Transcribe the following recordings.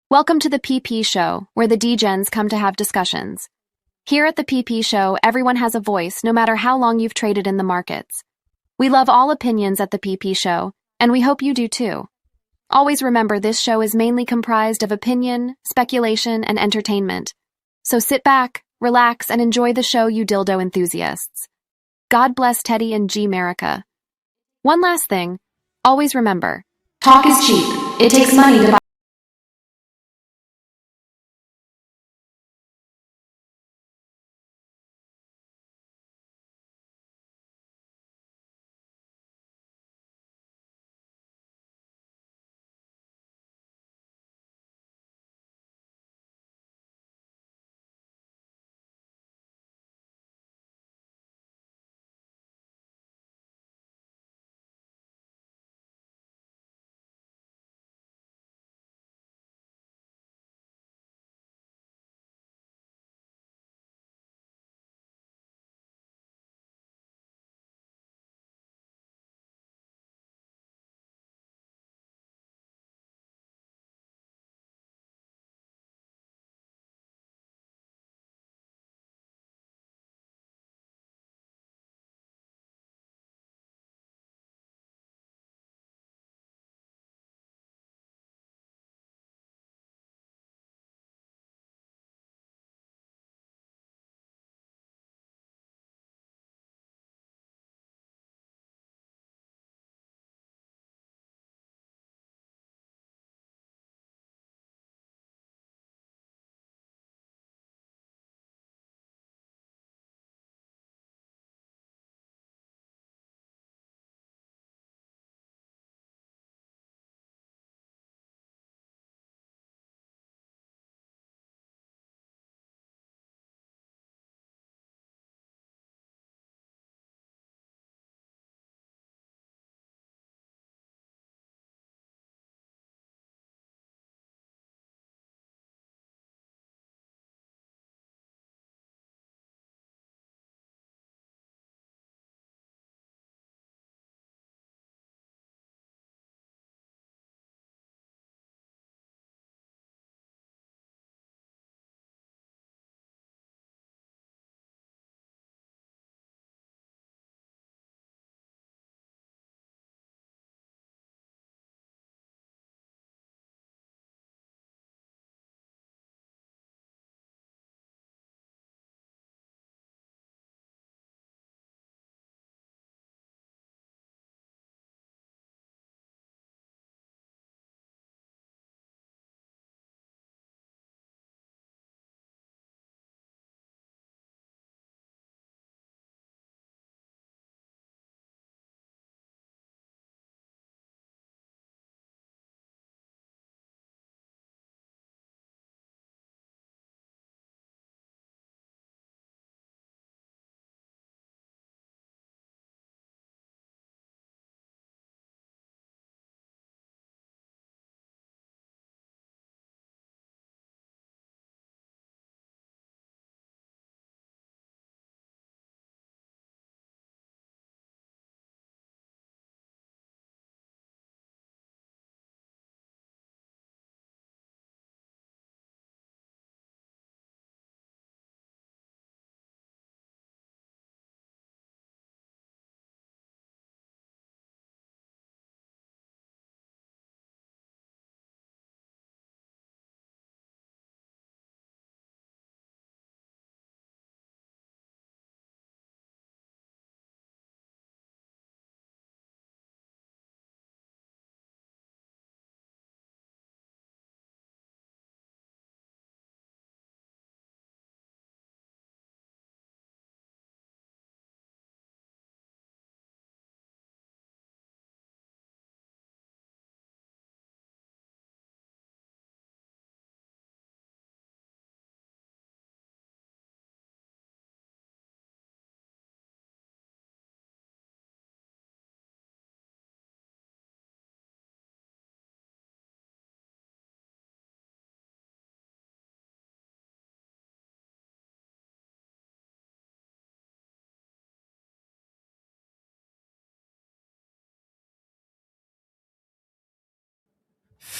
Welcome to the PP Show, where the D-Gens come to have discussions. Here at the PP Show, everyone has a voice, no matter how long you've traded in the markets. We love all opinions at the PP Show, and we hope you do too. Always remember this show is mainly comprised of opinion, speculation, and entertainment. So sit back, relax, and enjoy the show, you dildo enthusiasts. God bless Teddy and G-Merica. One last thing, always remember, talk is cheap. It takes money to buy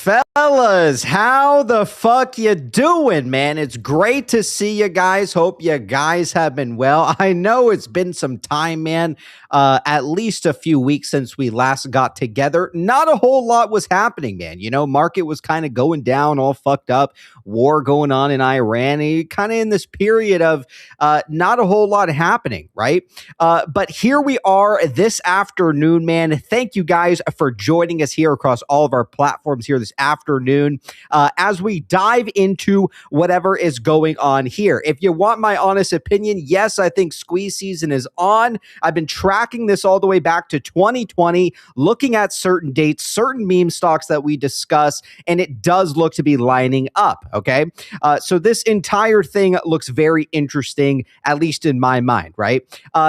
Fellas, how the fuck you doing, man? It's great to see you guys. Hope you guys have been well. I know it's been some time, man. At least a few weeks since we last got together. Not a whole lot was happening, man. You know, market was kind of going down, all fucked up. War going on in Iran. Kind of in this period of not a whole lot happening, right? But here we are this afternoon, man. Thank you guys for joining us here across all of our platforms here this afternoon as we dive into whatever is going on here. If you want my honest opinion, yes, I think squeeze season is on. I've been tracking this all the way back to 2020, looking at certain dates, certain meme stocks that we discuss, and it does look to be lining up, okay? So this entire thing looks very interesting, at least in my mind, right?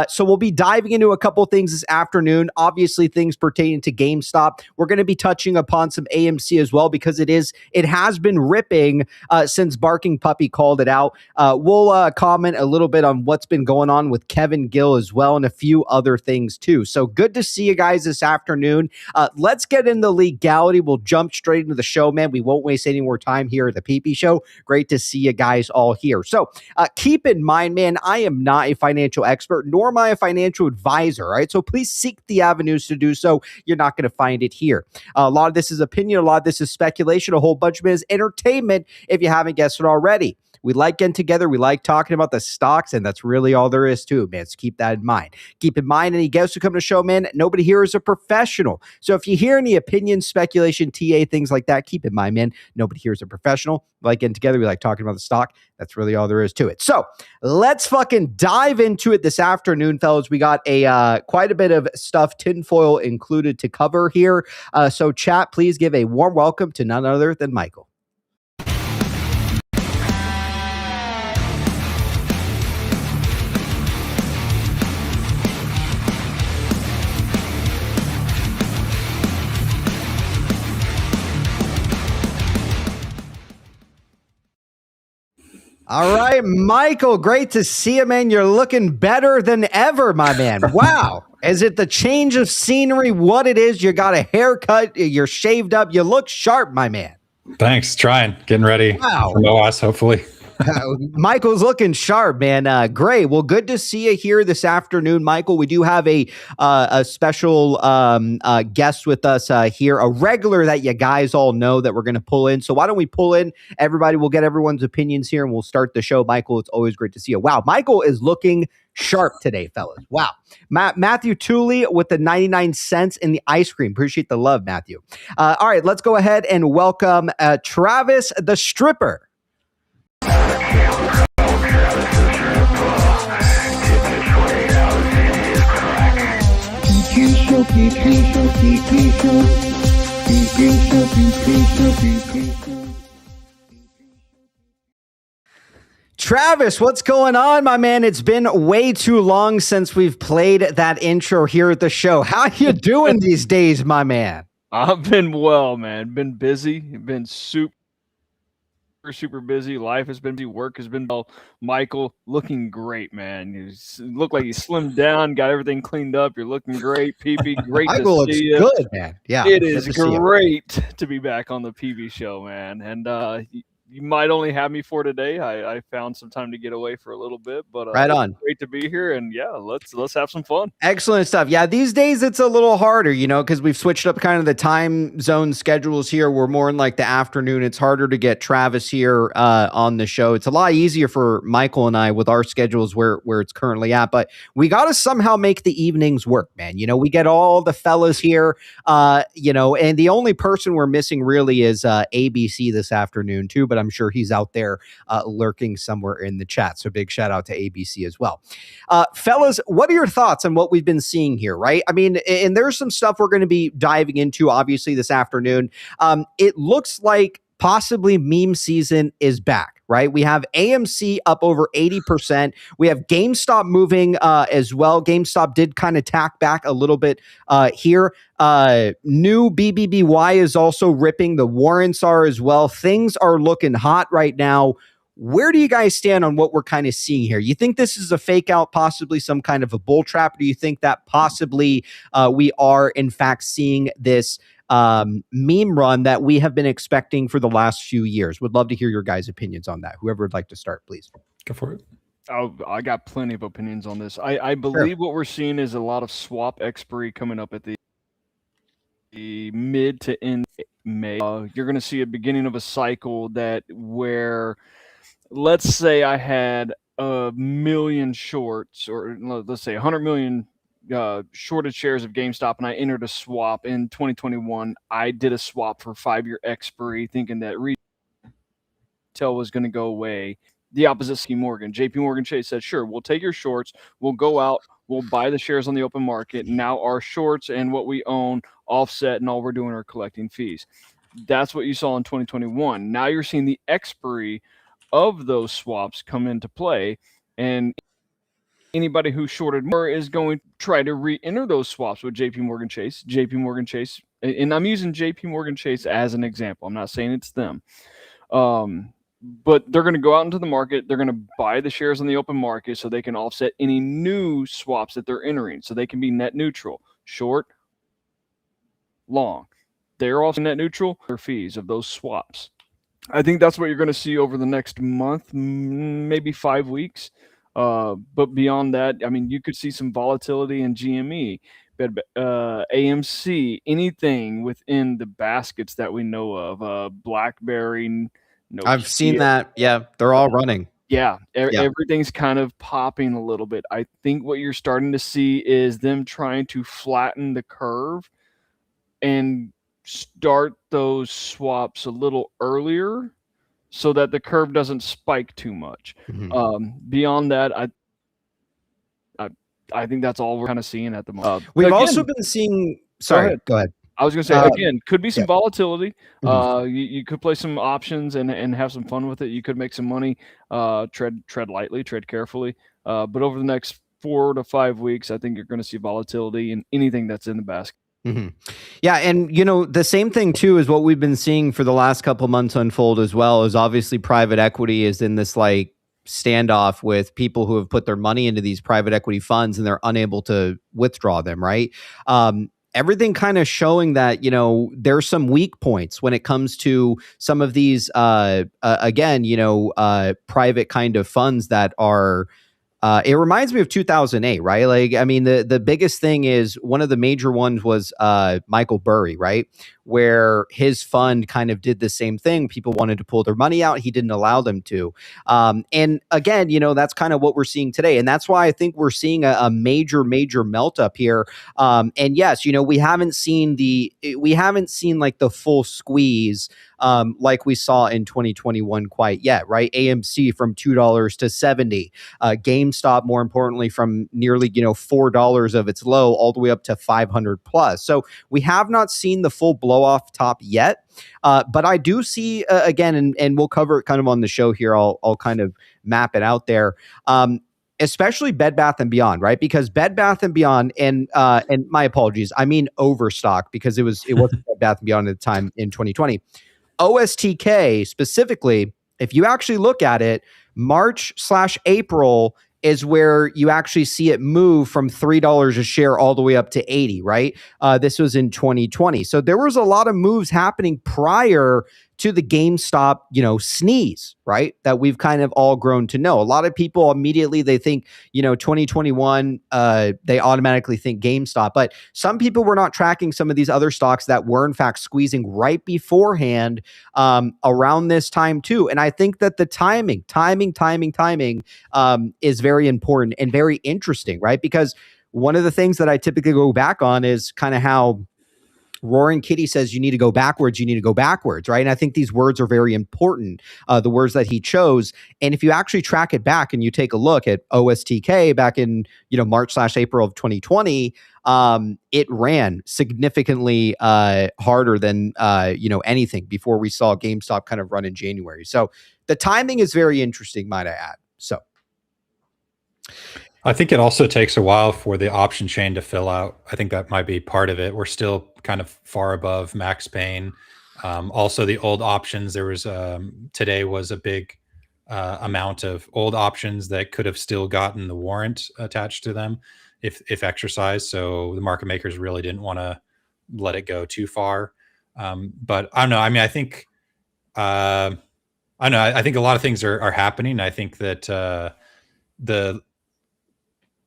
So we'll be diving into a couple things this afternoon, obviously things pertaining to GameStop. We're going to be touching upon some AMC as well because it has been ripping since Barking Puppy called it out. We'll comment a little bit on what's been going on with Kevin Gill as well and a few other things too. So good to see you guys this afternoon. Let's get into legality. We'll jump straight into the show, man. We won't waste any more time here at the PP Show. Great to see you guys all here. So keep in mind, man, I am not a financial expert, nor am I a financial advisor, all right? So please seek the avenues to do so. You're not going to find it here. A lot of this is opinion. A lot of this is speculation. A whole bunch of it is entertainment, if you haven't guessed it already. We like getting together. We like talking about the stocks, and that's really all there is to it, man. So keep that in mind. Keep in mind, any guests who come to the show, man, nobody here is a professional. So if you hear any opinions, speculation, TA, things like that, keep in mind, man, nobody here is a professional. We like getting together. We like talking about the stock. That's really all there is to it. So let's fucking dive into it this afternoon, fellas. We got a quite a bit of stuff, tinfoil included, to cover here. So chat, please give a warm welcome to none other than Michael. All right, Michael, great to see you, man. You're looking better than ever, my man. Wow. Is it the change of scenery? What it is? You got a haircut, you're shaved up, you look sharp, my man. Thanks. Trying. Getting ready for OS, hopefully. Michael's looking sharp, man. Great. Well, good to see you here this afternoon, Michael. We do have a special guest with us here, a regular that you guys all know that we're going to pull in. So why don't we pull in everybody? We'll get everyone's opinions here and we'll start the show. Michael, it's always great to see you. Wow, Michael is looking sharp today, fellas. Wow. Matthew Tooley with the 99 cents in the ice cream. Appreciate the love, Matthew. All right, let's go ahead and welcome Travis the Stripper. Travis, what's going on, my man? It's been way too long since we've played that intro here at the show. How you doing these days, my man? I've been well, man. Been busy. Been super busy. Life has been busy. Work has been well. Michael, looking great, man. You look like you slimmed down, got everything cleaned up. You're looking great. PB, great to see you. Good, man. Yeah, it is great to be back on the PB show, man. And you might only have me for today. I found some time to get away for a little bit, but right on. Great to be here, and yeah, let's have some fun. Excellent stuff. Yeah, these days it's a little harder, you know, because we've switched up kind of the time zone schedules here. We're more in like the afternoon. It's harder to get Travis here on the show. It's a lot easier for Michael and I with our schedules where it's currently at, but we got to somehow make the evenings work, man. You know, we get all the fellas here, you know, and the only person we're missing really is ABC this afternoon too, but I'm sure he's out there lurking somewhere in the chat. So big shout out to ABC as well. Fellas, what are your thoughts on what we've been seeing here, right? I mean, and there's some stuff we're going to be diving into, obviously, this afternoon. It looks like possibly meme season is back, right? We have AMC up over 80%. We have GameStop moving as well. GameStop did kind of tack back a little bit here. New BBBY is also ripping. The warrants are as well. Things are looking hot right now. Where do you guys stand on what we're kind of seeing here? You think this is a fake out, possibly some kind of a bull trap? Or do you think that possibly we are, in fact, seeing this meme run that we have been expecting for the last few years. Would love to hear your guys' opinions on that. Whoever would like to start, please. Go for it. Oh, I got plenty of opinions on this. I believe what we're seeing is a lot of swap expiry coming up at the mid to end May. You're going to see a beginning of a cycle where, let's say I had a million shorts, or let's say 100 million shorted shares of GameStop, and I entered a swap in 2021. I did a swap for 5-year expiry, thinking that retail was going to go away. The opposite, JP Morgan Chase said, sure, we'll take your shorts, we'll go out, we'll buy the shares on the open market. Now our shorts and what we own offset, and all we're doing are collecting fees. That's what you saw in 2021. Now you're seeing the expiry of those swaps come into play, and anybody who shorted more is going to try to re-enter those swaps with JP Morgan Chase. And I'm using JP Morgan Chase as an example. I'm not saying it's them. But they're going to go out into the market. They're going to buy the shares on the open market so they can offset any new swaps that they're entering, so they can be net neutral, short, long. They're also net neutral for fees of those swaps. I think that's what you're going to see over the next month, maybe 5 weeks. But beyond that, I mean, you could see some volatility in GME, AMC, anything within the baskets that we know of, BlackBerry. I've seen that. Yeah, they're all running. Yeah, everything's kind of popping a little bit. I think what you're starting to see is them trying to flatten the curve and start those swaps a little earlier so that the curve doesn't spike too much. Beyond that, I think that's all we're kind of seeing at the moment. We've also been seeing. Sorry, go ahead. I was going to say, again, could be some volatility. You could play some options and have some fun with it. You could make some money. Tread lightly, tread carefully. But over the next 4 to 5 weeks, I think you're going to see volatility in anything that's in the basket. Yeah, and the same thing too is what we've been seeing for the last couple months unfold as well. Is obviously private equity is in this like standoff with people who have put their money into these private equity funds and they're unable to withdraw them, right? Everything kind of showing that, there's some weak points when it comes to some of these, private kind of funds that are, it reminds me of 2008, right? Like, I mean, the biggest thing is one of the major ones was Michael Burry, right? Where his fund kind of did the same thing. People wanted to pull their money out. He didn't allow them to. And again, that's kind of what we're seeing today. And that's why I think we're seeing a major melt up here. And yes, we haven't seen like the full squeeze like we saw in 2021 quite yet, right? AMC from $2 to $70, GameStop, more importantly, from nearly, $4 of its low all the way up to 500 plus. So we have not seen the full blow off top yet. But I do see again, and we'll cover it kind of on the show here. I'll kind of map it out there. Especially Bed Bath and Beyond, right? Because Bed Bath and Beyond, and my apologies, I mean Overstock, because it wasn't Bed Bath and Beyond at the time in 2020. OSTK specifically, if you actually look at it, March/April is where you actually see it move from $3 a share all the way up to 80, right? This was in 2020. So there was a lot of moves happening prior to the GameStop, sneeze, right? That we've kind of all grown to know. A lot of people immediately, they think, 2021, they automatically think GameStop. But some people were not tracking some of these other stocks that were in fact squeezing right beforehand around this time too. And I think that the timing is very important and very interesting, right? Because one of the things that I typically go back on is kind of how Roaring Kitty says you need to go backwards, right? And I think these words are very important, the words that he chose. And if you actually track it back and you take a look at OSTK back in, March/April of 2020, it ran significantly harder than, anything before we saw GameStop kind of run in January. So the timing is very interesting, might I add. So I think it also takes a while for the option chain to fill out. I think that might be part of it. We're still kind of far above max pain. Also, the old options, there was today was a big amount of old options that could have still gotten the warrant attached to them if exercised. So the market makers really didn't want to let it go too far. But I don't know. I mean, I think I don't know. I think a lot of things are happening. I think that the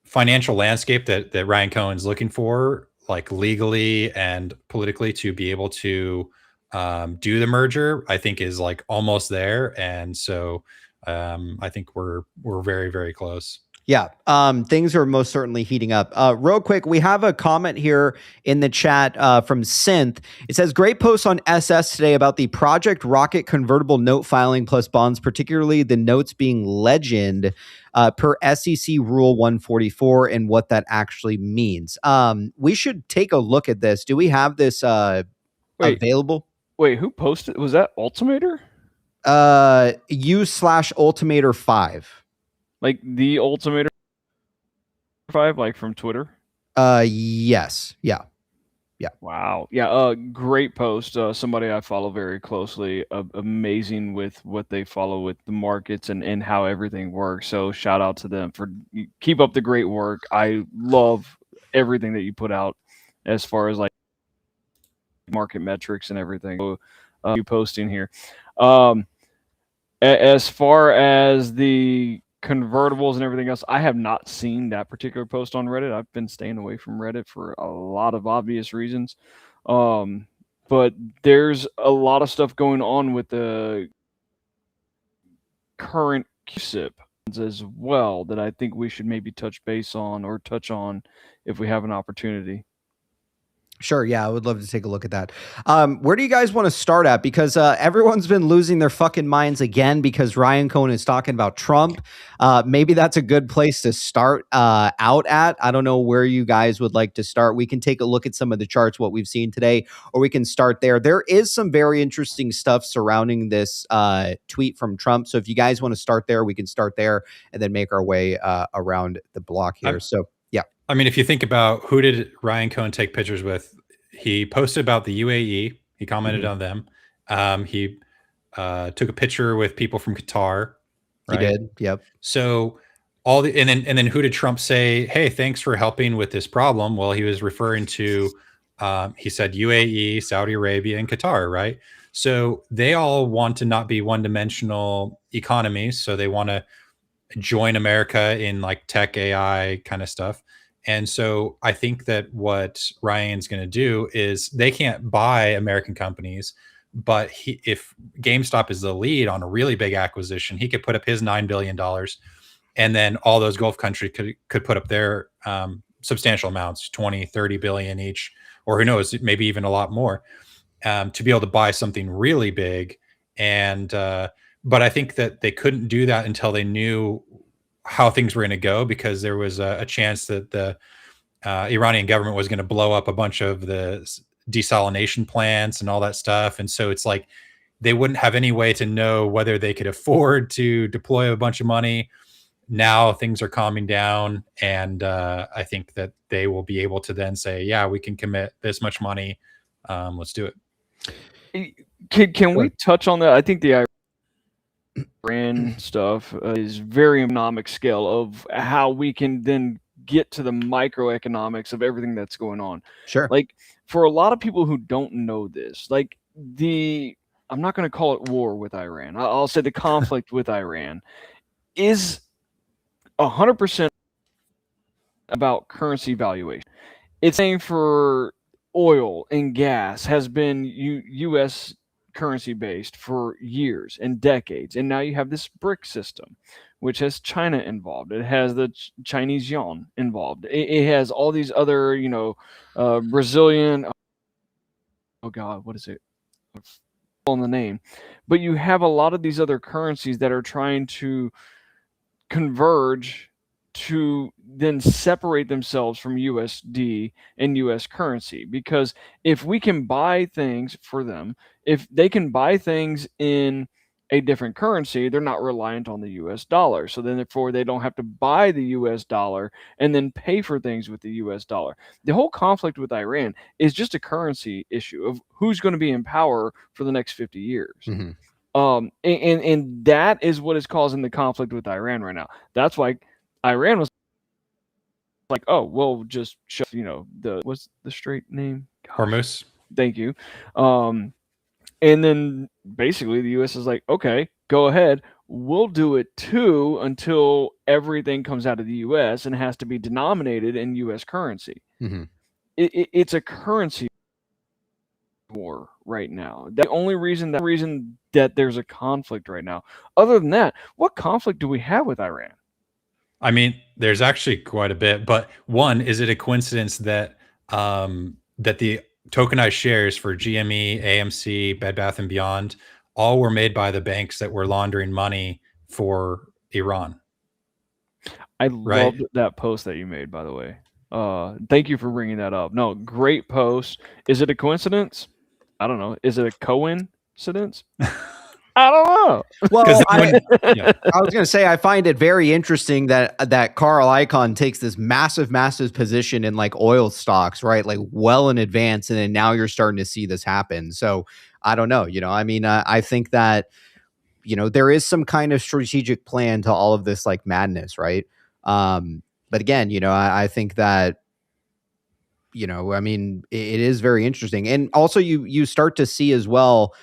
financial landscape that Ryan Cohen's looking for, like legally and politically, to be able to do the merger, I think is like almost there. And so I think we're very, very close. Yeah, things are most certainly heating up. Real quick, we have a comment here in the chat from Synth. It says, great post on SS today about the Project Rocket convertible note filing plus bonds, particularly the notes being legend per SEC Rule 144 and what that actually means. We should take a look at this. Do we have this available? Wait, who posted? Was that Ultimator? U/Ultimator 5. Like the Ultimator 5, like from Twitter? Yes. Yeah. Wow. Yeah. Great post. Somebody I follow very closely. Amazing with what they follow with the markets and how everything works. So shout out to them for keep up the great work. I love everything that you put out as far as like market metrics and everything. So, you posting here. As far as the convertibles and everything else, I have not seen that particular post on Reddit. I've been staying away from Reddit for a lot of obvious reasons. But there's a lot of stuff going on with the current QSIP as well that I think we should maybe touch base on or touch on if we have an opportunity. Sure. Yeah, I would love to take a look at that. Where do you guys want to start at? Because everyone's been losing their fucking minds again because Ryan Cohen is talking about Trump. Maybe that's a good place to start out at. I don't know where you guys would like to start. We can take a look at some of the charts, what we've seen today, or we can start there. There is some very interesting stuff surrounding this tweet from Trump. So if you guys want to start there, we can start there and then make our way around the block here. Yeah. I mean, if you think about who did Ryan Cohen take pictures with, he posted about the UAE. He commented on them. He took a picture with people from Qatar. Right? He did. Yep. So all the and then who did Trump say, hey, thanks for helping with this problem? Well, he was referring to he said UAE, Saudi Arabia, and Qatar, right? So they all want to not be one-dimensional economies. So they want to join America in like tech, AI kind of stuff. And so I think that what Ryan's going to do is they can't buy American companies, but if GameStop is the lead on a really big acquisition, he could put up his $9 billion, and then all those Gulf countries could put up their substantial amounts, 20, 30 billion each, or who knows, maybe even a lot more, to be able to buy something really big. And but I think that they couldn't do that until they knew how things were going to go, because there was a chance that the Iranian government was going to blow up a bunch of the desalination plants and all that stuff. And so it's like they wouldn't have any way to know whether they could afford to deploy a bunch of money. Now things are calming down, and I think that they will be able to then say, yeah, we can commit this much money. Let's do it. Can we touch on that? I think the Iran stuff is very economic scale of how we can then get to the microeconomics of everything that's going on. Sure. Like for a lot of people who don't know this, like I'm not going to call it war with Iran. I'll say the conflict with Iran is 100% about currency valuation. It's saying for oil and gas has been U.S. currency based for years and decades, and now you have this BRIC system, which has China involved. It has the Chinese yuan involved. It has all these other, Brazilian. Oh God, what is it? On the name, but you have a lot of these other currencies that are trying to converge to then separate themselves from USD and US currency. Because if we can buy things for them, if they can buy things in a different currency, they're not reliant on the US dollar. So then therefore they don't have to buy the US dollar and then pay for things with the US dollar. The whole conflict with Iran is just a currency issue of who's going to be in power for the next 50 years. Mm-hmm. And that is what is causing the conflict with Iran right now. That's why Iran was like, oh, well, just show, what's the straight name? Hormuz. Thank you. And then basically the U.S. is like, okay, go ahead. We'll do it too until everything comes out of the U.S. and has to be denominated in U.S. currency. Mm-hmm. It's a currency war right now. The only reason that there's a conflict right now. Other than that, what conflict do we have with Iran? I mean, there's actually quite a bit, but one, is it a coincidence that that the tokenized shares for GME, AMC, Bed Bath and Beyond all were made by the banks that were laundering money for Iran? I Right? loved that post that you made, by the way. Thank you for bringing that up. No, great post. Is it a coincidence? I don't know. Is it a coincidence? I don't know. Well, Yeah. I was going to say, I find it very interesting that Carl Icahn takes this massive position in like oil stocks, right? Like well in advance. And then now you're starting to see this happen. So I don't know, I mean, I think that, there is some kind of strategic plan to all of this like madness, right? But again, I think that, I mean, it is very interesting. And also you start to see as well,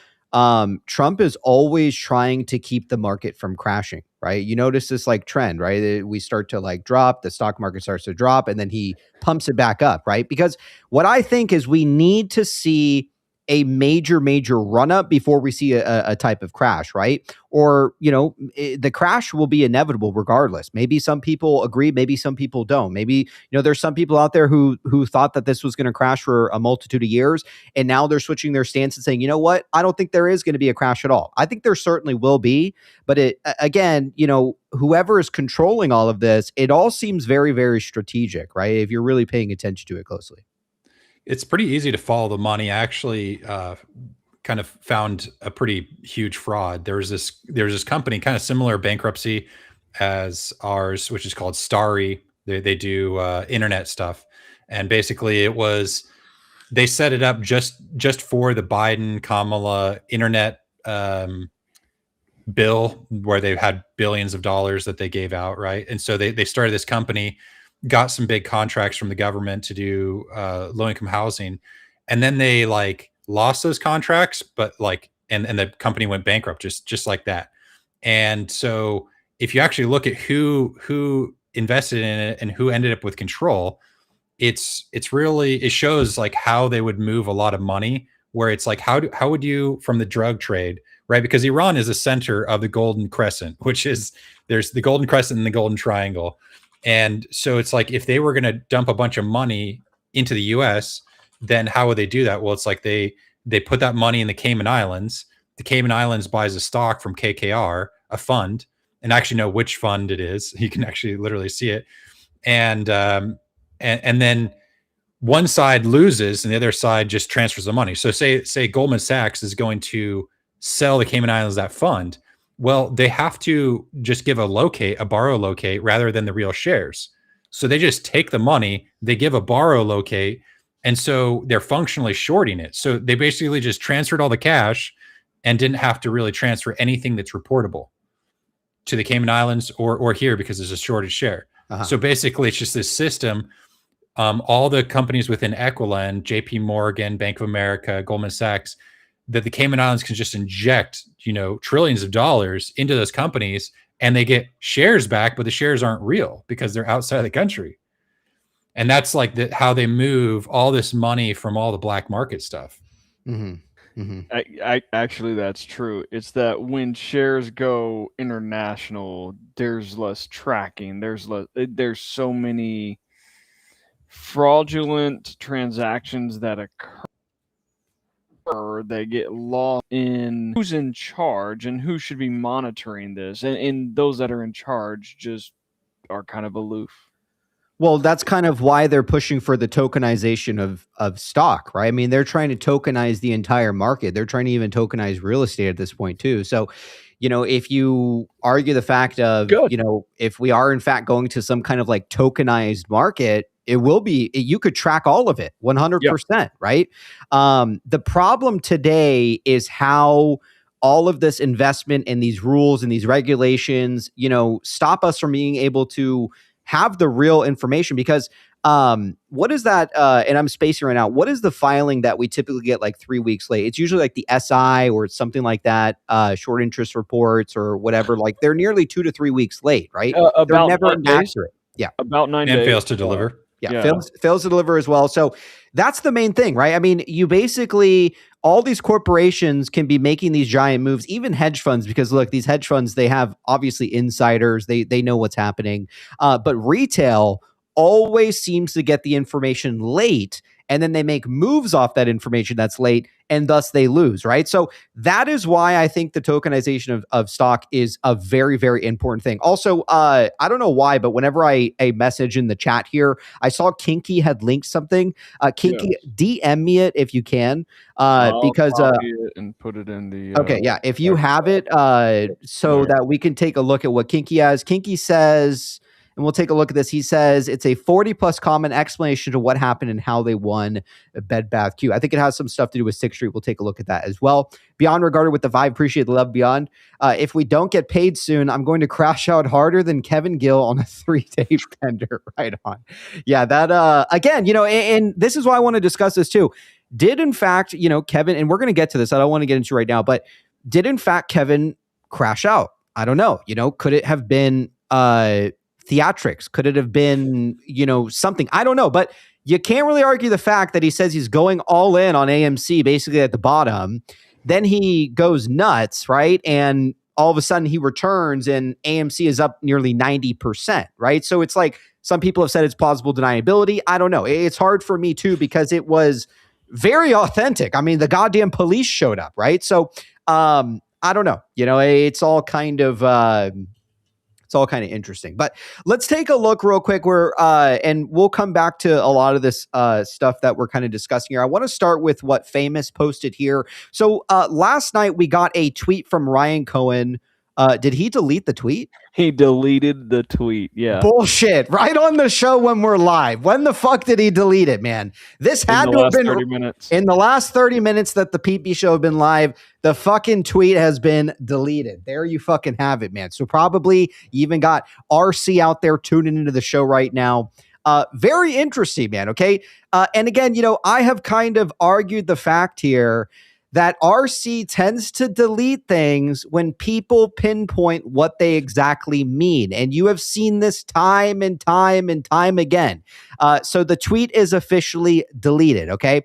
Trump is always trying to keep the market from crashing, right? You notice this like trend, right? We start to like drop, the stock market starts to drop, and then he pumps it back up, right? Because what I think is we need to see a major run up before we see a type of crash, right? Or, the crash will be inevitable regardless. Maybe some people agree, maybe some people don't. Maybe, there's some people out there who thought that this was going to crash for a multitude of years, and now they're switching their stance and saying, you know what? I don't think there is going to be a crash at all. I think there certainly will be, but again, whoever is controlling all of this, it all seems very strategic, right? If you're really paying attention to it closely. It's pretty easy to follow the money. I actually kind of found a pretty huge fraud. There's this company, kind of similar bankruptcy as ours, which is called Starry. They do internet stuff, and basically they set it up just for the Biden Kamala internet bill, where they've had billions of dollars that they gave out, right? And so they started this company, got some big contracts from the government to do low-income housing, and then they like lost those contracts, but like and the company went bankrupt just like that. And so if you actually look at who invested in it and who ended up with control, it shows like how they would move a lot of money, where it's like how would you, from the drug trade, right? Because Iran is a center of the Golden Crescent, which is, there's the Golden Crescent and the Golden Triangle. And so it's like, if they were going to dump a bunch of money into the US, then how would they do that? Well, it's like they put that money in the Cayman Islands. The Cayman Islands buys a stock from KKR, a fund, and actually know which fund it is. You can actually literally see it. And then one side loses and the other side just transfers the money. So say Goldman Sachs is going to sell the Cayman Islands that fund. Well, they have to just give a borrow locate rather than the real shares. So they just take the money, they give a borrow locate, and so they're functionally shorting it. So they basically just transferred all the cash and didn't have to really transfer anything that's reportable to the Cayman Islands or here, because there's a shorted share. Uh-huh. So basically it's just this system. All the companies within Equiland, JP Morgan, Bank of America, Goldman Sachs, that the Cayman Islands can just inject, trillions of dollars into those companies, and they get shares back, but the shares aren't real because they're outside of the country. And that's like how they move all this money from all the black market stuff. Mm-hmm. Mm-hmm. Actually, that's true. It's that when shares go international, there's less tracking. There's so many fraudulent transactions that occur. They get lost in who's in charge and who should be monitoring this, and those that are in charge just are kind of aloof. Well, that's kind of why they're pushing for the tokenization of stock, right? I mean, they're trying to tokenize the entire market. They're trying to even tokenize real estate at this point too. So, if you argue the fact of, if we are in fact going to some kind of like tokenized market, you could track all of it 100%, right? The problem today is how all of this investment and these rules and these regulations, stop us from being able to have the real information, because what is that? And I'm spacing right now. What is the filing that we typically get like 3 weeks late? It's usually like the SI or something like that, short interest reports or whatever. Like they're nearly 2 to 3 weeks late, right? They're About never 9 days. accurate. Yeah. About 9 and days. fails to deliver. Fails to deliver as well. So that's the main thing, right? I mean, you basically, all these corporations can be making these giant moves, even hedge funds, because look, these hedge funds, they have obviously insiders. They know what's happening. But retail always seems to get the information late, and then they make moves off that information that's late, and thus they lose, right? So that is why I think the tokenization of stock is a very, very important thing. Also, I don't know why, but whenever I message in the chat here, I saw Kinky had linked something. Kinky, DM me it if you can, because copy it and put it in the. Okay, yeah, if you have it, so that we can take a look at what Kinky has. Kinky says, and we'll take a look at this. He says it's a 40+ comment explanation to what happened and how they won Bed Bath Q. I think it has some stuff to do with 6th Street. We'll take a look at that as well. Beyond regarded with the vibe. Appreciate the love, Beyond. If we don't get paid soon, I'm going to crash out harder than Kevin Gill on a 3-day bender. Right on. Yeah, that again, you know, and this is why I want to discuss this too. Did in fact, you know, Kevin, and we're going to get to this. I don't want to get into right now, but did in fact Kevin crash out? I don't know. You know, could it have been theatrics? Could it have been, you know, something? I don't know, but you can't really argue the fact that he says he's going all in on AMC basically at the bottom. Then he goes nuts, right? And all of a sudden he returns and AMC is up nearly 90%, right? So it's like some people have said it's plausible deniability. I don't know. It's hard for me too, because it was very authentic. I mean, the goddamn police showed up, right? So I don't know. You know, it's all kind of interesting. But let's take a look real quick and we'll come back to a lot of this stuff that we're kind of discussing here. I want to start with what Famous posted here. So last night we got a tweet from Ryan Cohen. Did he delete the tweet? He deleted the tweet. Yeah. Bullshit. Right on the show when we're live. When the fuck did he delete it, man? This had to have been 30 minutes. In the last 30 minutes that the PP show have been live, the fucking tweet has been deleted. There you fucking have it, man. So probably you even got RC out there tuning into the show right now. Very interesting, man. Okay. And again, you know, I have kind of argued the fact here that RC tends to delete things when people pinpoint what they exactly mean. And you have seen this time and time and time again. So the tweet is officially deleted, okay?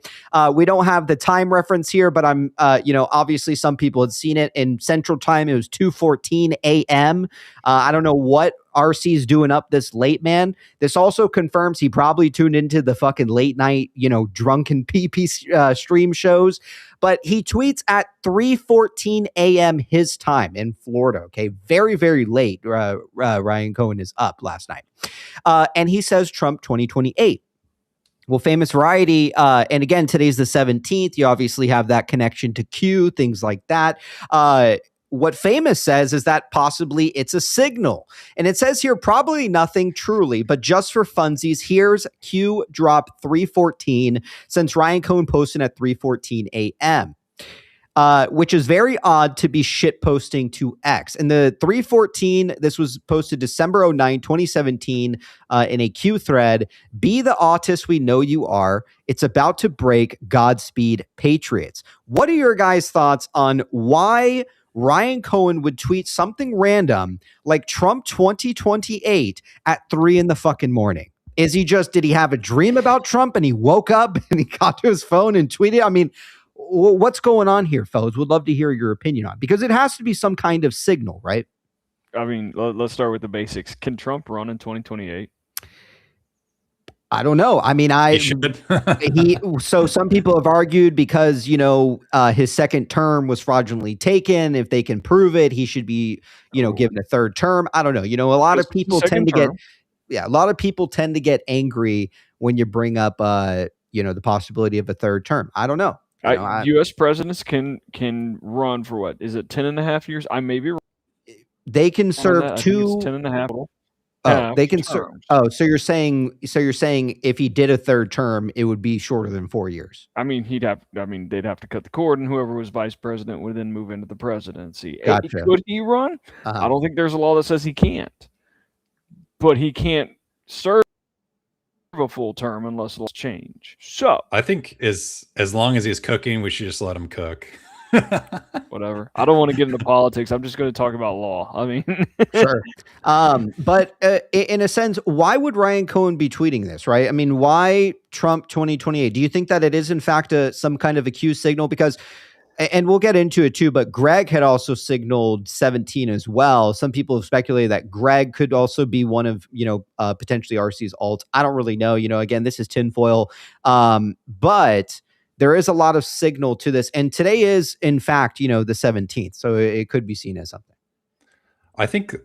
We don't have the time reference here, but I'm, you know, obviously some people had seen it in Central Time. It was 2:14 a.m. I don't know what RC's doing up this late, man. This also confirms he probably tuned into the fucking late night, you know, drunken PP stream shows. But he tweets at 3:14 a.m. his time in Florida. Okay, very, very late. Ryan Cohen is up last night. And he says Trump 2028. Well, Famous Variety, and again, today's the 17th. You obviously have that connection to Q, things like that. What Famous says is that possibly it's a signal. And it says here, probably nothing truly, but just for funsies, here's Q drop 3:14 since Ryan Cohen posted at 3:14 a.m., which is very odd to be shit posting to X. And the 3:14, this was posted December 9, 2017 in a Q thread. Be the autist we know you are. It's about to break. Godspeed, Patriots. What are your guys' thoughts on why Ryan Cohen would tweet something random like Trump 2028 at 3 in the fucking morning? Did he have a dream about Trump and he woke up and he got to his phone and tweeted? I mean, what's going on here, fellas? Would love to hear your opinion on it, because it has to be some kind of signal, right? I mean, let's start with the basics. Can Trump run in 2028? I don't know. I mean, so some people have argued because, you know, his second term was fraudulently taken. If they can prove it, he should be, you know, given a third term. I don't know. You know, a lot of people tend to get angry when you bring up, you know, the possibility of a third term. I don't know. U.S. presidents can run for what? Is it 10.5 years? I may be wrong. They can serve 10.5. They can serve. Oh, so you're saying if he did a third term, it would be shorter than 4 years. I mean, they'd have to cut the cord, and whoever was vice president would then move into the presidency. Gotcha. Could he run? I don't think there's a law that says he can't, but he can't serve a full term unless laws change. So I think as long as he's cooking, we should just let him cook. whatever. I don't want to get into politics. I'm just going to talk about law. I mean, Sure. But in a sense, why would Ryan Cohen be tweeting this, right? I mean, why Trump 2028? Do you think that it is in fact some kind of a Q signal? Because, and we'll get into it too, but Greg had also signaled 17 as well. Some people have speculated that Greg could also be one of, potentially RC's alts. I don't really know. Again, this is tinfoil. But there is a lot of signal to this. And today is, in fact, the 17th. So it could be seen as something. I think,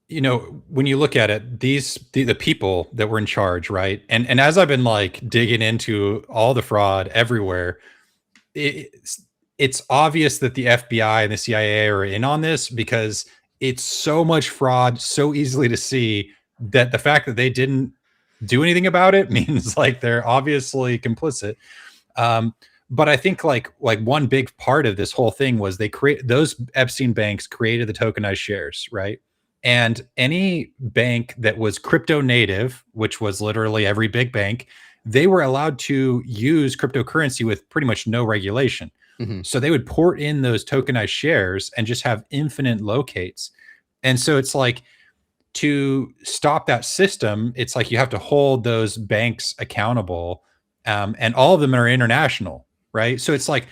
when you look at it, the people that were in charge, right? And as I've been like digging into all the fraud everywhere, it's obvious that the FBI and the CIA are in on this because it's so much fraud, so easily to see that the fact that they didn't do anything about it means like they're obviously complicit. But I think like one big part of this whole thing was those Epstein banks created the tokenized shares, right? And any bank that was crypto native, which was literally every big bank, they were allowed to use cryptocurrency with pretty much no regulation. Mm-hmm. So they would port in those tokenized shares and just have infinite locates. And so it's like, to stop that system, it's like you have to hold those banks accountable. And all of them are international, right? So it's like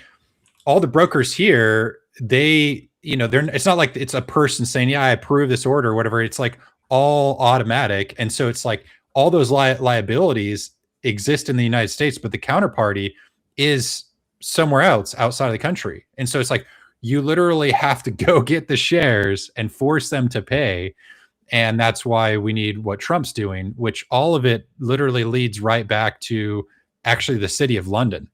all the brokers here, it's not like it's a person saying, yeah, I approve this order or whatever. It's like all automatic. And so it's like all those liabilities exist in the United States, but the counterparty is somewhere else outside of the country. And so it's like you literally have to go get the shares and force them to pay. And that's why we need what Trump's doing, which all of it literally leads right back to actually the city of London.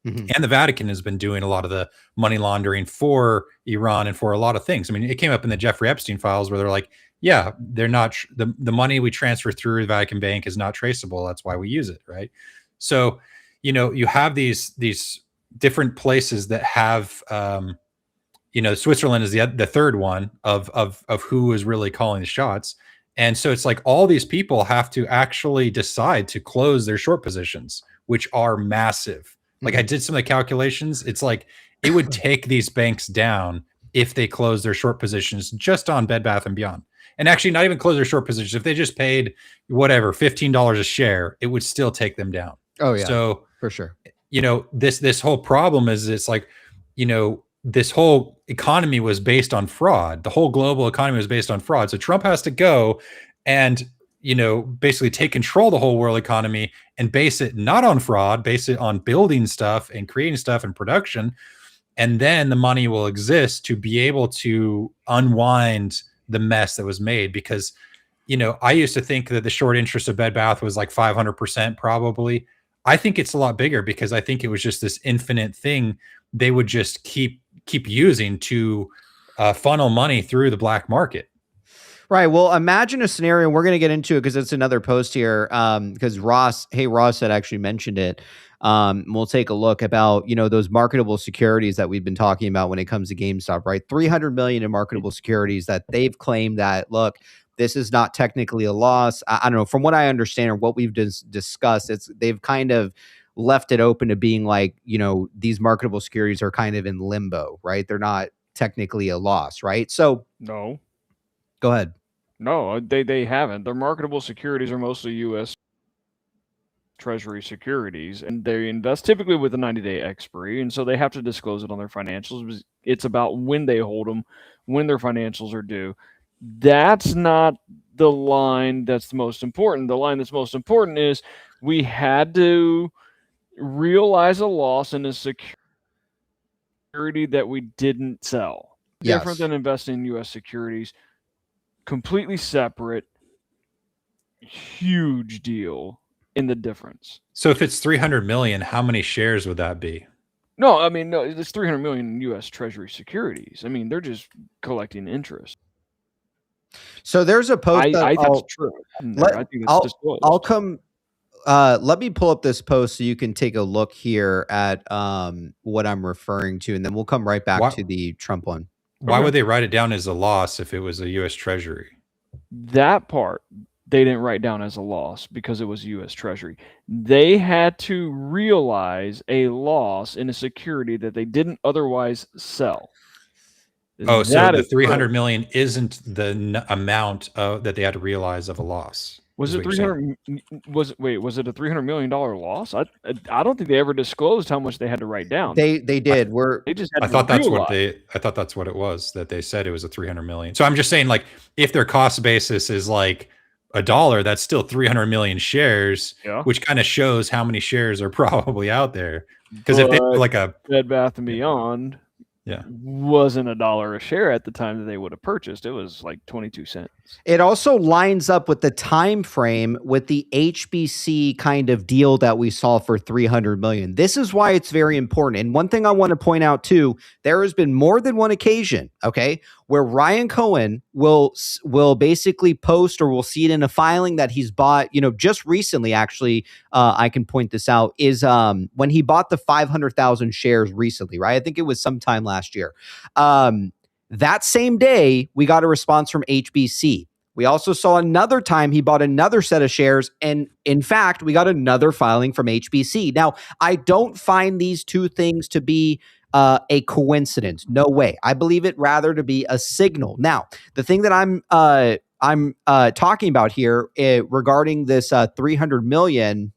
Mm-hmm. And the Vatican has been doing a lot of the money laundering for Iran and for a lot of things. I mean, it came up in the Jeffrey Epstein files where they're like, yeah, they're not, the money we transfer through the Vatican Bank is not traceable. That's why we use it, right? So, you have these different places that have, Switzerland is the third one of who is really calling the shots. And so it's like all these people have to actually decide to close their short positions, which are massive. Like I did some of the calculations. It's like it would take these banks down if they close their short positions just on Bed Bath & Beyond. And actually not even close their short positions. If they just paid whatever, $15 a share, it would still take them down. Oh yeah. So for sure. This whole problem is it's like, this whole economy was based on fraud. The whole global economy was based on fraud. So Trump has to go and, basically take control of the whole world economy and base it not on fraud, base it on building stuff and creating stuff and production. And then the money will exist to be able to unwind the mess that was made. Because, I used to think that the short interest of Bed Bath was like 500% probably. I think it's a lot bigger because I think it was just this infinite thing they would just keep using to funnel money through the black market. Right. Well, imagine a scenario. We're going to get into it because it's another post here. Because Ross had actually mentioned it. We'll take a look about, those marketable securities that we've been talking about when it comes to GameStop, right? 300 million in marketable securities that they've claimed that, look, this is not technically a loss. I don't know. From what I understand or what we've discussed, they've kind of left it open to being like, these marketable securities are kind of in limbo, right? They're not technically a loss, right? So no. Go ahead. No, they haven't. Their marketable securities are mostly U.S. Treasury securities, and they invest typically with a 90-day expiry, and so they have to disclose it on their financials. It's about when they hold them, when their financials are due. That's not the line that's the most important. The line that's most important is we had to realize a loss in a security that we didn't sell. Yes. Different than investing in U.S. securities. Completely separate. Huge deal in the difference. So if it's 300 million, how many shares would that be? No, it's 300 million in U.S. Treasury securities. I mean, they're just collecting interest. So there's a post I think that's true. I think it's disclosed. I'll come. Let me pull up this post so you can take a look here at what I'm referring to, and then we'll come right back to the Trump one. Why would they write it down as a loss if it was a U.S. Treasury? That part, they didn't write down as a loss because it was U.S. Treasury. They had to realize a loss in a security that they didn't otherwise sell. Oh, so That the is 300 correct. million isn't the amount that they had to realize of a loss. Was is it what you're saying. 300? Was it a $300 million loss? I don't think they ever disclosed how much they had to write down. They did. They just had I to thought that's what realize. I thought that's what it was, that they said it was a 300 million. So I'm just saying, like, if their cost basis is like $1, that's still 300 million shares, Yeah. which kind of shows how many shares are probably out there. Because if they were like a Bed Bath and Beyond wasn't $1 a share at the time that they would have purchased. It was like 22 cents. It also lines up with the time frame with the HBC kind of deal that we saw for 300 million. This is why it's very important. And one thing I want to point out too, there has been more than one occasion, okay, where Ryan Cohen will basically post, or we'll see it in a filing that he's bought, just recently, actually, I can point this out, is when he bought the 500,000 shares recently, right? I think it was sometime last year. That same day, we got a response from HBC. We also saw another time he bought another set of shares. And in fact, we got another filing from HBC. Now, I don't find these two things to be a coincidence. No way. I believe it rather to be a signal. Now, the thing that I'm talking about here regarding this 300 million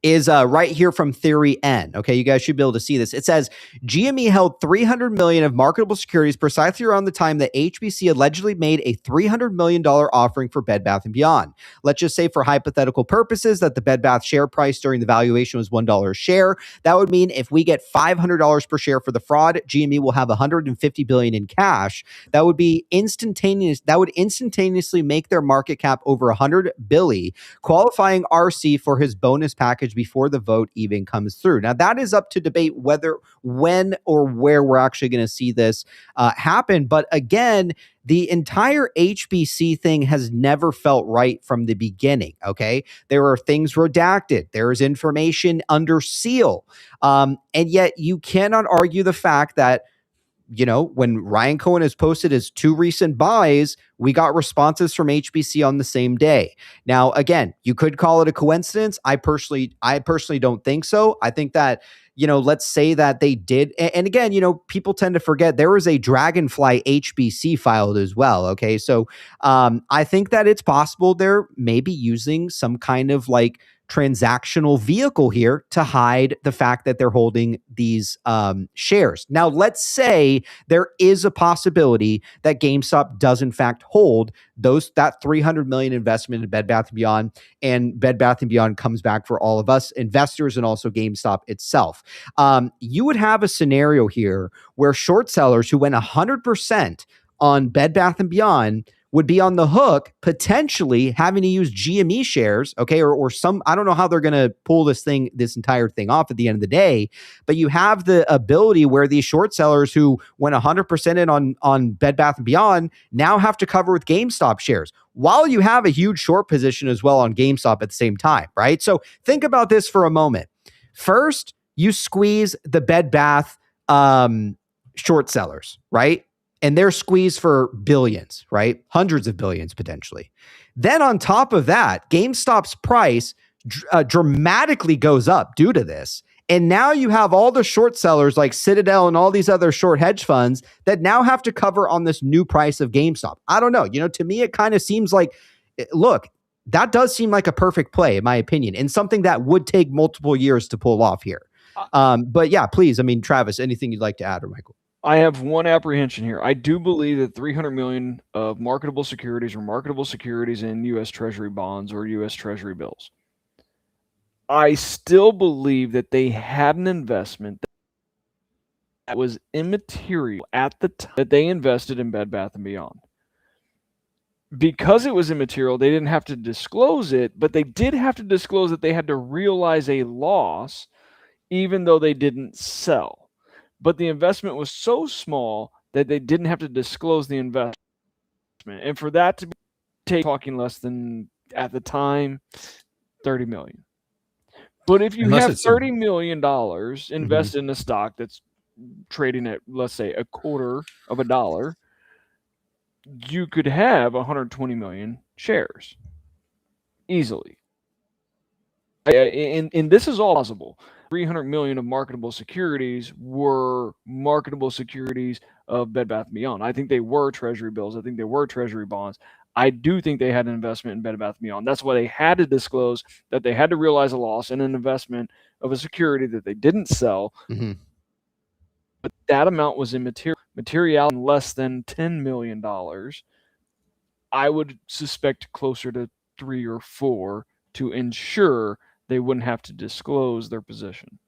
is right here from Theory N. Okay, you guys should be able to see this. It says GME held 300 million of marketable securities precisely around the time that HBC allegedly made a $300 million offering for Bed Bath & Beyond. Let's just say, for hypothetical purposes, that the Bed Bath share price during the valuation was $1 a share. That would mean if we get $500 per share for the fraud, GME will have 150 billion in cash. That would be instantaneous. That would instantaneously make their market cap over 100 billion, qualifying RC for his bonus package before the vote even comes through. Now, that is up to debate whether, when, or where we're actually going to see this happen. But again, the entire HBC thing has never felt right from the beginning, okay? There are things redacted. There is information under seal. And yet you cannot argue the fact that, when Ryan Cohen has posted his two recent buys, we got responses from HBC on the same day. Now, again, you could call it a coincidence. I personally don't think so. I think that, let's say that they did. And again, people tend to forget there was a Dragonfly HBC filed as well. Okay. So I think that it's possible they're maybe using some kind of like transactional vehicle here to hide the fact that they're holding these shares. Now, let's say there is a possibility that GameStop does in fact hold that 300 million investment in Bed Bath & Beyond, and Bed Bath & Beyond comes back for all of us investors and also GameStop itself. You would have a scenario here where short sellers who went 100% on Bed Bath & Beyond would be on the hook, potentially having to use GME shares, okay, or some, I don't know how they're going to pull this entire thing off at the end of the day, but you have the ability where these short sellers who went 100% in on Bed Bath & Beyond now have to cover with GameStop shares, while you have a huge short position as well on GameStop at the same time, right? So think about this for a moment. First, you squeeze the Bed Bath short sellers, right? And they're squeezed for billions, right? Hundreds of billions potentially. Then on top of that, GameStop's price dramatically goes up due to this. And now you have all the short sellers like Citadel and all these other short hedge funds that now have to cover on this new price of GameStop. I don't know. To me, it kind of seems like, look, that does seem like a perfect play, in my opinion, and something that would take multiple years to pull off here. But yeah, please, Travis, anything you'd like to add, or Michael? I have one apprehension here. I do believe that 300 million of marketable securities or marketable securities in U.S. Treasury bonds or U.S. Treasury bills. I still believe that they had an investment that was immaterial at the time that they invested in Bed Bath & Beyond. Because it was immaterial, they didn't have to disclose it, but they did have to disclose that they had to realize a loss even though they didn't sell. But the investment was so small that they didn't have to disclose the investment. And for that to be talking less than, at the time, 30 million. But if you have $30 million invested in a stock that's trading at, let's say, $0.25, you could have 120 million shares easily. And this is all possible. 300 million of marketable securities were marketable securities of Bed Bath & Beyond. I think they were treasury bills. I think they were treasury bonds. I do think they had an investment in Bed Bath & Beyond. That's why they had to disclose that they had to realize a loss in an investment of a security that they didn't sell. Mm-hmm. But that amount was material less than $10 million. I would suspect closer to 3 or 4 to ensure they wouldn't have to disclose their position.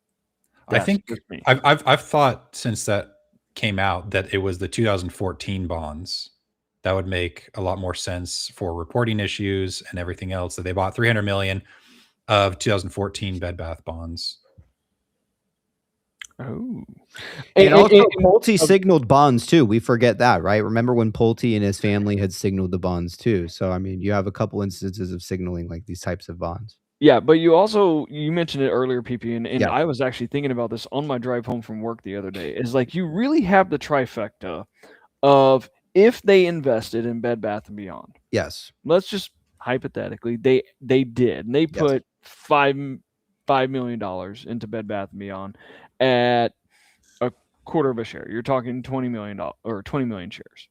I think I've thought since that came out that it was the 2014 bonds that would make a lot more sense for reporting issues and everything else, that they bought 300 million of 2014 Bed Bath bonds. Oh, and also Pulte signaled bonds too. We forget that, right? Remember when Pulte and his family had signaled the bonds too? So I mean, you have a couple instances of signaling like these types of bonds. Yeah, but you mentioned it earlier, PP, and Yeah. I was actually thinking about this on my drive home from work the other day. Is like you really have the trifecta of if they invested in Bed Bath & Beyond. Yes. Let's just hypothetically they did, and they put $5 million into Bed Bath & Beyond at a quarter of a share. You're talking $20 million or 20 million shares.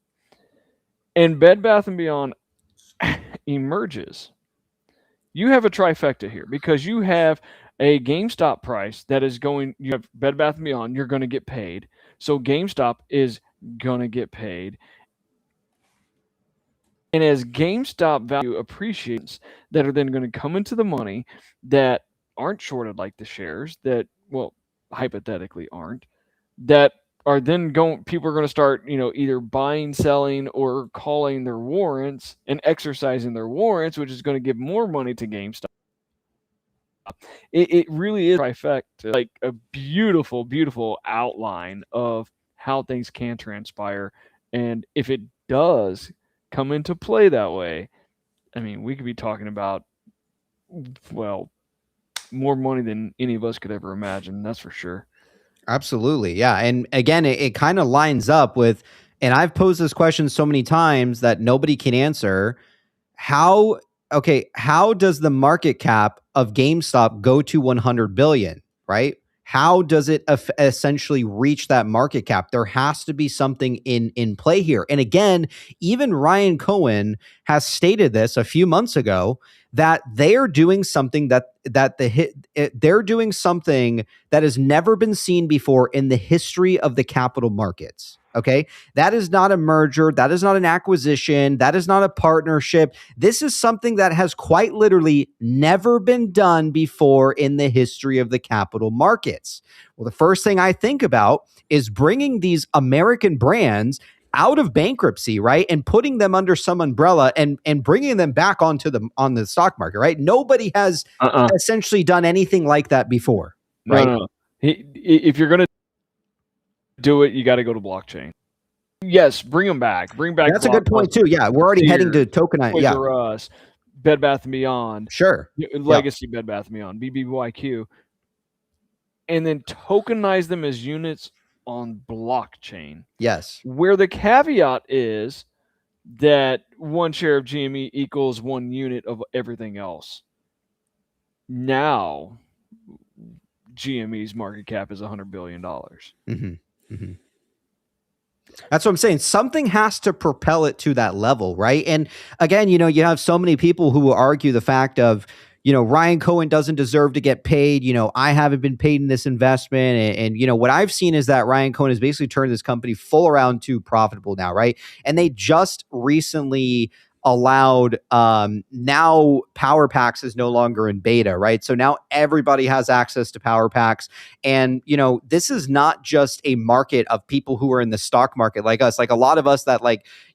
And Bed Bath & Beyond emerges. You have a trifecta here because you have a GameStop price that is going, you have Bed Bath & Beyond, you're going to get paid. So GameStop is going to get paid. And as GameStop value appreciates, that are then going to come into the money that aren't shorted like the shares that, well, hypothetically aren't, that are then going, people are going to start, either buying, selling, or calling their warrants and exercising their warrants, which is going to give more money to GameStop. It really is trifecta, like a beautiful, beautiful outline of how things can transpire. And if it does come into play that way, I mean, we could be talking about, well, more money than any of us could ever imagine. That's for sure. Absolutely. Yeah. And again, it kind of lines up with, and I've posed this question so many times that nobody can answer. How does the market cap of GameStop go to 100 billion, right? How does it essentially reach that market cap? There has to be something in play here. And again, even Ryan Cohen has stated this a few months ago, that they're doing something they're doing something that has never been seen before in the history of the capital markets. Okay. That is not a merger. That is not an acquisition. That is not a partnership. This is something that has quite literally never been done before in the history of the capital markets. Well, the first thing I think about is bringing these American brands out of bankruptcy, right? And putting them under some umbrella and bringing them back on the stock market, right? Nobody has essentially done anything like that before, right? No. If you're going to do it, you got to go to blockchain. Yes, bring them back. Bring back. That's a good point too. Yeah, we're already heading to tokenize. Yeah, us, Bed Bath & Beyond. Sure. Legacy Bed Bath & Beyond, BBBYQ. And then tokenize them as units on blockchain. Yes. Where the caveat is that one share of GME equals 1 unit of everything else. Now, GME's market cap is $100 billion. Mm-hmm. Mm-hmm. That's what I'm saying. Something has to propel it to that level, right? And again, you have so many people who will argue the fact of, Ryan Cohen doesn't deserve to get paid. I haven't been paid in this investment. And what I've seen is that Ryan Cohen has basically turned this company full around to profitable now, right? And they just recently allowed, now Power Packs is no longer in beta, right? So now everybody has access to Power Packs. And, this is not just a market of people who are in the stock market like us, like a lot of us that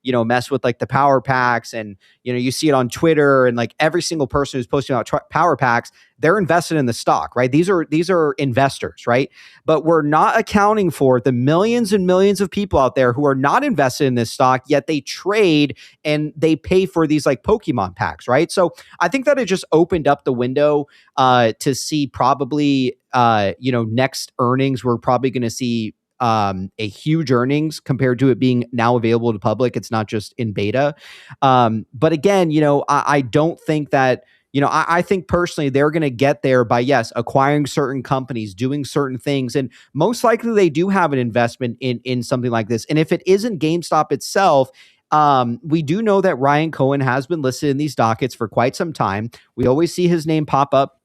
mess with like the Power Packs, and, you see it on Twitter, and like every single person who's posting about Power Packs, they're invested in the stock, right? These are investors, right? But we're not accounting for the millions and millions of people out there who are not invested in this stock, yet they trade and they pay for these like Pokemon packs, right? So I think that it just opened up the window to see probably, next earnings, we're probably going to see a huge earnings compared to it being now available to public. It's not just in beta. But again, I don't think that, I think personally they're going to get there by, yes, acquiring certain companies, doing certain things. And most likely they do have an investment in something like this. And if it isn't GameStop itself, we do know that Ryan Cohen has been listed in these dockets for quite some time. We always see his name pop up.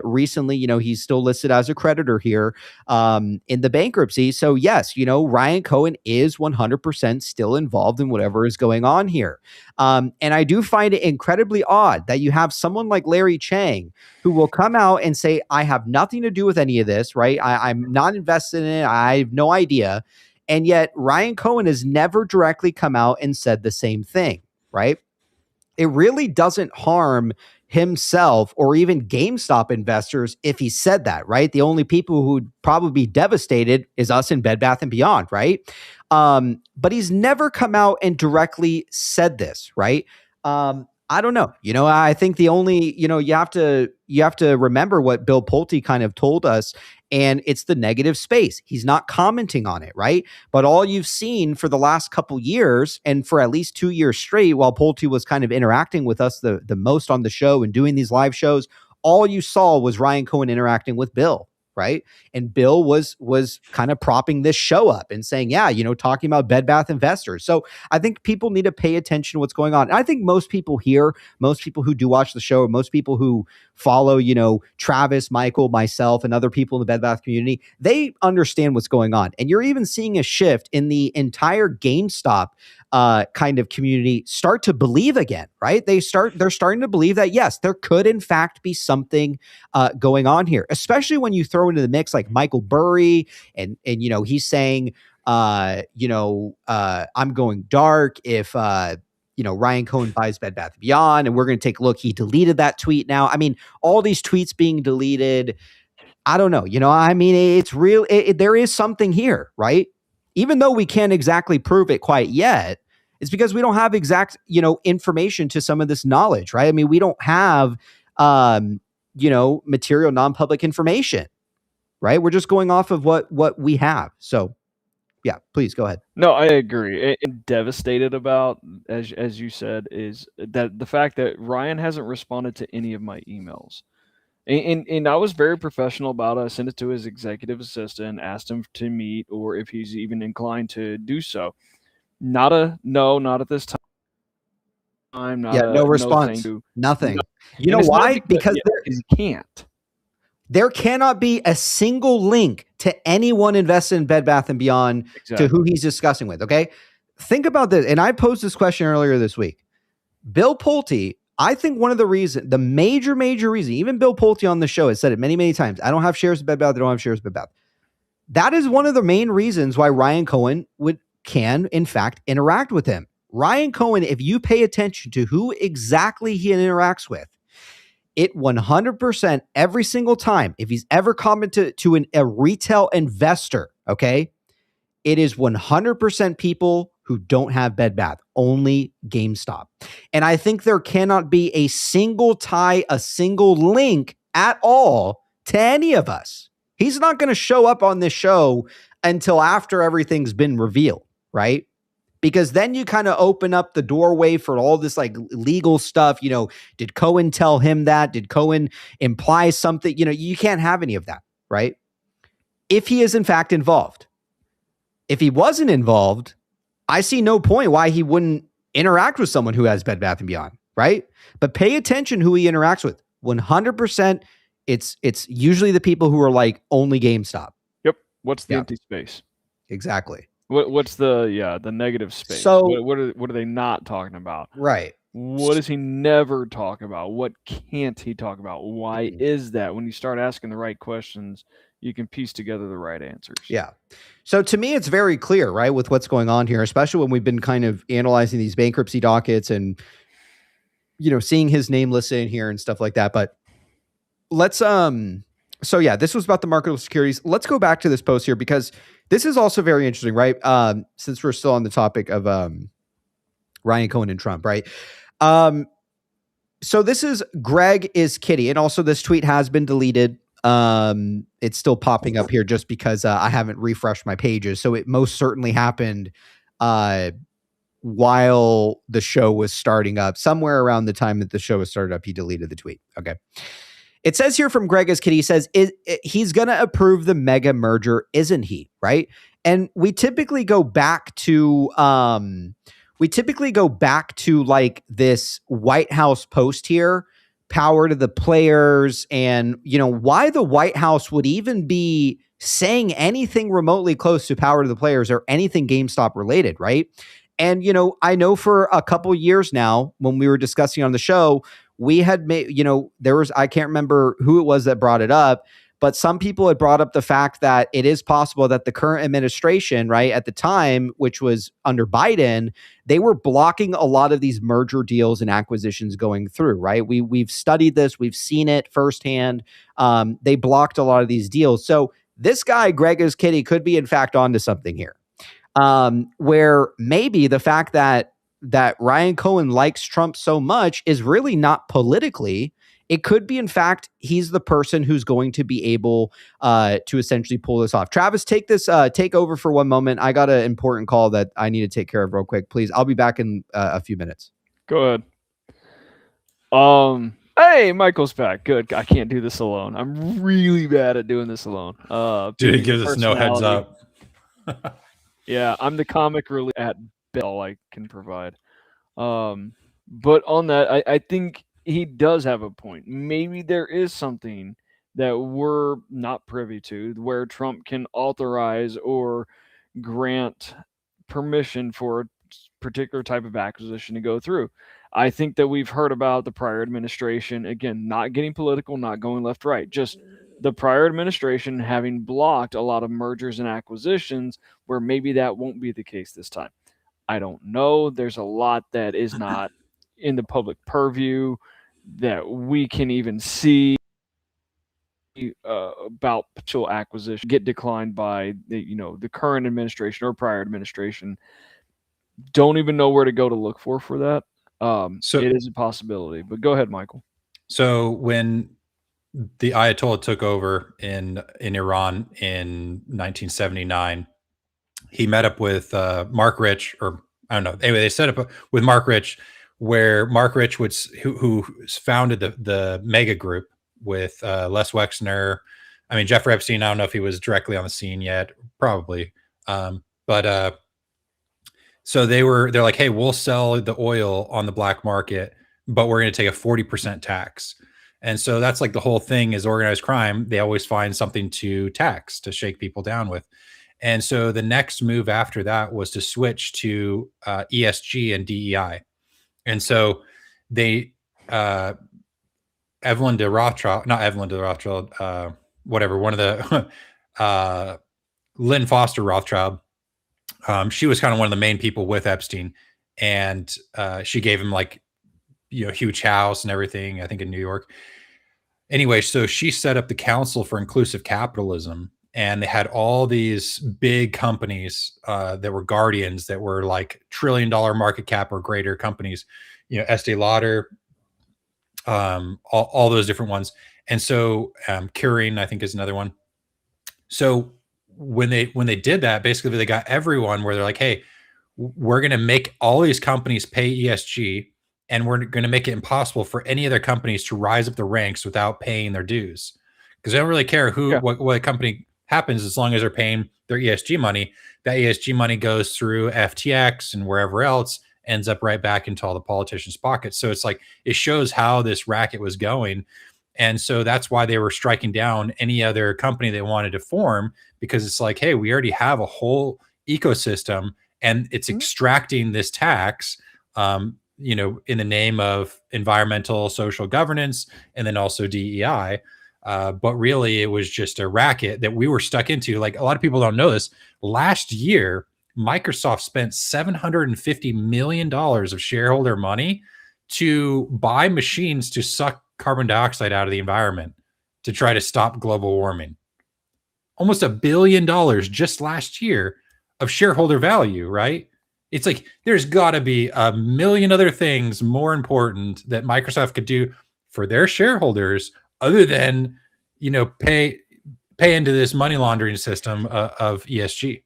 Recently, he's still listed as a creditor here in the bankruptcy. So yes, Ryan Cohen is 100% still involved in whatever is going on here. And I do find it incredibly odd that you have someone like Larry Chang who will come out and say, I have nothing to do with any of this, right? I'm not invested in it. I have no idea. And yet Ryan Cohen has never directly come out and said the same thing, right? It really doesn't harm himself or even GameStop investors if he said that, right? The only people who would probably be devastated is us in Bed Bath & Beyond, right? But he's never come out and directly said this, right? I don't know. I think the only, you have to remember what Bill Pulte kind of told us, and it's the negative space. He's not commenting on it, right? But all you've seen for the last couple years, and for at least 2 years straight, while Pulte was kind of interacting with us the most on the show and doing these live shows, all you saw was Ryan Cohen interacting with Bill, right? And Bill was kind of propping this show up and saying, yeah, talking about Bed Bath investors. So I think people need to pay attention to what's going on. And I think most people here, most people who do watch the show, most people who follow, Travis, Michael, myself, and other people in the Bed Bath community, they understand what's going on. And you're even seeing a shift in the entire GameStop kind of community start to believe again, right? They're starting to believe that, yes, there could in fact be something going on here, especially when you throw into the mix like Michael Burry and he's saying, I'm going dark if, Ryan Cohen buys Bed Bath & Beyond, and we're going to take a look. He deleted that tweet now. I mean, all these tweets being deleted. I don't know. It's real. There is something here, right? Even though we can't exactly prove it quite yet, it's because we don't have exact, information to some of this knowledge, right? I mean, we don't have, material non-public information, right? We're just going off of what we have. So yeah, please go ahead. No, I agree. And devastated about, as you said, is that the fact that Ryan hasn't responded to any of my emails. And I was very professional about it. I sent it to his executive assistant, asked him to meet, or if he's even inclined to do so. Not at this time. No response. Nothing. No. You know why? Because he can't. There cannot be a single link to anyone invested in Bed Bath & Beyond to who he's discussing with, okay? Think about this, and I posed this question earlier this week. Bill Pulte, I think one of the reasons, the major reason, even Bill Pulte on the show has said it many, many times, I don't have shares of Bed Bath, I don't have shares of Bed Bath. That is one of the main reasons why Ryan Cohen can, in fact, interact with him. Ryan Cohen, if you pay attention to who exactly he interacts with, it 100% every single time, if he's ever commented to a retail investor, okay, it is 100% people who don't have Bed Bath, only GameStop. And I think there cannot be a single tie, a single link at all to any of us. He's not going to show up on this show until after everything's been revealed, right? Because then you kind of open up the doorway for all this like legal stuff. Did Cohen tell him that? Did Cohen imply something? You can't have any of that, right? If he is in fact involved. If he wasn't involved, I see no point why he wouldn't interact with someone who has Bed Bath & Beyond, right? But pay attention who he interacts with. 100%, it's usually the people who are like only GameStop. Yep. What's the empty space? Exactly. What's the negative space? So what are they not talking about? Right. What does he never talk about? What can't he talk about? Why is that? When you start asking the right questions, you can piece together the right answers. Yeah. So to me, it's very clear, right, with what's going on here, especially when we've been kind of analyzing these bankruptcy dockets and, seeing his name listed in here and stuff like that. But let's, so yeah, this was about the marketable securities. Let's go back to this post here because this is also very interesting, right? Since we're still on the topic of Ryan Cohen and Trump, right? So this is Greg is Kitty. And also this tweet has been deleted. It's still popping up here just because I haven't refreshed my pages. So it most certainly happened while the show was starting up. Somewhere around the time that the show was started up, he deleted the tweet. Okay. It says here from Greg Kid, he says he's going to approve the mega merger, isn't he? Right. And we typically go back to like this White House post here, power to the players, and why the White House would even be saying anything remotely close to power to the players or anything GameStop related, right? And I know for a couple years now, when we were discussing on the show, we had made, there was, I can't remember who it was that brought it up, but some people had brought up the fact that it is possible that the current administration, right, at the time, which was under Biden, they were blocking a lot of these merger deals and acquisitions going through, right? We've studied this. We've seen it firsthand. They blocked a lot of these deals. So this guy, Greg's Kitty, could be in fact onto something here. Where maybe the fact that Ryan Cohen likes Trump so much is really not politically. It could be, in fact, he's the person who's going to be able to essentially pull this off. Travis, take over for one moment. I got an important call that I need to take care of real quick. Please, I'll be back in a few minutes. Go ahead. Hey, Michael's back. Good. I can't do this alone. I'm really bad at doing this alone. Dude, it gives us no heads up. Yeah, I'm the comic relief at all I can provide. But on that, I think he does have a point. Maybe there is something that we're not privy to where Trump can authorize or grant permission for a particular type of acquisition to go through. I think that we've heard about the prior administration, again, not getting political, not going left, right, just the prior administration having blocked a lot of mergers and acquisitions where maybe that won't be the case this time. I don't know. There's a lot that is not in the public purview that we can even see about potential acquisition get declined by the current administration or prior administration. Don't even know where to go to look for that. So it is a possibility, but go ahead, Michael. So when the Ayatollah took over in Iran in 1979, he met up with Mark Rich, or I don't know. Anyway, they set up with Mark Rich, where Mark Rich who founded the Mega Group with Les Wexner. I mean, Jeffrey Epstein, I don't know if he was directly on the scene yet, probably. So they're like, hey, we'll sell the oil on the black market, but we're going to take a 40% tax. And so that's like the whole thing is organized crime. They always find something to tax, to shake people down with. And so the next move after that was to switch to ESG and DEI. And so they, Evelyn de Rothschild, whatever, one of the, Lynn Foster Rothschild, she was kind of one of the main people with Epstein. And she gave him like, huge house and everything, I think in New York. Anyway, so she set up the Council for Inclusive Capitalism, and they had all these big companies that were guardians that were like $1 trillion market cap or greater companies, Estee Lauder, all those different ones. And so Herein, I think, is another one. So when they did that, basically they got everyone where they're like, hey, we're going to make all these companies pay ESG, and we're going to make it impossible for any other companies to rise up the ranks without paying their dues, because they don't really care what company happens as long as they're paying their ESG money. That ESG money goes through FTX and wherever else, ends up right back into all the politicians' pockets. So it's like, it shows how this racket was going. And so that's why they were striking down any other company they wanted to form, because it's like, hey, we already have a whole ecosystem and it's extracting this tax, in the name of environmental, social governance, and then also DEI. But really, it was just a racket that we were stuck into. Like, a lot of people don't know this. Last year, Microsoft spent $750 million of shareholder money to buy machines to suck carbon dioxide out of the environment to try to stop global warming. Almost $1 billion just last year of shareholder value, right? It's like, there's got to be a million other things more important that Microsoft could do for their shareholders other than, pay into this money laundering system of ESG.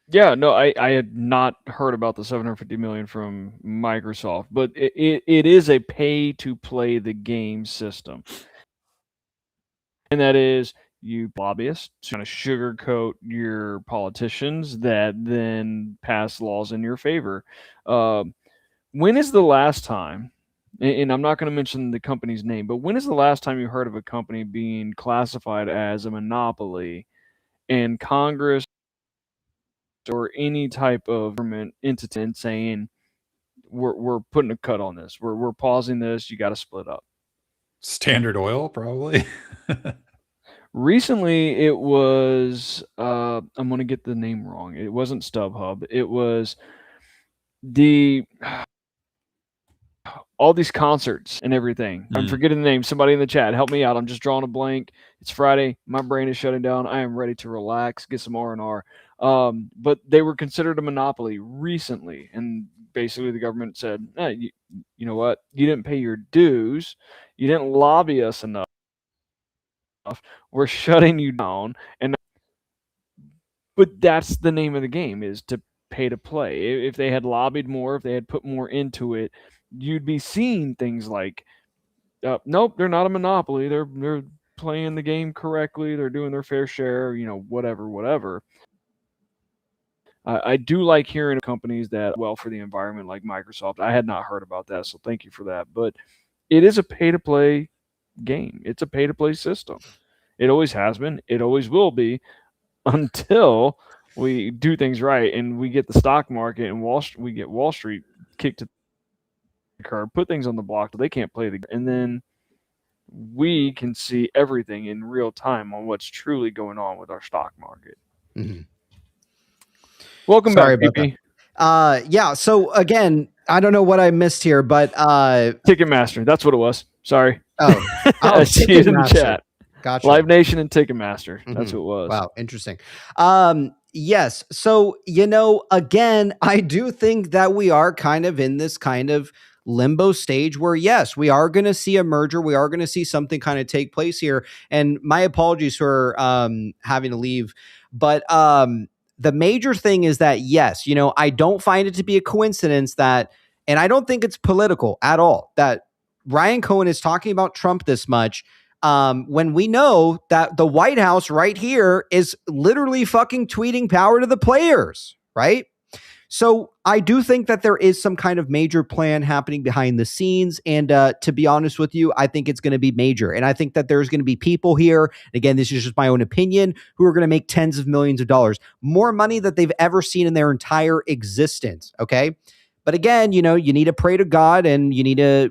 Yeah, no, I had not heard about the 750 million from Microsoft, but it is a pay to play the game system. And that is you lobbyists kind of sugarcoat your politicians that then pass laws in your favor. When is the last time, and I'm not going to mention the company's name, but when is the last time you heard of a company being classified as a monopoly and Congress or any type of government entity saying we're putting a cut on this, we're pausing this, you got to split up? Standard Oil, probably. Recently, it was I'm going to get the name wrong. It wasn't StubHub. It was the all these concerts and everything. I'm forgetting the name. Somebody in the chat, help me out. I'm just drawing a blank. It's Friday. My brain is shutting down. I am ready to relax, get some R&R. But they were considered a monopoly recently, and basically the government said, you know what? You didn't pay your dues. You didn't lobby us enough. We're shutting you down. But that's the name of the game, is to pay to play. If they had lobbied more, if they had put more into it, you'd be seeing things like, nope, they're not a monopoly. They're playing the game correctly. They're doing their fair share, whatever. I do like hearing of companies that well for the environment, like Microsoft. I had not heard about that, so thank you for that. But it is a pay-to-play game. It's a pay-to-play system. It always has been. It always will be, until we do things right and we get the stock market and we get Wall Street kicked to the curb, put things on the block that they can't play and then we can see everything in real time on what's truly going on with our stock market. Mm-hmm. Welcome back, PP. Yeah. So again, I don't know what I missed here, but Ticketmaster. That's what it was. Sorry. I see it in the chat. Gotcha. Live Nation and Ticketmaster. That's what it was. Wow, interesting. Yes. So, again, I do think that we are kind of in this kind of limbo stage where, yes, we are going to see a merger. We are going to see something kind of take place here. And my apologies for having to leave. But the major thing is that, yes, I don't find it to be a coincidence that, and I don't think it's political at all, that Ryan Cohen is talking about Trump this much. When we know that the White House right here is literally fucking tweeting power to the players, right? So I do think that there is some kind of major plan happening behind the scenes. And to be honest with you, I think it's going to be major. And I think that there's going to be people here, again, this is just my own opinion, who are going to make tens of millions of dollars, more money that they've ever seen in their entire existence. Okay. But again, you need to pray to God, and you need to,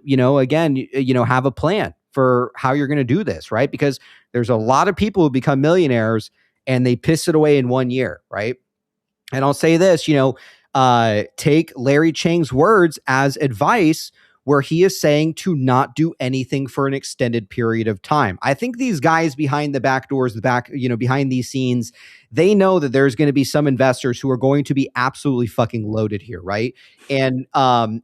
have a plan for how you're going to do this, right? Because there's a lot of people who become millionaires and they piss it away in 1 year, right? And I'll say this, take Larry Chang's words as advice, where he is saying to not do anything for an extended period of time. I think these guys behind the back doors, behind these scenes, they know that there's going to be some investors who are going to be absolutely fucking loaded here, right? And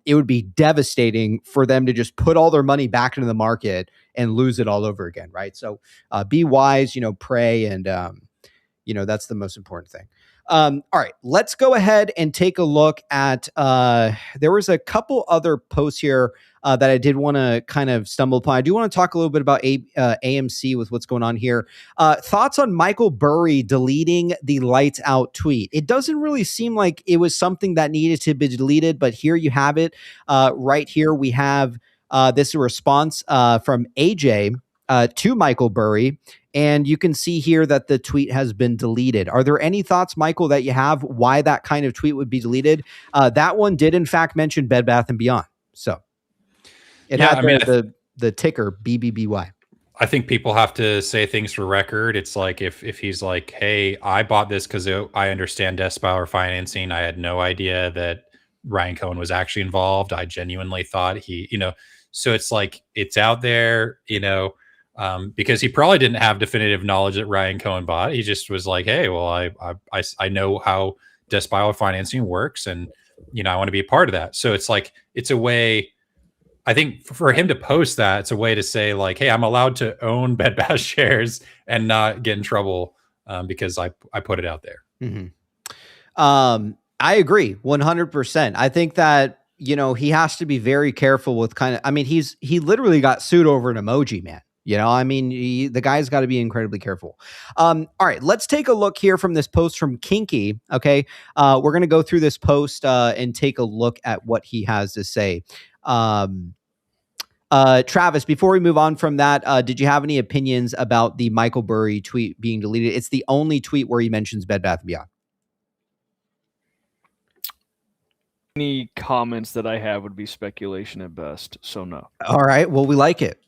it would be devastating for them to just put all their money back into the market and lose it all over again, right? So be wise, pray, and that's the most important thing. All right, let's go ahead and take a look at, there was a couple other posts here that I did want to kind of stumble upon. I do want to talk a little bit about AMC with what's going on here. Thoughts on Michael Burry deleting the lights out tweet? It doesn't really seem like it was something that needed to be deleted, but here you have it. Right here we have this response from AJ to Michael Burry. And you can see here that the tweet has been deleted. Are there any thoughts, Michael, that you have why that kind of tweet would be deleted? That one did, in fact, mention Bed Bath & Beyond. So it had the ticker BBBY. I think people have to say things for record. It's like if he's like, hey, I bought this because I understand Despower financing. I had no idea that Ryan Cohen was actually involved. I genuinely thought so it's like it's out there, because he probably didn't have definitive knowledge that Ryan Cohen bought. He just was like, hey, well, I know how Despower financing works, and I want to be a part of that. So it's like it's a way I think for him to post that, it's a way to say like, hey, I'm allowed to own Bed Bath shares and not get in trouble because I put it out there. I agree 100%. I think that, you know, he has to be very careful with kind of, I mean, he literally got sued over an emoji, man. You know, I mean, the guy's got to be incredibly careful. All right, let's take a look here from this post from Kinky. Okay. We're going to go through this post and take a look at what he has to say. Travis, before we move on from that, did you have any opinions about the Michael Burry tweet being deleted? It's the only tweet where he mentions Bed Bath & Beyond. Any comments that I have would be speculation at best, so no. All right, well, we like it.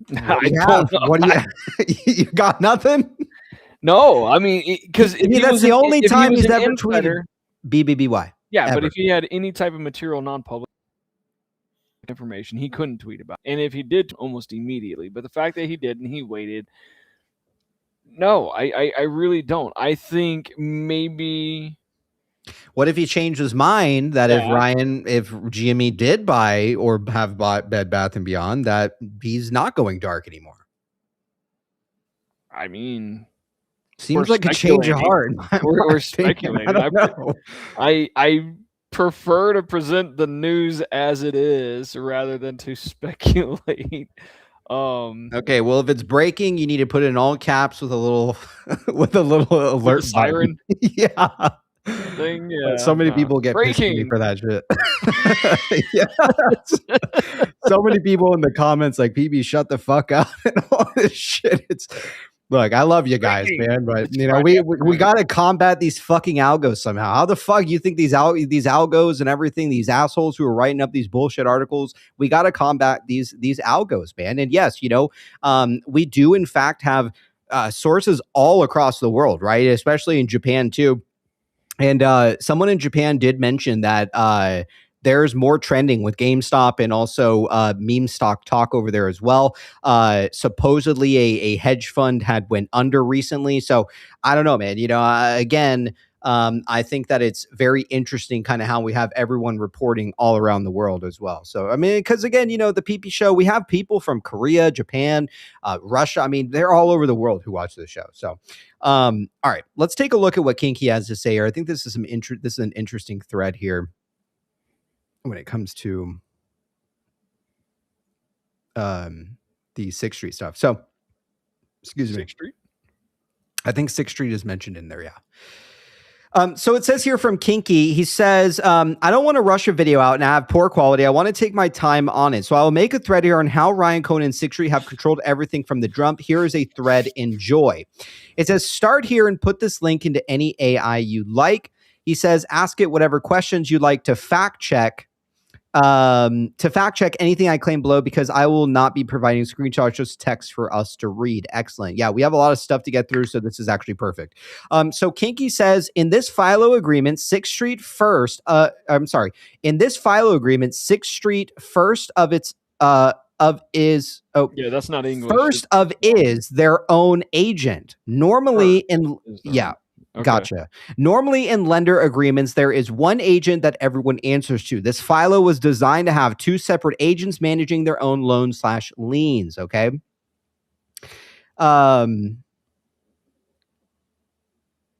What do you have? What do you? You got nothing? No, I mean, because that's the only time he's ever tweeted BBBY. Yeah, ever. but if he had any type of material non-public information, he couldn't tweet about it. And if he did, almost immediately. But the fact that he didn't, he waited. No, I really don't. I think maybe. What if he changed his mind that if GME did buy or have bought Bed Bath & Beyond, that he's not going dark anymore? I mean, seems like a change of heart. We're speculating. I prefer to present the news as it is rather than to speculate. Okay, well, if it's breaking, you need to put it in all caps with a little alert siren. Yeah. Thing, yeah. So many people get pissed at me for that shit. So many people in the comments like, PB, shut the fuck up and all this shit. Look, I love you guys, man, but you know, we got to combat these fucking algos somehow. How the fuck you think these algos and everything, these assholes who are writing up these bullshit articles, we got to combat these algos, man. And yes, you know, we do in fact have sources all across the world, right? Especially in Japan too. And someone in Japan did mention that there's more trending with GameStop and also meme stock talk over there as well. Supposedly a hedge fund had went under recently. So I don't know, man. You know, again, I think that it's very interesting kind of how we have everyone reporting all around the world as well. So, I mean, because again, you know, the PP show, we have people from Korea, Japan, Russia. I mean, they're all over the world who watch the show. So, all right, let's take a look at what Kinky has to say here. I think this is an interesting thread here when it comes to the 6th Street stuff. So, excuse me. 6th Street? I think 6th Street is mentioned in there, yeah. So it says here from Kinky, he says, I don't want to rush a video out and have poor quality. I want to take my time on it. So I will make a thread here on how Ryan, Cohen, and 6th Street have controlled everything from the jump. Here is a thread. Enjoy. It says, start here and put this link into any AI you like. He says, ask it whatever questions you'd like to fact check. Anything I claim below, because I will not be providing screenshots, just text for us to read. Excellent. Yeah, we have a lot of stuff to get through, so this is actually perfect. So Kinky says, in this FILO agreement, 6th Street first, in this FILO agreement, 6th Street first of its, yeah, that's not English. First of is their own agent. Normally Okay. Gotcha. Normally in lender agreements, there is one agent that everyone answers to. This FILO was designed to have two separate agents managing their own loans/liens. Okay.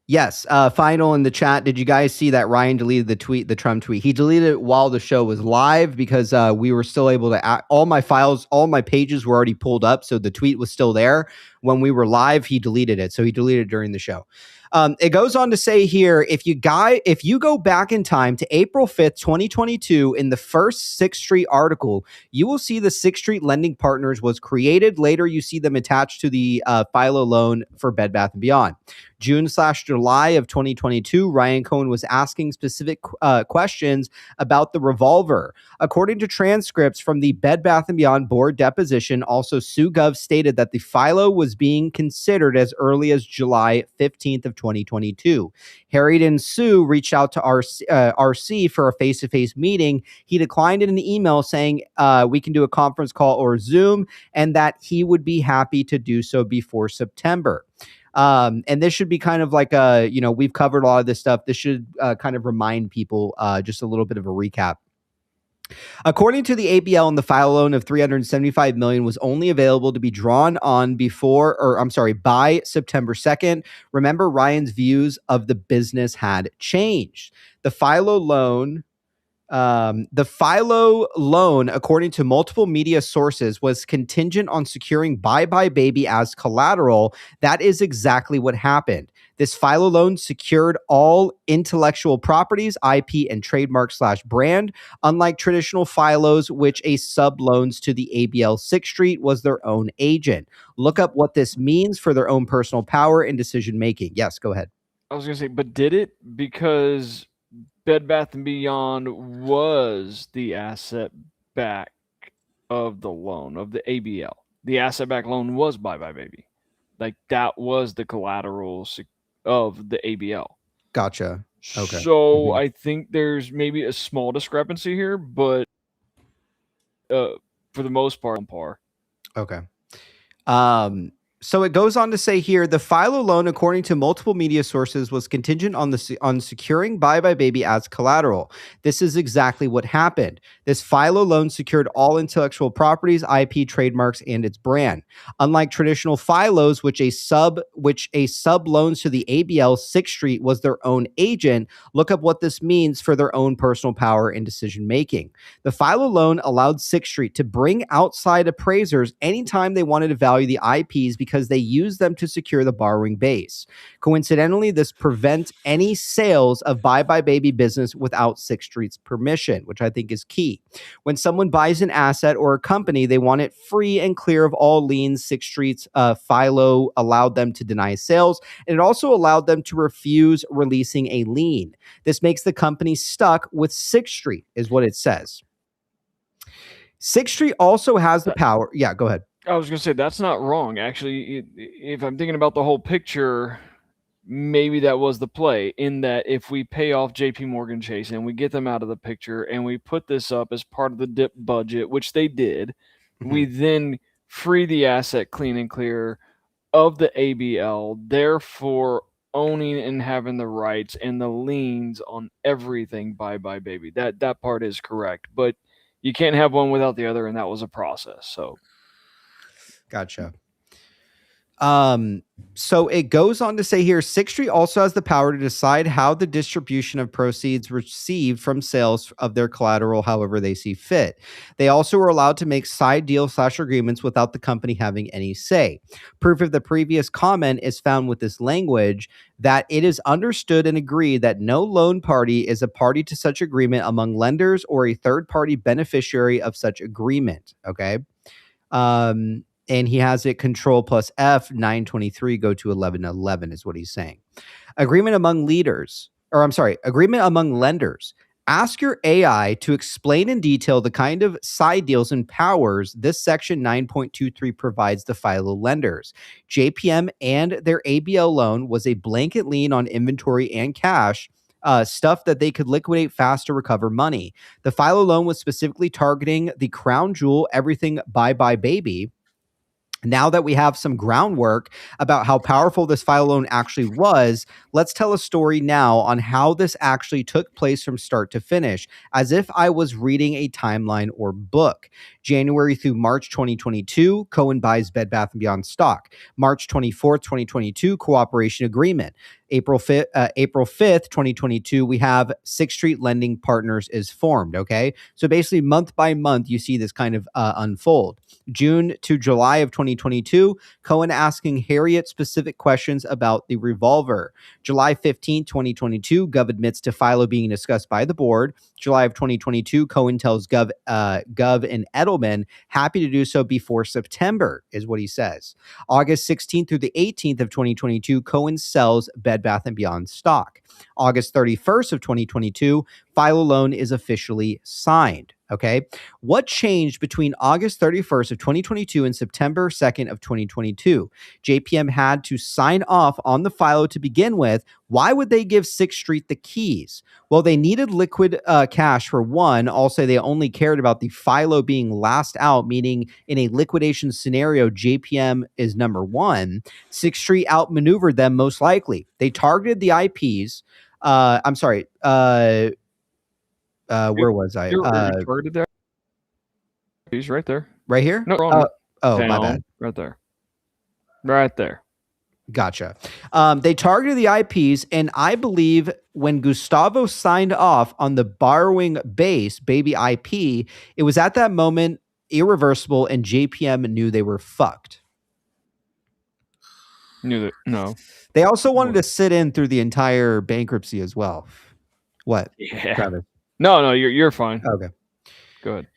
Yes. Final in the chat. Did you guys see that Ryan deleted the Trump tweet? He deleted it while the show was live because we were still able to all my pages were already pulled up. So the tweet was still there. When we were live, he deleted it. So he deleted it during the show. It goes on to say here, if you go back in time to April 5th, 2022, in the first 6th Street article, you will see the 6th Street Lending Partners was created. Later, you see them attached to the FILO loan for Bed Bath & Beyond. June/July of 2022, Ryan Cohen was asking specific questions about the revolver. According to transcripts from the Bed Bath & Beyond board deposition, also SuGov stated that the FILO was being considered as early as July 15th of 2022. Harriet and Sue reached out to RC for a face-to-face meeting. He declined in an email saying we can do a conference call or Zoom, and that he would be happy to do so before September. And this should be kind of like we've covered a lot of this stuff. This should kind of remind people just a little bit of a recap. According to the ABL, the file loan of $375 million was only available to be drawn on by September 2nd. Remember, Ryan's views of the business had changed. The FILO loan, according to multiple media sources, was contingent on securing Bye Bye Baby as collateral. That is exactly what happened. This FILO loan secured all intellectual properties, IP, and trademark/brand, unlike traditional FILOs, which a sub loans to the ABL 6th Street was their own agent. Look up what this means for their own personal power and decision making. Yes, go ahead. I was going to say, but did it? Because Bed Bath & Beyond was the asset back of the loan, of the ABL. The asset back loan was Bye Bye Baby. Like, that was the collateral of the ABL. Gotcha. Okay. So I think there's maybe a small discrepancy here, but for the most part, on par. Okay. So it goes on to say here, the FILO loan, according to multiple media sources, was contingent on securing Bye Bye Baby as collateral. This is exactly what happened. This FILO loan secured all intellectual properties, IP, trademarks, and its brand. Unlike traditional FILOs, which a sub loans to the ABL 6th Street was their own agent, look up what this means for their own personal power and decision making. The FILO loan allowed 6th Street to bring outside appraisers anytime they wanted to value the IPs because they use them to secure the borrowing base. Coincidentally, this prevents any sales of Bye Bye Baby business without 6th Street's permission, which I think is key. When someone buys an asset or a company, they want it free and clear of all liens. 6th Street's FILO allowed them to deny sales, and it also allowed them to refuse releasing a lien. This makes the company stuck with 6th Street, is what it says. 6th Street also has the power. Yeah, go ahead. I was going to say, that's not wrong. Actually, if I'm thinking about the whole picture, maybe that was the play, in that if we pay off JP Morgan Chase and we get them out of the picture and we put this up as part of the DIP budget, which they did, we then free the asset clean and clear of the ABL, therefore owning and having the rights and the liens on everything Bye Bye Baby. That part is correct, but you can't have one without the other, and that was a process. So gotcha. So it goes on to say here, 6th Street also has the power to decide how the distribution of proceeds received from sales of their collateral, however they see fit. They also are allowed to make side deal/agreements without the company having any say. Proof of the previous comment is found with this language, that it is understood and agreed that no loan party is a party to such agreement among lenders or a third-party beneficiary of such agreement. Okay. And he has it control plus F 923 go to 1111 is what he's saying. Agreement among lenders. Ask your AI to explain in detail the kind of side deals and powers this section 9.23 provides the FILO lenders. JPM and their ABL loan was a blanket lien on inventory and cash, stuff that they could liquidate fast to recover money. The FILO loan was specifically targeting the crown jewel, everything Bye Bye Baby. Now that we have some groundwork about how powerful this FILO loan actually was, let's tell a story now on how this actually took place from start to finish, as if I was reading a timeline or book. January through March 2022, Cohen buys Bed Bath & Beyond stock. March 24th, 2022, cooperation agreement. April 5th, 2022, we have 6th Street Lending Partners is formed, okay? So basically, month by month, you see this kind of unfold. June to July of 2022, Cohen asking Harriet specific questions about the revolver. July 15th, 2022, Gov admits to FILO being discussed by the board. July of 2022, Cohen tells Gov and Edelman, happy to do so before September, is what he says. August 16th through the 18th of 2022, Cohen sells Bed Bath & Beyond stock. August 31st of 2022, FILO loan is officially signed. Okay. What changed between August 31st of 2022 and September 2nd of 2022? JPM had to sign off on the FILO to begin with. Why would they give 6th Street the keys? Well, they needed liquid cash for one. Also, they only cared about the FILO being last out, meaning in a liquidation scenario, JPM is number one. 6th Street outmaneuvered them most likely. They targeted the IPs. where was I? You're targeted there. He's right there. Right here? No, wrong. Oh, Down, my bad. Right there. Right there. Gotcha. They targeted the IPs, and I believe when Gustavo signed off on the borrowing base, baby IP, it was at that moment irreversible, and JPM knew they were fucked. Knew that. No. They also wanted to sit in through the entire bankruptcy as well. What? Yeah. Travis? No, you're fine. Okay. Go ahead.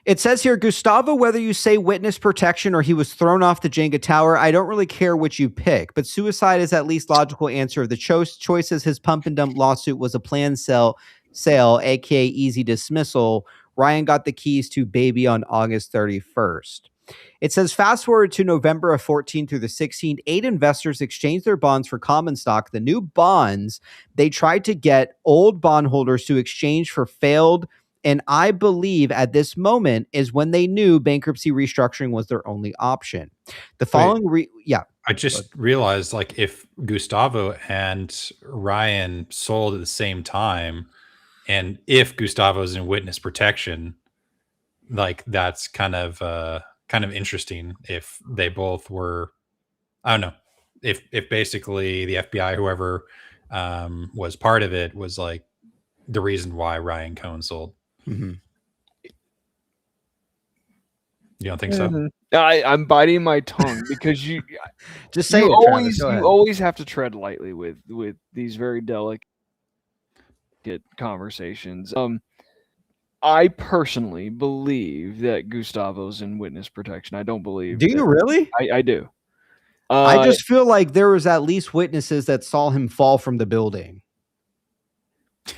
It says here, Gustavo, whether you say witness protection or he was thrown off the Jenga tower, I don't really care which you pick, but suicide is at least logical answer of the choices. His pump and dump lawsuit was a planned sale, aka easy dismissal. Ryan got the keys to baby on August 31st. It says, fast forward to November of 14 through the 16th, 8 investors exchanged their bonds for common stock. The new bonds, they tried to get old bondholders to exchange for failed. And I believe at this moment is when they knew bankruptcy restructuring was their only option. The following, I just realized, like, if Gustavo and Ryan sold at the same time, and if Gustavo's in witness protection, like, that's kind of interesting. If they both were, I don't know, if basically the FBI, whoever was part of it, was like the reason why Ryan Cohen sold. Mm-hmm. You don't think so? I'm biting my tongue because you just say you it, always have to tread lightly with these very delicate conversations. I personally believe that Gustavo's in witness protection. I don't believe. Do you really? I do. I just feel like there was at least witnesses that saw him fall from the building.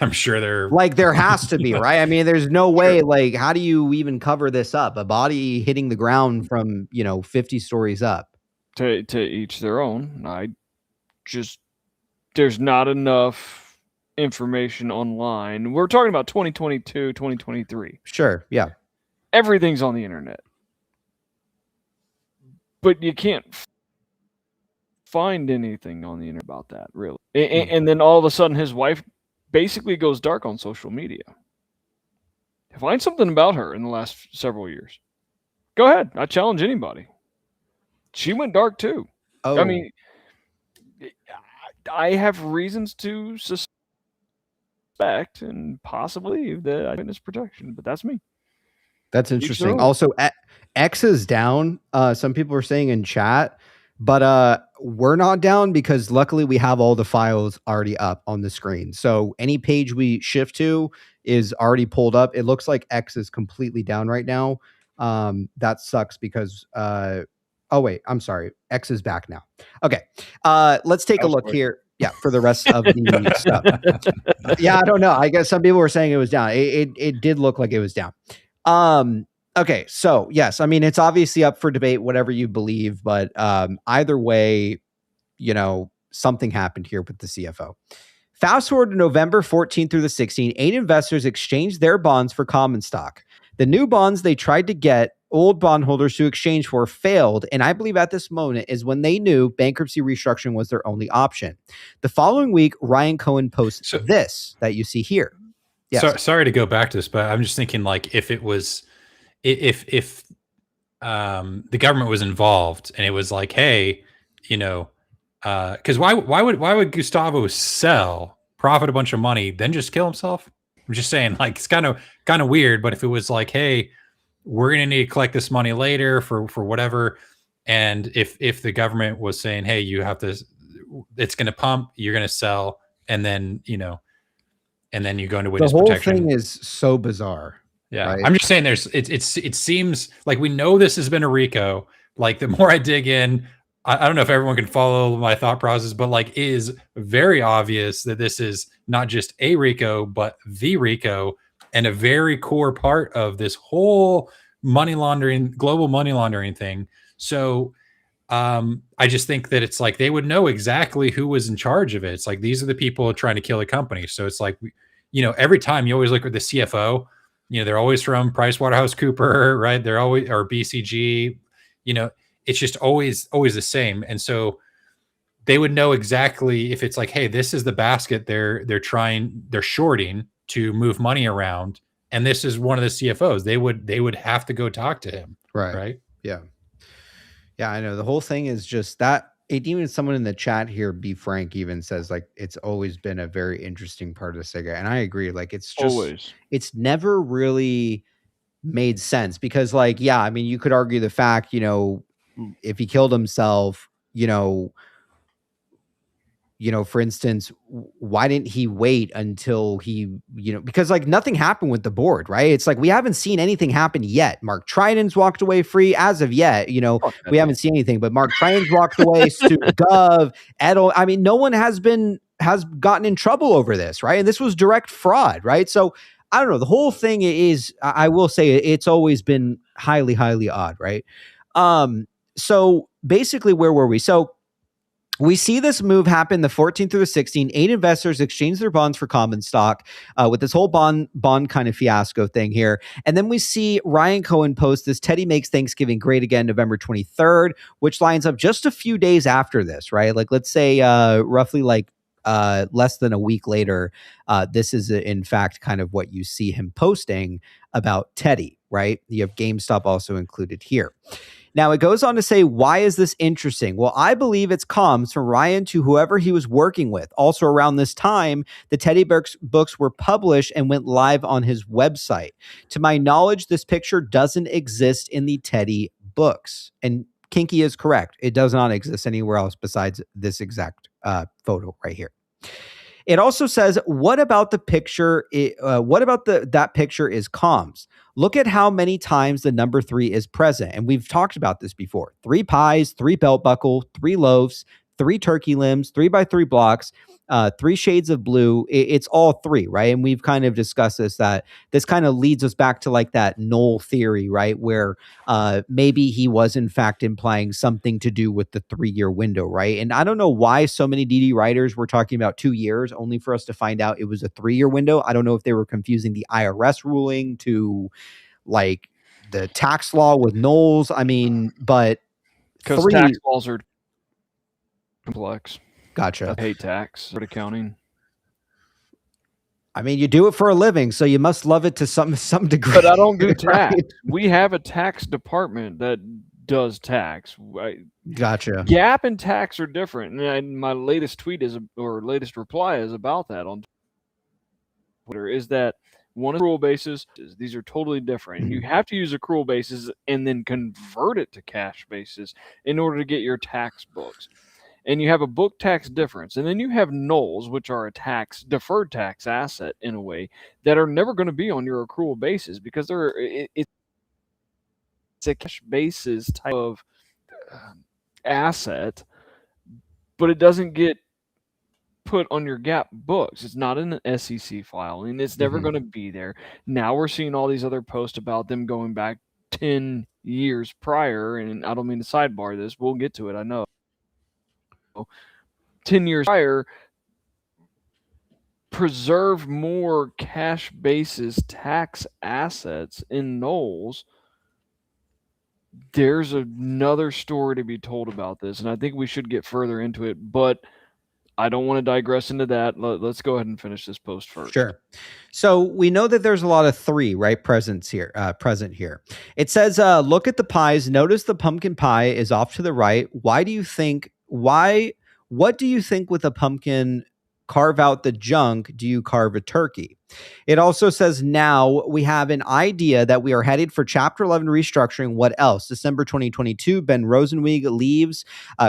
I'm sure there has to be, right? I mean, there's no way, like, how do you even cover this up? A body hitting the ground from, 50 stories up. To each their own. There's not enough information online. We're talking about 2022, 2023. Sure, yeah. Everything's on the internet. But you can't find anything on the internet about that, really. And then all of a sudden his wife basically goes dark on social media. Find something about her in the last several years. Go ahead. I challenge anybody. She went dark too. Oh. I mean, I have reasons to suspect and possibly that I witness protection, but that's me. That's interesting. Also, X is down. Some people are saying in chat, but we're not down because luckily we have all the files already up on the screen. So any page we shift to is already pulled up. It looks like X is completely down right now. That sucks because oh wait, I'm sorry. X is back now. Okay. Let's take a look here. Yeah, for the rest of the stuff. Yeah, I don't know. I guess some people were saying it was down. It did look like it was down. Okay, so yes, I mean, it's obviously up for debate, whatever you believe, but either way, something happened here with the CFO. Fast forward to November 14th through the 16th, 8 investors exchanged their bonds for common stock. The new bonds they tried to get old bondholders to exchange for failed, and I believe at this moment is when they knew bankruptcy restructuring was their only option. The following week, Ryan Cohen posts this that you see here. Yes. Sorry to go back to this, but I'm just thinking, like, if it was, if the government was involved and it was like, hey, because why would Gustavo sell, profit a bunch of money, then just kill himself? I'm just saying, like, it's kind of weird. But if it was like, hey, we're gonna need to collect this money later for whatever, and if the government was saying, hey, you have to, it's gonna pump, you're gonna sell, and then and then you go into witness protection. The whole thing is so bizarre. Yeah, right? I'm just saying it seems like we know this has been a RICO. Like, the more I dig in, I don't know if everyone can follow my thought process, but like, it is very obvious that this is not just a RICO, but the RICO, and a very core part of this whole money laundering, global money laundering thing. So I just think that it's like they would know exactly who was in charge of it. It's like, these are the people trying to kill a company. So it's like, every time you always look at the CFO, they're always from PricewaterhouseCoopers, right? They're always, or BCG, it's just always the same. And so they would know exactly if it's like, hey, this is the basket they're shorting, to move money around. And this is one of the CFOs. They would have to go talk to him. Right. Yeah. Yeah, I know. The whole thing is just that. Even someone in the chat here, Be Frank, even says like it's always been a very interesting part of the Sega. And I agree. Like it's just it's never really made sense because like, yeah, I mean, you could argue the fact, if he killed himself, for instance, why didn't he wait until he, because like nothing happened with the board, right? It's like we haven't seen anything happen yet. Mark Triton's walked away free as of yet. We haven't seen anything, but Mark Triton's walked away. Stu Dove, Edel. I mean, no one has gotten in trouble over this, right? And this was direct fraud, right? So I don't know. The whole thing is, I will say, it's always been highly, highly odd, right? So basically, where were we? So we see this move happen the 14th through the 16th. 8 investors exchange their bonds for common stock with this whole bond kind of fiasco thing here. And then we see Ryan Cohen post this Teddy makes Thanksgiving great again, November 23rd, which lines up just a few days after this, right? Like, let's say roughly like less than a week later, this is in fact kind of what you see him posting about Teddy, right? You have GameStop also included here. Now, it goes on to say, why is this interesting? Well, I believe it's comms from Ryan to whoever he was working with. Also, around this time, the Teddy books were published and went live on his website. To my knowledge, this picture doesn't exist in the Teddy books. And Kinky is correct. It does not exist anywhere else besides this exact photo right here. It also says, what about the picture? What about that picture is comms? Look at how many times the number 3 is present. And we've talked about this before. 3 pies, 3 belt buckle, 3 loaves, 3 turkey limbs, 3x3 blocks, 3 shades of blue. It's all 3, right? And we've kind of discussed this, that this kind of leads us back to like that NOL theory, right? Where maybe he was in fact implying something to do with the 3-year window, right? And I don't know why so many DD writers were talking about 2 years only for us to find out it was a 3-year window. I don't know if they were confusing the IRS ruling to like the tax law with NOLs. I mean, but because tax laws are complex. Gotcha. I pay tax for accounting. I mean, you do it for a living, so you must love it to some degree. But I don't do tax. Right? We have a tax department that does tax. Gotcha. GAAP and tax are different. And my latest tweet latest reply is about that on Twitter, is that one is accrual basis. These are totally different. Mm-hmm. You have to use accrual basis and then convert it to cash basis in order to get your tax books. And you have a book tax difference. And then you have NOLs, which are a deferred tax asset in a way, that are never going to be on your accrual basis because it's a cash basis type of asset, but it doesn't get put on your GAAP books. It's not in an SEC file, and it's never going to be there. Now we're seeing all these other posts about them going back 10 years prior, and I don't mean to sidebar this. We'll get to it, I know. 10 years prior, preserve more cash basis tax assets in NOLs. There's another story to be told about this, and I think we should get further into it, but I don't want to digress into that. Let's go ahead and finish this post first. Sure. So we know that there's a lot of 3, right, present here. It says, look at the pies. Notice the pumpkin pie is off to the right. What do you think with a pumpkin? Carve out the junk. Do you carve a turkey? It also says, now we have an idea that we are headed for Chapter 11 restructuring. What else? December 2022, Ben Rosenweig leaves.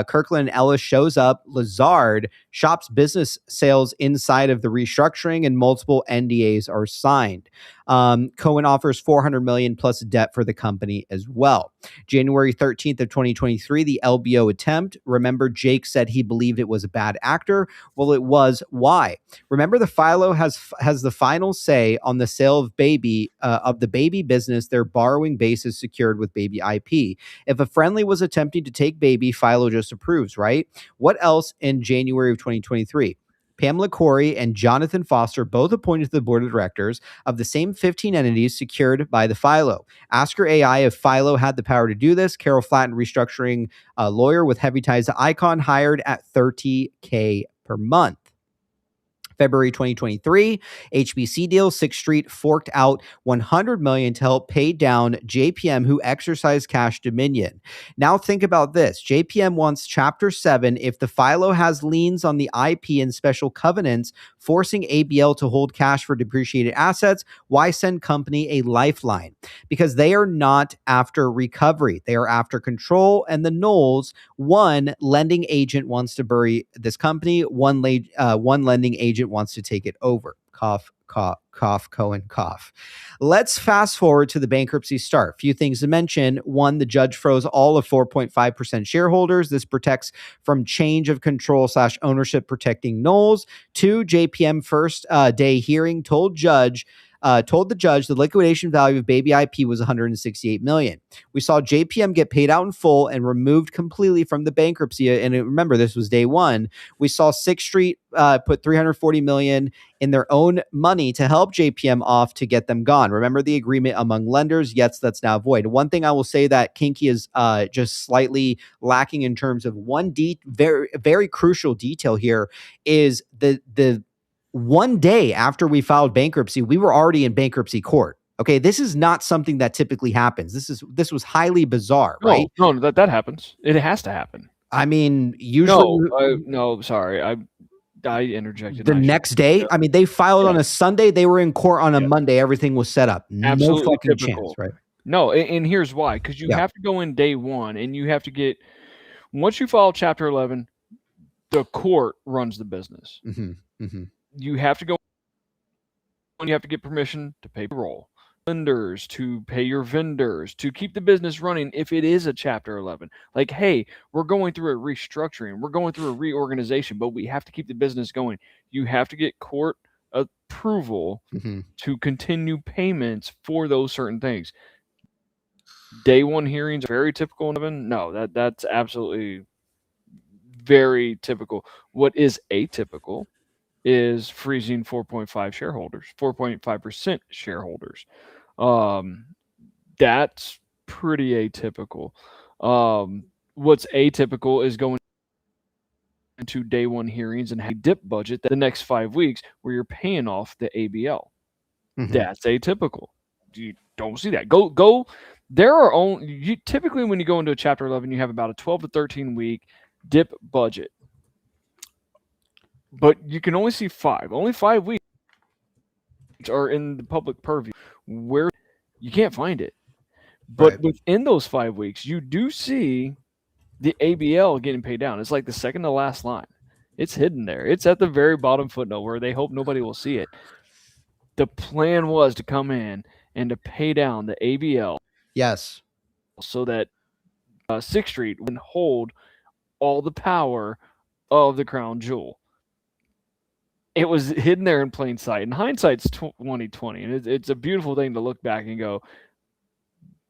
Kirkland and Ellis shows up. Lazard shops business sales inside of the restructuring, and multiple NDAs are signed. Cohen offers $400 million plus debt for the company as well. January 13th of 2023, the LBO attempt. Remember, Jake said he believed it was a bad actor. Well, it was. Why? Remember, the Philo has the final say on the sale of the baby business. Their borrowing base is secured with baby IP. If a friendly was attempting to take baby, Philo just approves, right? What else in January of 2023? Pamela Corey and Jonathan Foster, both appointed to the board of directors of the same 15 entities secured by the Philo. Ask her AI if Philo had the power to do this. Carol Flatten, restructuring lawyer with heavy ties to Icon, hired at $30K per month. February 2023, HBC deal, 6th Street forked out $100 million to help pay down JPM, who exercised cash dominion. Now think about this. JPM wants Chapter 7 if the FILO has liens on the IP and special covenants, forcing ABL to hold cash for depreciated assets. Why send company a lifeline? Because they are not after recovery. They are after control, and the NOLs, one lending agent wants to bury this company, one lending agent wants to take it over. Cough, cough, cough, Cohen, cough. Let's fast forward to the bankruptcy start. Few things to mention. One, the judge froze all of 4.5% shareholders. This protects from change of control / ownership, protecting NOLs. Two, JPM first day hearing told the judge the liquidation value of baby IP was $168 million. We saw JPM get paid out in full and removed completely from the bankruptcy. And remember, this was day one. We saw 6th Street put $340 million in their own money to help JPM off to get them gone. Remember the agreement among lenders? Yes, that's now void. One thing I will say that Kinky is just slightly lacking in terms of one very, very crucial detail here is the one day after we filed bankruptcy, we were already in bankruptcy court. Okay, this is not something that typically happens. This was highly bizarre, right? No, that happens. It has to happen. I mean, usually no, sorry. I interjected. The next day, I mean, they filed on a Sunday. They were in court on a Monday. Everything was set up. Absolutely no fucking typical. Chance, right? No, and here's why. Because you have to go in day one, and you have to get, once you file Chapter 11, the court runs the business. You have to go, and you have to get permission to pay payroll, lenders to pay your vendors, to keep the business running if it is a Chapter 11. Like, hey, we're going through a restructuring, we're going through a reorganization, but we have to keep the business going. You have to get court approval to continue payments for those certain things. Day one hearings are very typical. No, that's absolutely very typical. What is atypical is freezing 4.5% shareholders. That's pretty atypical. What's atypical is going into day one hearings and have a dip budget the next 5 weeks where you're paying off the ABL. That's atypical. You don't see that. Go. There are only typically when you go into a Chapter 11, you have about a 12 to 13 week dip budget. But you can only see 5. Only 5 weeks are in the public purview where you can't find it. But within those 5 weeks, you do see the ABL getting paid down. It's like the second to last line. It's hidden there. It's at the very bottom footnote where they hope nobody will see it. The plan was to come in and to pay down the ABL. Yes. So that 6th Street would hold all the power of the crown jewel. It was hidden there in plain sight. In hindsight's 2020, and it's a beautiful thing to look back and go,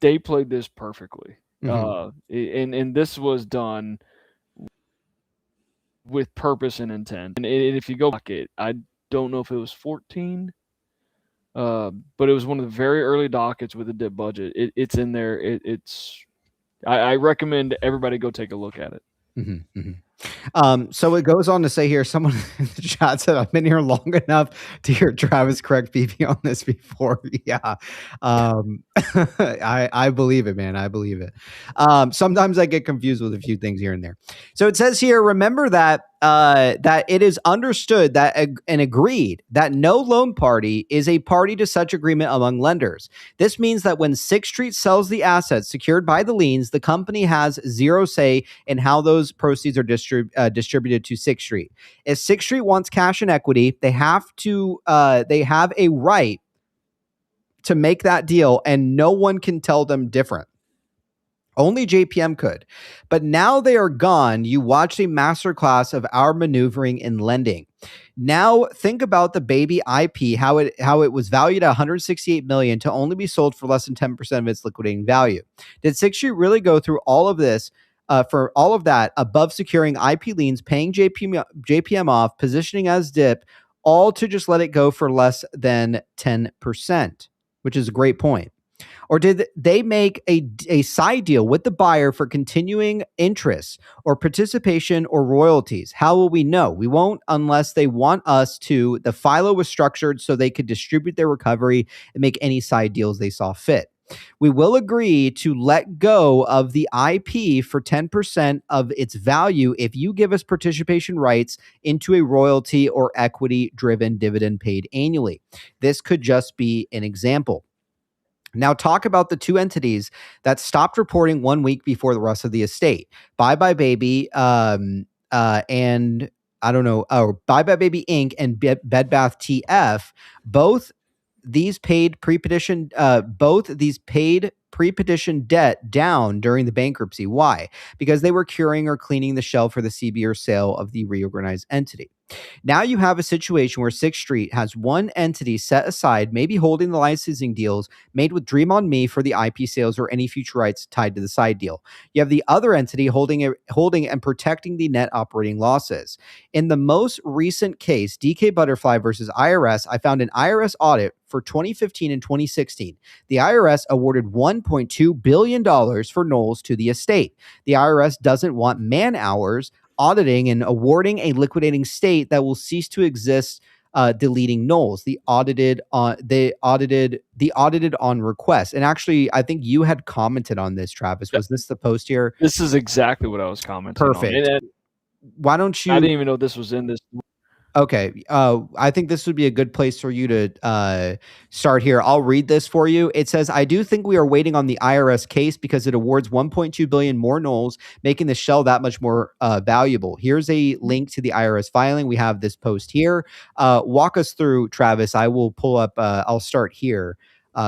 they played this perfectly. And this was done with purpose and intent. And if you go back, I don't know if it was 14, but it was one of the very early dockets with a dip budget. It's in there. I recommend everybody go take a look at it. So it goes on to say here, someone in the chat said, I've been here long enough to hear Travis correct BB on this before. Yeah. I believe it, man. I believe it. Sometimes I get confused with a few things here and there. So it says here, remember that it is understood that and agreed that no loan party is a party to such agreement among lenders. This means that when 6th Street sells the assets secured by the liens, the company has zero say in how those proceeds are distributed to 6th Street. If 6th Street wants cash and equity, they have a right to make that deal, and no one can tell them different. Only JPM could. But now they are gone. You watched a masterclass of our maneuvering in lending. Now think about the baby IP, how it was valued at $168 million to only be sold for less than 10% of its liquidating value. Did 6th Street really go through all of this for all of that above securing IP liens, paying JPM off, positioning as dip, all to just let it go for less than 10%, which is a great point. Or did they make a side deal with the buyer for continuing interest or participation or royalties? How will we know? We won't unless they want us to. The FILO was structured so they could distribute their recovery and make any side deals they saw fit. We will agree to let go of the IP for 10% of its value if you give us participation rights into a royalty or equity driven dividend paid annually. This could just be an example. Now, talk about the two entities that stopped reporting 1 week before the rest of the estate. Bye Bye Baby and I don't know, Bye Bye Baby Inc. and Bed Bath TF. Both these paid pre-petition debt down during the bankruptcy. Why? Because they were curing or cleaning the shell for the CB or sale of the reorganized entity. Now you have a situation where 6th Street has one entity set aside, maybe holding the licensing deals made with Dream on Me for the IP sales or any future rights tied to the side deal. You have the other entity holding and protecting the net operating losses. In the most recent case, DK Butterfly versus IRS, I found an IRS audit for 2015 and 2016. The IRS awarded $1.2 billion for NOLs to the estate. The IRS doesn't want man hours auditing and awarding a liquidating state that will cease to exist, deleting NOLs. The audited on request. And actually, I think you had commented on this, Travis. Was this the post here? This is exactly what I was commenting Perfect. on. Why don't you? I didn't even know this was in this. Okay. I think this would be a good place for you to start here. I'll read this for you. It says, I do think we are waiting on the IRS case because it awards 1.2 billion more NOLs, making the shell that much more valuable. Here's a link to the IRS filing. We have this post here. Walk us through, Travis. I will pull up. I'll start here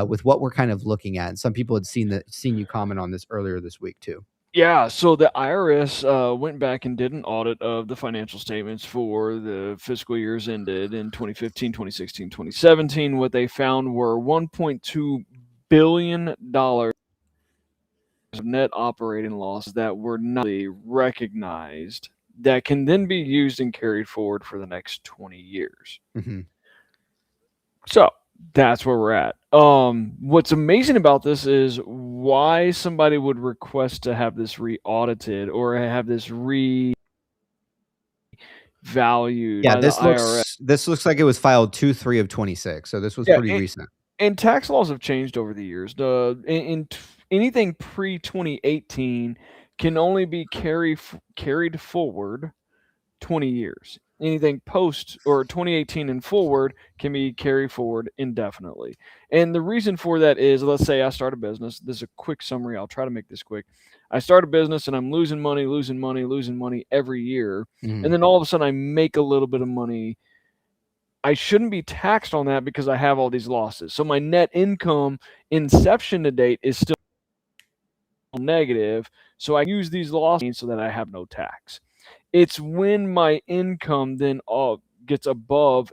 with what we're kind of looking at. And some people had seen you comment on this earlier this week too. Yeah, so the IRS went back and did an audit of the financial statements for the fiscal years ended in 2015, 2016, 2017. What they found were $1.2 billion of net operating losses that were not recognized that can then be used and carried forward for the next 20 years. Mm-hmm. So that's where we're at. What's amazing about this is why somebody would request to have this re-audited or have this re-valued. Yeah, by this the IRS. looks like it was filed 2/3 of 26. So this was pretty recent. And tax laws have changed over the years. Anything pre-2018 can only be carried forward 20 years. Anything post or 2018 and forward can be carried forward indefinitely. And the reason for that is, let's say I start a business. This is a quick summary. I'll try to make this quick. I start a business and I'm losing money every year. Mm-hmm. And then all of a sudden I make a little bit of money. I shouldn't be taxed on that because I have all these losses. So my net income inception to date is still negative. So I use these losses so that I have no tax. It's when my income then gets above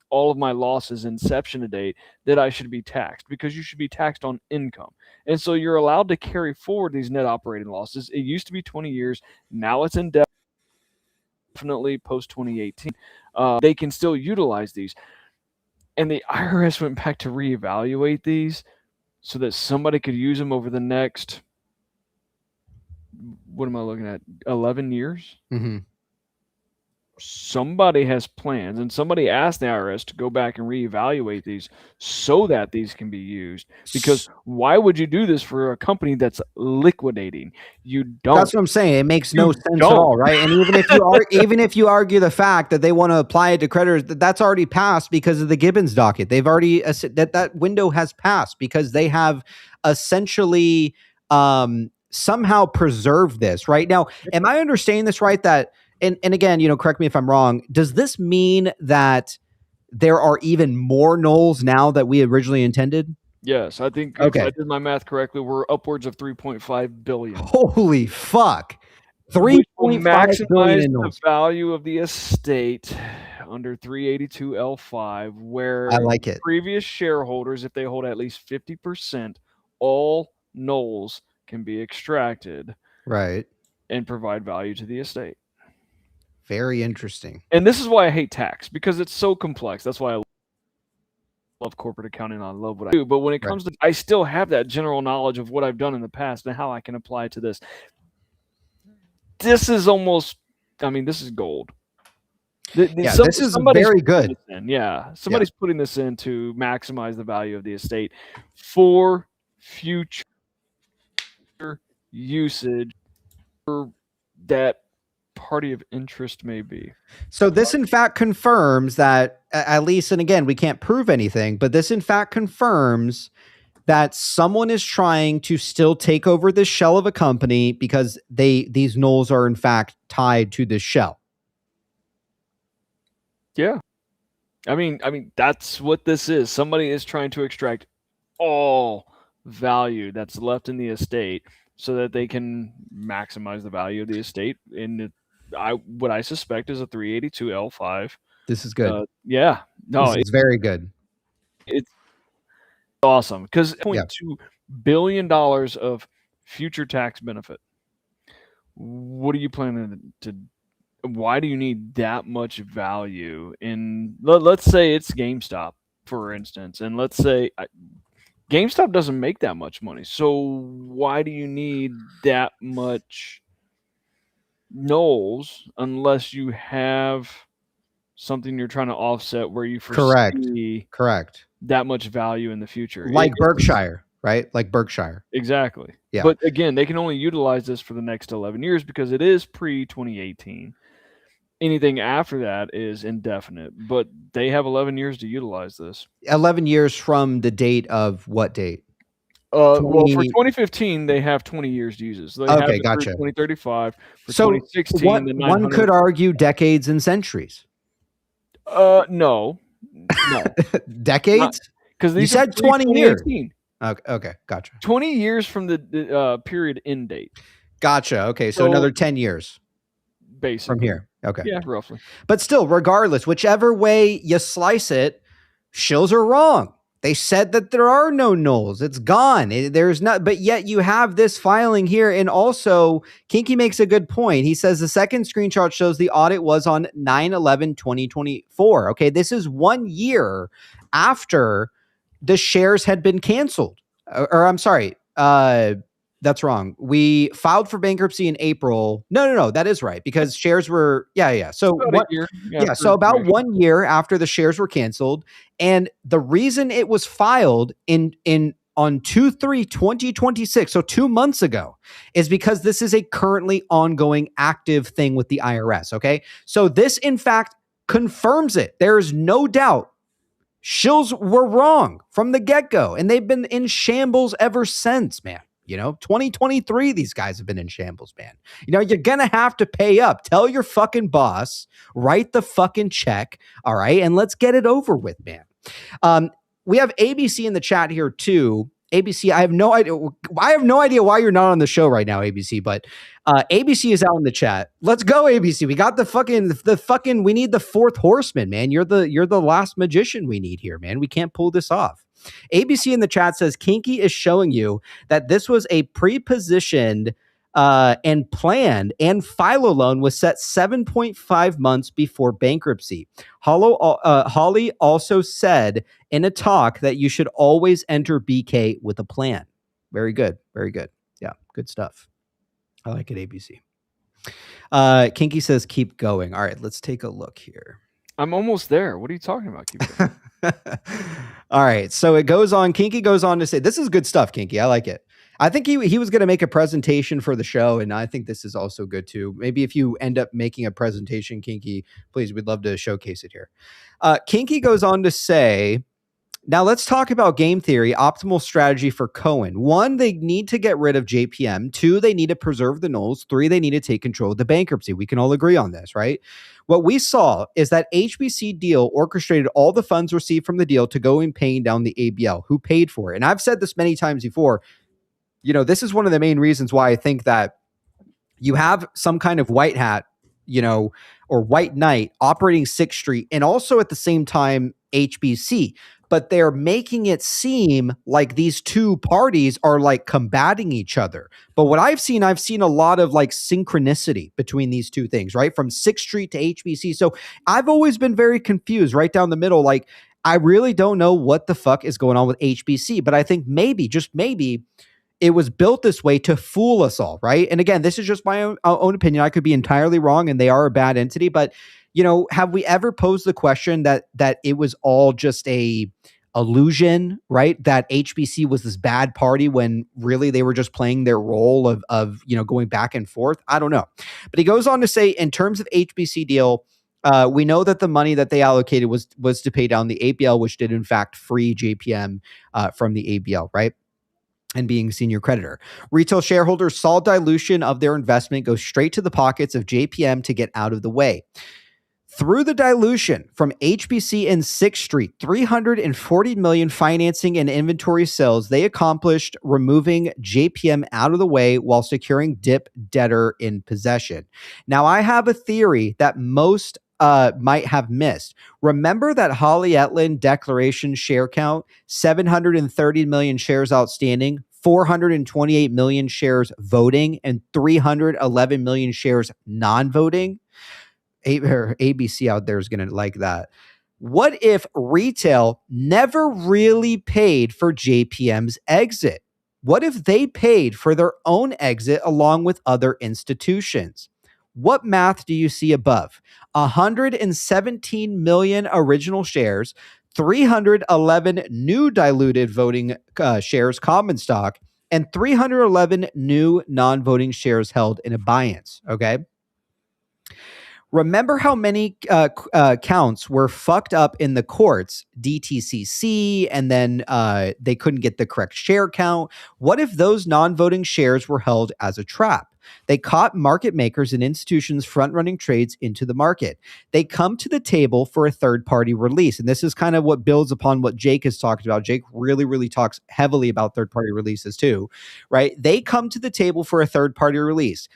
all of my losses inception to date that I should be taxed, because you should be taxed on income. And so you're allowed to carry forward these net operating losses. It used to be 20 years. Now it's indefinitely post 2018. They can still utilize these. And the IRS went back to reevaluate these so that somebody could use them over the next, what am I looking at, 11 years? Mm-hmm. Somebody has plans, and somebody asked the IRS to go back and reevaluate these so that these can be used. Because why would you do this for a company that's liquidating? You don't. That's what I'm saying. It makes no sense at all, right? And even if you argue the fact that they want to apply it to creditors, that's already passed because of the Gibbons docket. They've already that window has passed because they have essentially somehow preserved this. Right now, am I understanding this right? That and again, correct me if I'm wrong. Does this mean that there are even more NOLs now that we originally intended? Yes, I think Okay. If I did my math correctly, we're upwards of 3.5 billion. Holy fuck. Which will 3.5 billion maximize in the NOLs. value of the estate under 382L5, where I like it. Previous shareholders, if they hold at least 50%, all NOLs can be extracted, right, and provide value to the estate. Very interesting. And this is why I hate tax, because it's so complex. That's why love corporate accounting. I love what I do. But when it comes to, I still have that general knowledge of what I've done in the past and how I can apply it to this. This is almost, I mean, this is gold. This is very good. Somebody's putting this in to maximize the value of the estate for future usage, or that party of interest may be. So this in fact confirms that, at least, and again, we can't prove anything, but this in fact confirms that someone is trying to still take over this shell of a company because these NOLs are in fact tied to this shell. Yeah. I mean, that's what this is. Somebody is trying to extract all value that's left in the estate so that they can maximize the value of the estate in what I suspect is a 382 L5. This is good. This is very good. It's awesome because $0.2 billion of future tax benefit. What are you planning to? Why do you need that much value in? Let's say it's GameStop, for instance, and let's say GameStop doesn't make that much money. So why do you need that much NOLs unless you have something you're trying to offset where you foresee correct that much value in the future? Like Berkshire, right? Like Berkshire. Exactly. Yeah. But again, they can only utilize this for the next 11 years because it is pre-2018. Anything after that is indefinite, but they have 11 years to utilize this. 11 years from the date of what date? Well, for 2015, they have 20 years to use it. So they have it gotcha. 2035. For so 2016, one could argue decades and centuries. No. Decades? Because you said 20 years. Okay, gotcha. 20 years from the period end date. Gotcha. Okay, so another 10 years. Basically. From here. Okay. Yeah, roughly. But still, regardless, whichever way you slice it, shills are wrong. They said that there are no NOLs. It's gone. There's not, but yet you have this filing here. And also, Kinky makes a good point. He says the second screenshot shows the audit was on 9/11/2024. Okay, this is 1 year after the shares had been canceled. Or I'm sorry, that's wrong. We filed for bankruptcy in April. No, that is right because shares were So about 1 year after the shares were canceled, and the reason it was filed on 2/3/2026, so 2 months ago, is because this is a currently ongoing active thing with the IRS. Okay, so this in fact confirms it. There is no doubt. Shills were wrong from the get-go, and they've been in shambles ever since, man. 2023, these guys have been in shambles, man. You're going to have to pay up. Tell your fucking boss, write the fucking check, all right? And let's get it over with, man. We have ABC in the chat here, too. ABC, I have no idea why you're not on the show right now, ABC, but ABC is out in the chat. Let's go, ABC. We got the fucking, we need the fourth horseman, man. You're the last magician we need here, man. We can't pull this off. ABC in the chat says Kinky is showing you that this was a pre-positioned and planned, and Philo loan was set 7.5 months before bankruptcy. Holly also said in a talk that you should always enter BK with a plan. Very good. Very good. Yeah, good stuff. I like it, ABC. Kinky says keep going. All right, let's take a look here. I'm almost there. What are you talking about? Keep going. All right. So it goes on. Kinky goes on to say, this is good stuff, Kinky. I like it. I think he was going to make a presentation for the show, and I think this is also good too. Maybe if you end up making a presentation, Kinky, please, we'd love to showcase it here. Kinky goes on to say, now let's talk about game theory, optimal strategy for Cohen. 1, they need to get rid of JPM. 2, they need to preserve the NOLs. 3, they need to take control of the bankruptcy. We can all agree on this, right? What we saw is that HBC deal orchestrated all the funds received from the deal to go in paying down the ABL. Who paid for it? And I've said this many times before. This is one of the main reasons why I think that you have some kind of white hat, or white knight operating 6th Street and also at the same time HBC. But they're making it seem like these two parties are like combating each other. But what I've seen a lot of like synchronicity between these two things, right? From 6th Street to HBC. So I've always been very confused right down the middle. Like, I really don't know what the fuck is going on with HBC, but I think maybe, just maybe, it was built this way to fool us all, right? And again, this is just my own opinion. I could be entirely wrong, and they are a bad entity. But have we ever posed the question that it was all just a illusion, right? That HBC was this bad party when really they were just playing their role of going back and forth. I don't know, but he goes on to say, in terms of HBC deal, we know that the money that they allocated was to pay down the ABL, which did in fact free JPM from the ABL, right? And being senior creditor. Retail shareholders saw dilution of their investment go straight to the pockets of JPM to get out of the way. Through the dilution from HBC and 6th Street, $340 million financing and inventory sales, they accomplished removing JPM out of the way while securing DIP debtor in possession. Now, I have a theory that most might have missed. Remember that Holly Etland declaration share count, 730 million shares outstanding, 428 million shares voting, and 311 million shares non-voting? ABC out there is going to like that. What if retail never really paid for JPM's exit? What if they paid for their own exit along with other institutions? What math do you see above? 117 million original shares, 311 new diluted voting shares, common stock, and 311 new non-voting shares held in abeyance. Okay. Remember how many counts were fucked up in the courts, DTCC, and then they couldn't get the correct share count? What if those non-voting shares were held as a trap? They caught market makers and institutions front-running trades into the market. They come to the table for a third-party release. And this is kind of what builds upon what Jake has talked about. Jake really, really talks heavily about third-party releases too, right? They come to the table for a third-party release.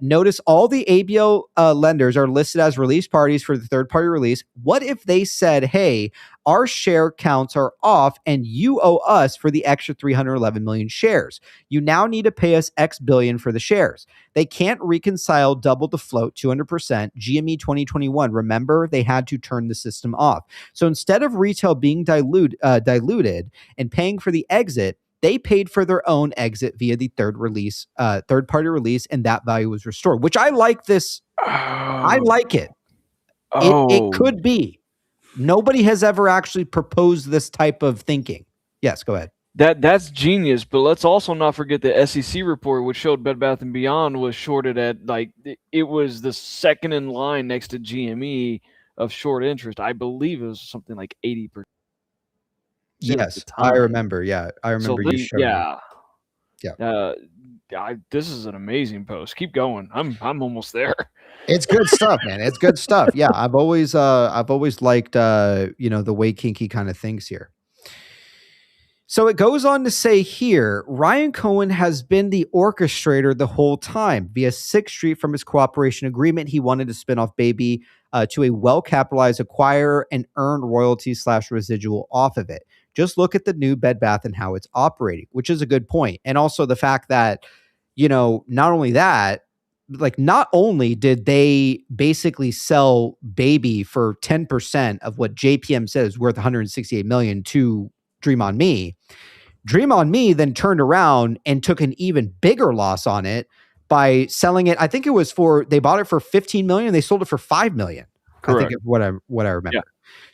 Notice all the ABL lenders are listed as release parties for the third-party release. What if they said, hey, our share counts are off and you owe us for the extra 311 million shares. You now need to pay us X billion for the shares. They can't reconcile double the float 200%. GME 2021, remember, they had to turn the system off. So instead of retail being diluted and paying for the exit, they paid for their own exit via the third-party release, and that value was restored, which I like this. I like it. It could be. Nobody has ever actually proposed this type of thinking. Yes, go ahead. That's genius, but let's also not forget the SEC report, which showed Bed Bath & Beyond was shorted at, it was the second in line next to GME of short interest. I believe it was something like 80%. Yes, I remember. Yeah, I remember you showing. Yeah. This is an amazing post. Keep going. I'm almost there. It's good stuff, man. It's good stuff. Yeah, I've always liked the way Kinky kind of thinks here. So it goes on to say here, Ryan Cohen has been the orchestrator the whole time. Via 6th Street from his cooperation agreement, he wanted to spin off Baby to a well-capitalized acquirer and earn royalty/residual off of it. Just look at the new Bed Bath and how it's operating, which is a good point. And also the fact that, not only that, not only did they basically sell Baby for 10% of what JPM says is worth 168 million to Dream on Me. Dream on Me then turned around and took an even bigger loss on it by selling it. I think it was they bought it for 15 million. They sold it for 5 million. Correct. I think what I remember. Yeah.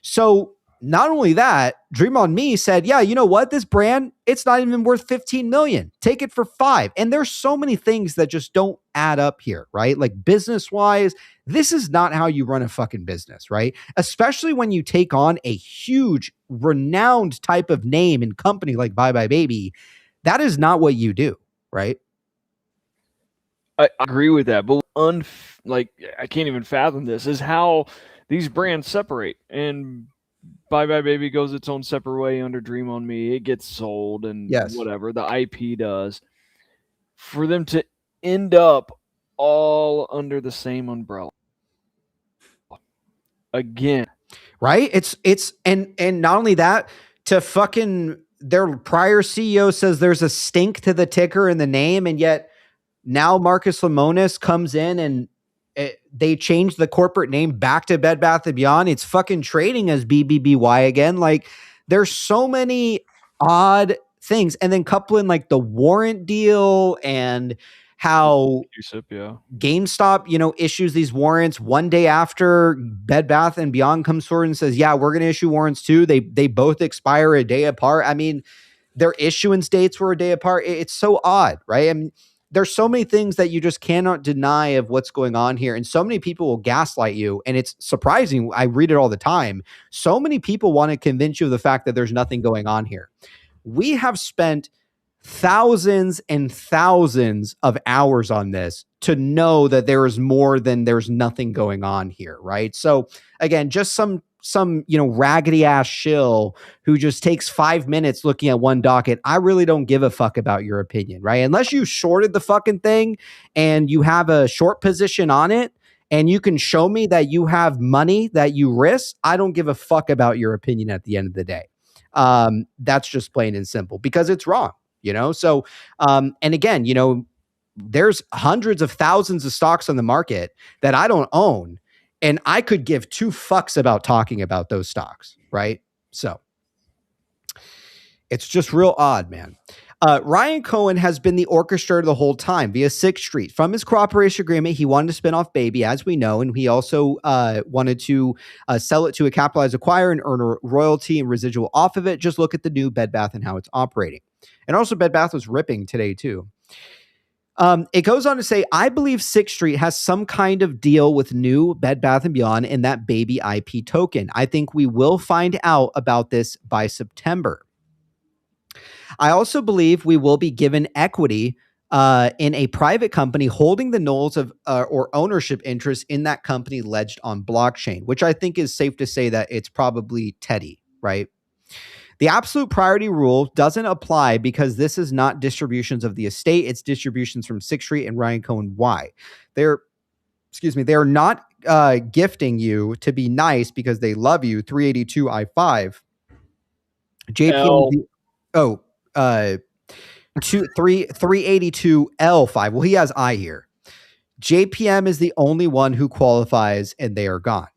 So not only that, Dream on Me said, yeah, you know what? This brand, it's not even worth 15 million. Take it for 5. And there's so many things that just don't add up here, right? Like business wise, this is not how you run a fucking business, right? Especially when you take on a huge, renowned type of name and company like Bye Bye Baby. That is not what you do, right? I agree with that, but I can't even fathom this, is how these brands separate. And Bye Bye Baby goes its own separate way under Dream on Me. It gets sold and whatever. The IP does. For them to end up all under the same umbrella. Again. Right? It's and not only that, to fucking their prior CEO says there's a stink to the ticker and the name, and yet now Marcus Lemonis comes in and they changed the corporate name back to Bed Bath & Beyond. It's fucking trading as BBBY again. Like, there's so many odd things. And then coupling like the warrant deal and how GameStop, issues these warrants one day after Bed Bath & Beyond comes forward and says, yeah, we're going to issue warrants too. They both expire a day apart. I mean, their issuance dates were a day apart. It's so odd, right? I mean, there's so many things that you just cannot deny of what's going on here. And so many people will gaslight you. And it's surprising. I read it all the time. So many people want to convince you of the fact that there's nothing going on here. We have spent thousands and thousands of hours on this to know that there is more than there's nothing going on here, right? So again, just some raggedy ass shill who just takes 5 minutes looking at one docket. I really don't give a fuck about your opinion, right? Unless you shorted the fucking thing and you have a short position on it and you can show me that you have money that you risk, I don't give a fuck about your opinion at the end of the day. That's just plain and simple because it's wrong. So, and again, there's hundreds of thousands of stocks on the market that I don't own, and I could give two fucks about talking about those stocks, right? So it's just real odd, man. Ryan Cohen has been the orchestrator the whole time via 6th Street. From his cooperation agreement, he wanted to spin off Baby, as we know, and he also wanted to sell it to a capitalized acquirer and earn a royalty and residual off of it. Just look at the new Bed Bath and how it's operating. And also Bed Bath was ripping today too. It goes on to say, I believe 6th Street has some kind of deal with new Bed Bath & Beyond and that Baby IP token. I think we will find out about this by September. I also believe we will be given equity in a private company holding the NOLs of or ownership interest in that company ledged on blockchain, which I think is safe to say that it's probably Teddy, right? The absolute priority rule doesn't apply because this is not distributions of the estate. It's distributions from 6th Street and Ryan Cohen. Why? They're not gifting you to be nice because they love you. 382 I5. JPM. 382 L5. Well, he has I here. JPM is the only one who qualifies and they are gone.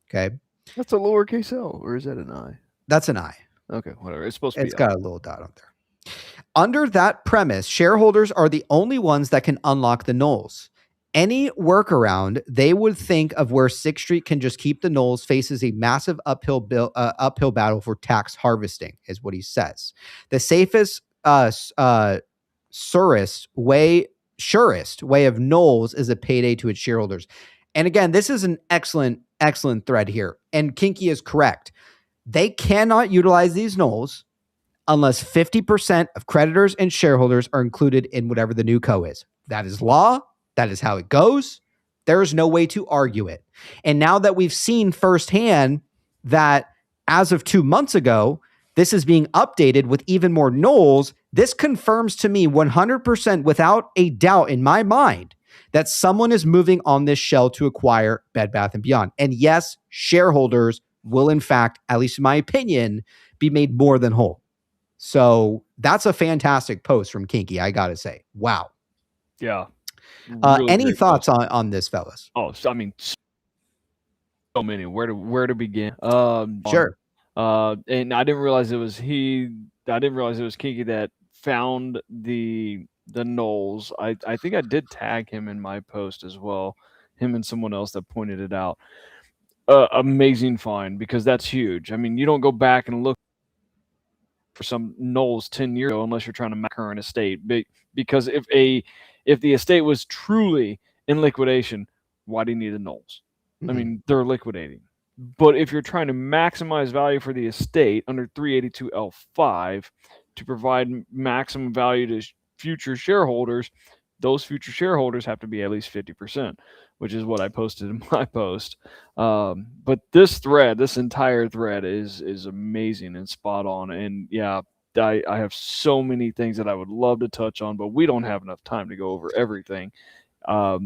Okay. That's a lowercase L, or is that an I? That's an I. Okay, whatever. It's supposed to be. It's got a little dot on there. Under that premise, shareholders are the only ones that can unlock the NOLs. Any workaround, they would think of where 6th Street can just keep the NOLs faces a massive uphill battle for tax harvesting, is what he says. The safest, surest way of NOLs is a payday to its shareholders. And again, this is an excellent thread here. And Kinky is correct. They cannot utilize these NOLs unless 50% of creditors and shareholders are included in whatever the new co is. That is law. That is how it goes. There is no way to argue it. And now that we've seen firsthand that as of 2 months ago, this is being updated with even more NOLs, this confirms to me 100% without a doubt in my mind that someone is moving on this shell to acquire Bed Bath & Beyond. And yes, shareholders will, in fact, at least in my opinion, be made more than whole. So that's a fantastic post from Kinky, I got to say. Wow. Yeah. Really any thoughts on this, fellas? Oh, I mean, so many. Where to begin? Sure. And I didn't realize it was Kinky that found the NOLs. I think I did tag him in my post as well. Him and someone else that pointed it out. Amazing find, because that's huge. I mean, you don't go back and look for some NOLs 10 years ago unless you're trying to make current estate. Because if the estate was truly in liquidation, why do you need the NOLs? Mm-hmm. I mean, they're liquidating. But if you're trying to maximize value for the estate under 382L5 to provide maximum value to future shareholders, those future shareholders have to be at least 50%, which is what I posted in my post. But this entire thread is amazing and spot on. And yeah, I have so many things that I would love to touch on, but we don't have enough time to go over everything. But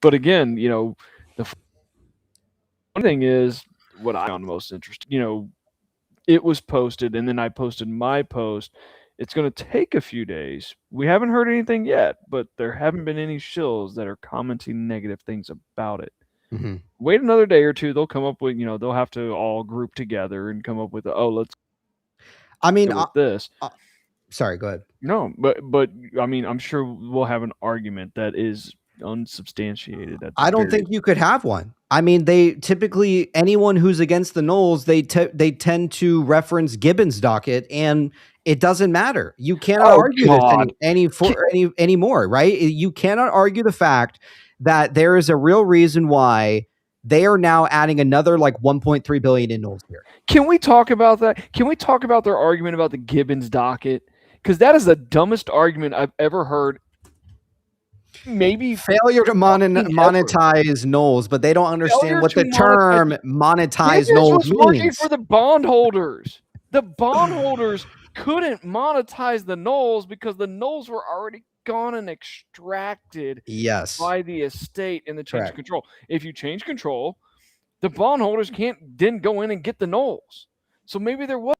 again, the one thing is what I found most interesting. It was posted, and then I posted my post. It's going to take a few days. We haven't heard anything yet, but there haven't been any shills that are commenting negative things about it. Mm-hmm. Wait another day or two. They'll come up with, they'll have to all group together and come up with, let's I mean, go with this. Sorry, go ahead. No, but I mean, I'm sure we'll have an argument that is unsubstantiated. I don't think you could have one. I mean, they typically, anyone who's against the NOLs, they tend to reference Gibbons' docket, and it doesn't matter. You cannot argue this anymore, right? You cannot argue the fact that there is a real reason why they are now adding another like 1.3 billion in NOLs here. Can we talk about that? Can we talk about their argument about the Gibbons docket? Because that is the dumbest argument I've ever heard. Maybe failure to monetize NOLs, but they don't understand what the term monetize NOLs means. Working for the bondholders. The bondholders couldn't monetize the NOLs because the NOLs were already gone and extracted by the estate in the change of control. If you change control, the bondholders didn't go in and get the NOLs. So maybe there was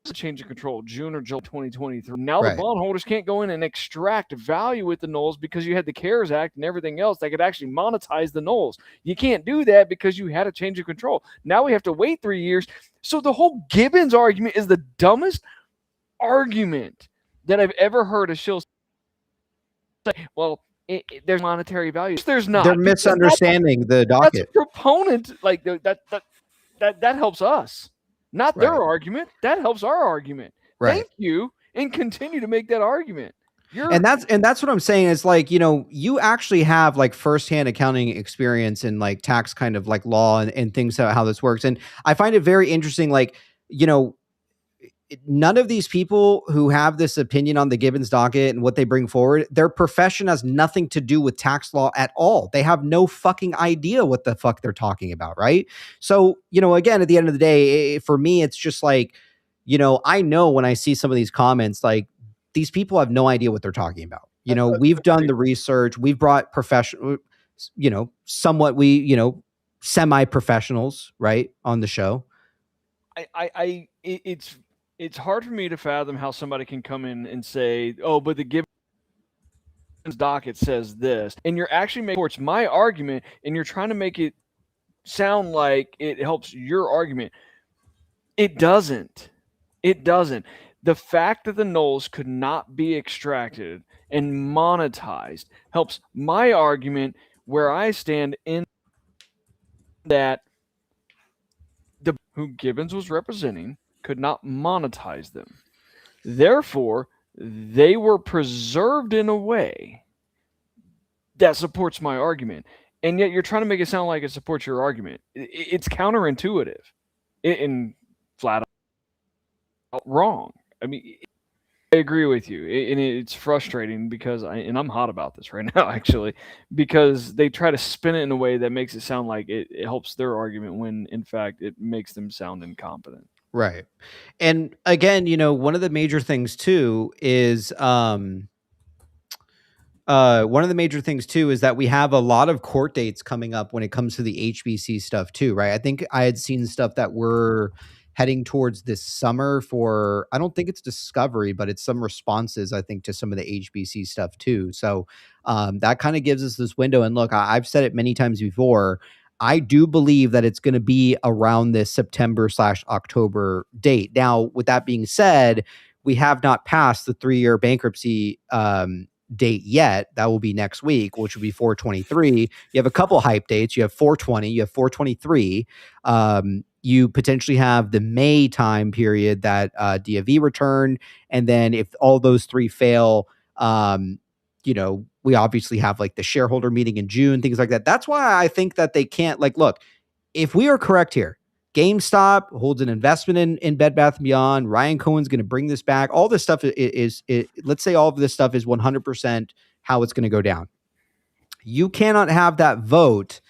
a change of control, June or July 2023. Now the bondholders can't go in and extract value with the NOLs because you had the CARES Act and everything else that could actually monetize the NOLs. You can't do that because you had a change of control. Now we have to wait 3 years. So the whole Gibbons argument is the dumbest argument that I've ever heard a shill say, well, there's monetary value. There's not. They're misunderstanding the docket. That's a proponent. Like that helps us. Not their argument. That helps our argument. Thank you, and continue to make that argument. And that's what I'm saying is like, you actually have like firsthand accounting experience in like tax kind of like law and things how this works. And I find it very interesting, like, none of these people who have this opinion on the Gibbons docket and what they bring forward, their profession has nothing to do with tax law at all. They have no fucking idea what the fuck they're talking about, right? So, again, at the end of the day, for me, it's just like, I know when I see some of these comments, like these people have no idea what they're talking about. We've done the research. We've brought professional, somewhat semi-professionals, right, on the show. It's hard for me to fathom how somebody can come in and say, oh, but the Gibbons docket says this, and you're actually making towards my argument, and you're trying to make it sound like it helps your argument. It doesn't. It doesn't. The fact that the NOLs could not be extracted and monetized helps my argument where I stand in that who Gibbons was representing could not monetize them. Therefore, they were preserved in a way that supports my argument. And yet you're trying to make it sound like it supports your argument. It's counterintuitive and flat out wrong. I mean, I agree with you. And it's frustrating because I'm hot about this right now, actually, because they try to spin it in a way that makes it sound like it helps their argument when, in fact, it makes them sound incompetent. Right. And again, one of the major things too is that we have a lot of court dates coming up when it comes to the HBC stuff too, right? I think I had seen stuff that we're heading towards this summer for, I don't think it's discovery, but it's some responses, I think, to some of the HBC stuff too. So that kind of gives us this window. And look, I've said it many times before, I do believe that it's going to be around this September/October date. Now, with that being said, we have not passed the 3-year bankruptcy date yet. That will be next week, which will be 4/23. You have a couple hype dates. You have 4/20, you have 4/23. You potentially have the May time period that DFE returned. And then if all those three fail, we obviously have like the shareholder meeting in June, things like that. That's why I think that they can't, like, look, if we are correct here, GameStop holds an investment in Bed Bath & Beyond. Ryan Cohen's going to bring this back. All this stuff is let's say all of this stuff is 100% how it's going to go down. You cannot have that vote,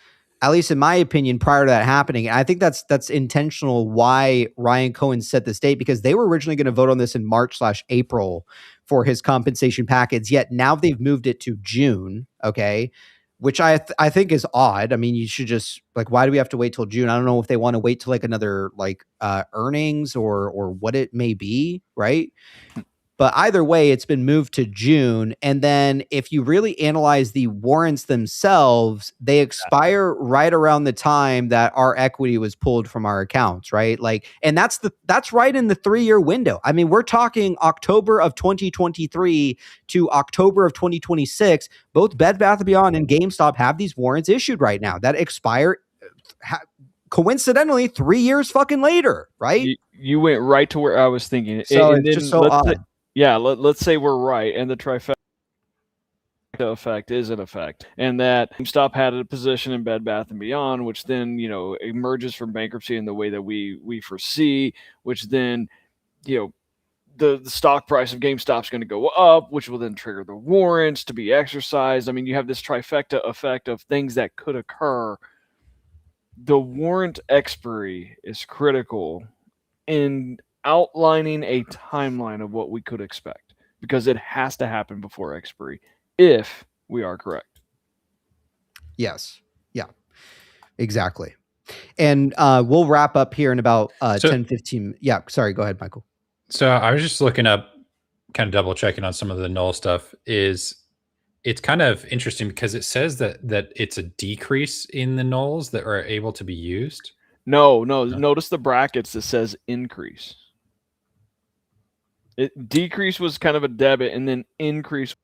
at least in my opinion, prior to that happening. And I think that's intentional why Ryan Cohen set this date, because they were originally going to vote on this in March/April for his compensation package. Yet now they've moved it to June. Okay. Which I think is odd. I mean, you should just, like, why do we have to wait till June? I don't know if they want to wait till like another like earnings or what it may be. Right. But either way, it's been moved to June. And then if you really analyze the warrants themselves, they expire right around the time that our equity was pulled from our accounts, right? Like, and that's right in the 3-year window. I mean, we're talking October of 2023 to October of 2026. Both Bed Bath & Beyond and GameStop have these warrants issued right now that expire coincidentally 3 years fucking later, right? You went right to where I was thinking. So and it's just so odd. Let's say we're right, and the trifecta effect is an effect, and that GameStop had a position in Bed Bath & Beyond, which then, emerges from bankruptcy in the way that we foresee, which then, the stock price of GameStop is going to go up, which will then trigger the warrants to be exercised. I mean, you have this trifecta effect of things that could occur. The warrant expiry is critical in outlining a timeline of what we could expect, because it has to happen before expiry if we are correct. Yes. Yeah, exactly. And we'll wrap up here in about 10, 15. Yeah. Sorry. Go ahead, Michael. So I was just looking up, kind of double checking on some of the NOL stuff. It's kind of interesting because it says that it's a decrease in the NOLs that are able to be used. No. Notice the brackets that says increase. Decrease was kind of a debit, and then increase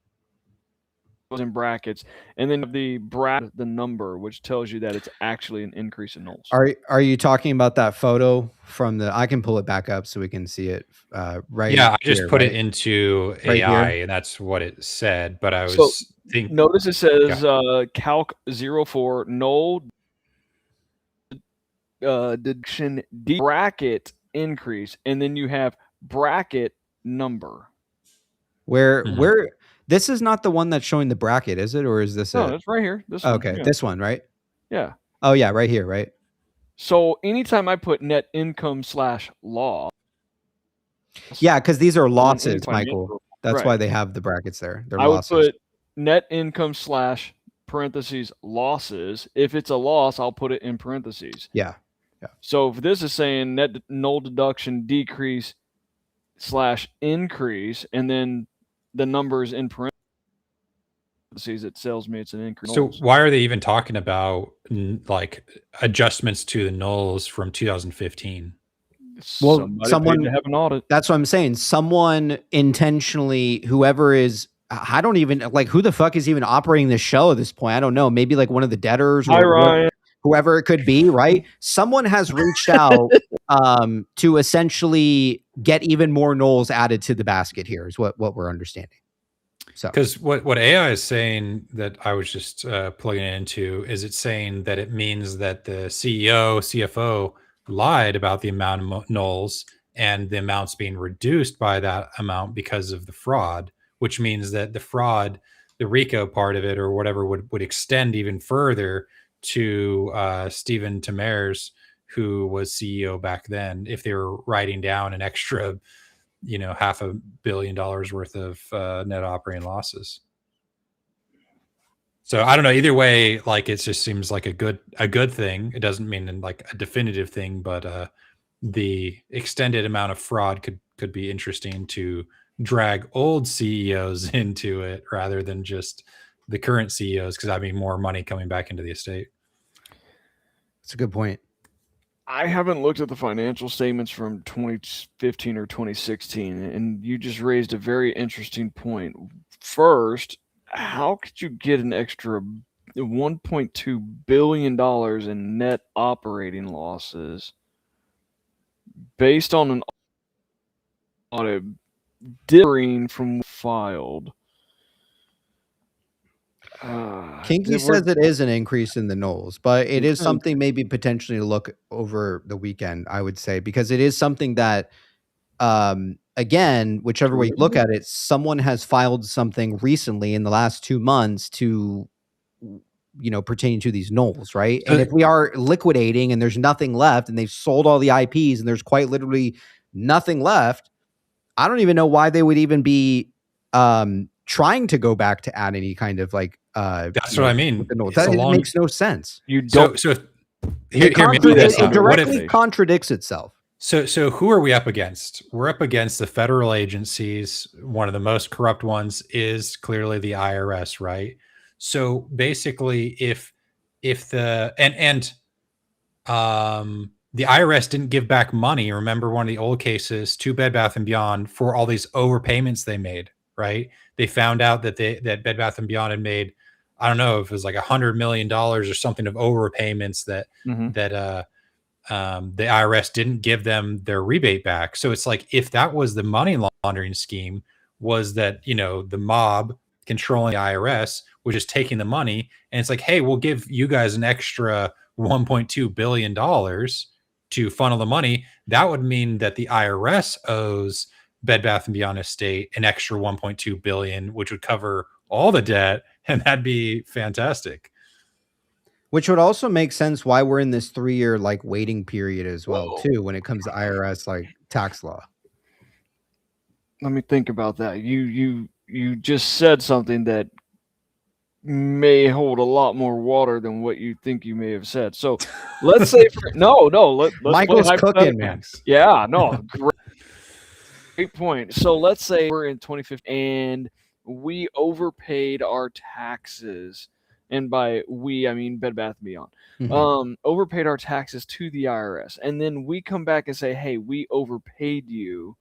was in brackets, and then the number, which tells you that it's actually an increase in NOLs. Are you talking about that photo from I can pull it back up so we can see it right? Yeah, I just here, put right? it into Right AI, here. And that's what it said. But I was thinking. Notice it says Calc 04 NOL deduction bracket increase, and then you have bracket number. Where this is not the one that's showing the bracket, is it? Or is this No, it's right here. This one. Okay, this one, right? Yeah. Oh yeah, right here, right? So anytime I put net income /loss. Yeah, because these are losses, Michael. That's why they have the brackets there. They're losses. I would put net income / parentheses losses. If it's a loss, I'll put it in parentheses. Yeah. So if this is saying net NOL deduction decrease / increase, and then the numbers in parentheses, it tells me it's an increase. So why are they even talking about like adjustments to the NOLs from 2015? Well, someone to have an audit. That's what I'm saying. Someone intentionally, whoever is, I don't even like who the fuck is even operating this show at this point. I don't know. Maybe like one of the debtors or whoever it could be, right? Someone has reached out to essentially get even more NOLs added to the basket here is what we're understanding. So, because what AI is saying that I was just plugging it into is it's saying that it means that the CEO, CFO lied about the amount of NOLs and the amounts being reduced by that amount because of the fraud, which means that the fraud, the RICO part of it or whatever would extend even further to Stephen Tamers, who was CEO back then, if they were writing down an extra $500 million worth of net operating losses. So I don't know. Either way, like it just seems like a good thing. It doesn't mean like a definitive thing, but the extended amount of fraud could be interesting to drag old CEOs into it rather than just the current CEOs, because I mean more money coming back into the estate. That's a good point. I haven't looked at the financial statements from 2015 or 2016, and you just raised a very interesting point. First, how could you get an extra $1.2 billion in net operating losses based on an audit differing from filed? Kinky says it is an increase in the NOLs, but it is something maybe potentially to look over the weekend, I would say, because it is something that, again, whichever way you look at it, someone has filed something recently in the last 2 months to, pertaining to these NOLs, right? And if we are liquidating and there's nothing left and they've sold all the IPs and there's quite literally nothing left, I don't even know why they would even be trying to go back to add any kind of like that's what I mean. That makes no sense. You don't. So it directly contradicts itself. So who are we up against? We're up against the federal agencies. One of the most corrupt ones is clearly the IRS, right? So basically, if the the IRS didn't give back money. Remember one of the old cases, to Bed Bath & Beyond, for all these overpayments they made, right? They found out that that Bed Bath & Beyond had made, I don't know if it was like $100 million or something of overpayments that the IRS didn't give them their rebate back. So it's like, if that was the money laundering scheme, was that, the mob controlling the IRS was just taking the money, and it's like, hey, we'll give you guys an extra $1.2 billion to funnel the money. That would mean that the IRS owes Bed Bath & Beyond estate an extra 1.2 billion, which would cover all the debt, and that'd be fantastic. Which would also make sense why we're in this 3-year like waiting period as well, too, when it comes to IRS like tax law. Let me think about that. You just said something that may hold a lot more water than what you think you may have said. So let's say let's Michael's cooking, man. Yeah, no, great point. So let's say we're in 2015 and we overpaid our taxes. And by we, I mean Bed Bath & Beyond. Overpaid our taxes to the IRS. And then we come back and say, hey, we overpaid you.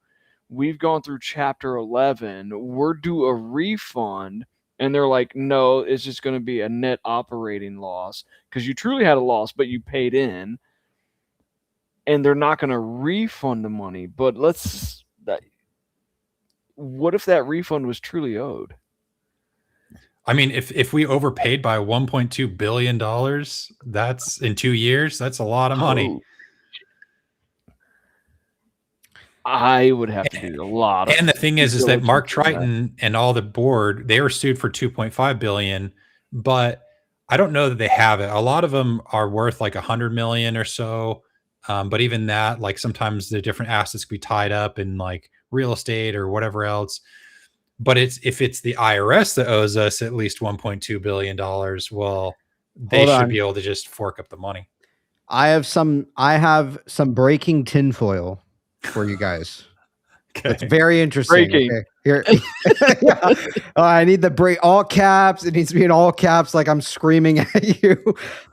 We've gone through Chapter 11. We're due a refund. And they're like, no, it's just going to be a net operating loss because you truly had a loss, but you paid in. And they're not going to refund the money. But what if that refund was truly owed? I mean, if we overpaid by $1.2 billion, that's in 2 years, that's a lot of money. I would have to do a lot of. And the thing is that Mark Triton and all the board, they were sued for $2.5 billion, but I don't know that they have it. A lot of them are worth like $100 million or so. But even that, like sometimes the different assets can be tied up in like real estate or whatever else. But if it's the IRS that owes us at least $1.2 billion, well, they should be able to just fork up the money. I have some breaking tinfoil for you guys. Okay. It's very interesting. Breaking. Okay. Here. Yeah. I need the break, all caps. It needs to be in all caps, like I'm screaming at you.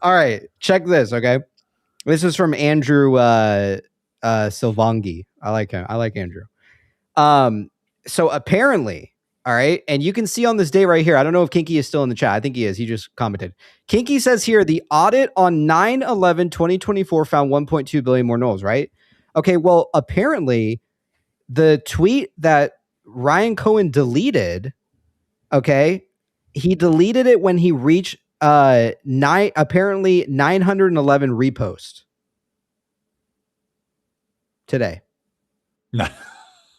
All right, check this. Okay, this is from Andrew Silvangi. I like him. I like Andrew. So apparently, all right, and you can see on this day right here, I don't know if Kinky is still in the chat. I think he is. He just commented. Kinky says here, the audit on 9/11/2024 found 1.2 billion more NOLs, right? Okay, well, apparently the tweet that Ryan Cohen deleted, okay, he deleted it when he reached apparently 911 reposts today.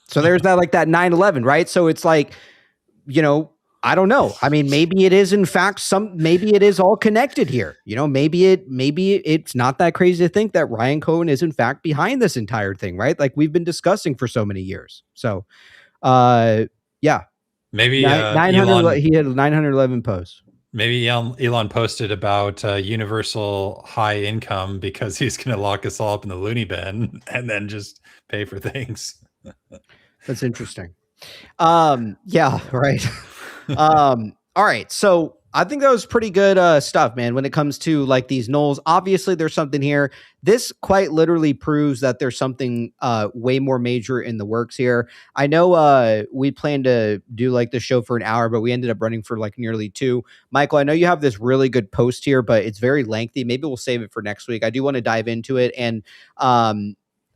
So there's that, like that 9/11, right? So it's like, I don't know. I mean, maybe it is in fact maybe it is all connected here. Maybe it's not that crazy to think that Ryan Cohen is in fact behind this entire thing, right? Like we've been discussing for so many years. So, yeah. Maybe 900. He had 911 posts. Maybe Elon posted about universal high income because he's going to lock us all up in the loony bin and then just pay for things. That's interesting. Yeah, right. All right. So I think that was pretty good stuff, man, when it comes to like these NOLs. Obviously, there's something here. This quite literally proves that there's something way more major in the works here. I know we planned to do like the show for an hour, but we ended up running for like nearly 2. Michael, I know you have this really good post here, but it's very lengthy. Maybe we'll save it for next week. I do want to dive into it. And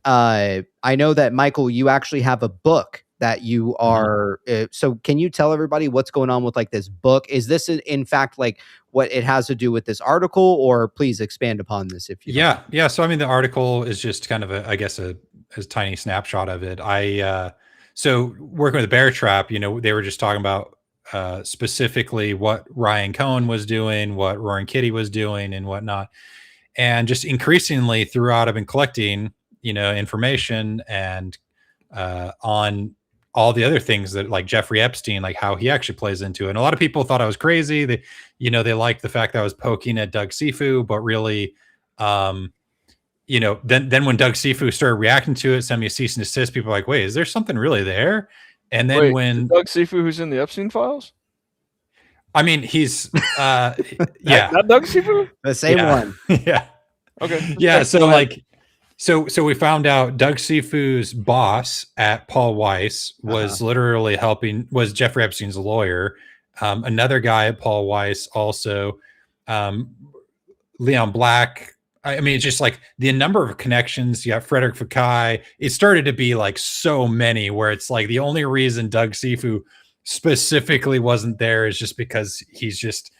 I know that, Michael, you actually have a book that you are. So can you tell everybody what's going on with like this book? Is this in fact like what it has to do with this article, or please expand upon this if you Yeah. Yeah. So, I mean, the article is just kind of a tiny snapshot of it. So working with Bear Trap, they were just talking about specifically what Ryan Cohen was doing, what Roaring Kitty was doing and whatnot. And just increasingly throughout, I've been collecting, information and on all the other things that like Jeffrey Epstein, like how he actually plays into it. And a lot of people thought I was crazy. They liked the fact that I was poking at Doug Sifu, but really, then when Doug Sifu started reacting to it, sent me a cease and desist. People are like, wait, is there something really there? And then when Doug Sifu, who's in the Epstein files? I mean, he's Not Doug Sifu? The same one. Yeah. Okay. Yeah. So we found out Doug Sifu's boss at Paul Weiss was literally was Jeffrey Epstein's lawyer. Another guy at Paul Weiss also, Leon Black. I mean, it's just like the number of connections. You got Frederick Fekkai. It started to be like so many where it's like the only reason Doug Sifu specifically wasn't there is just because he's just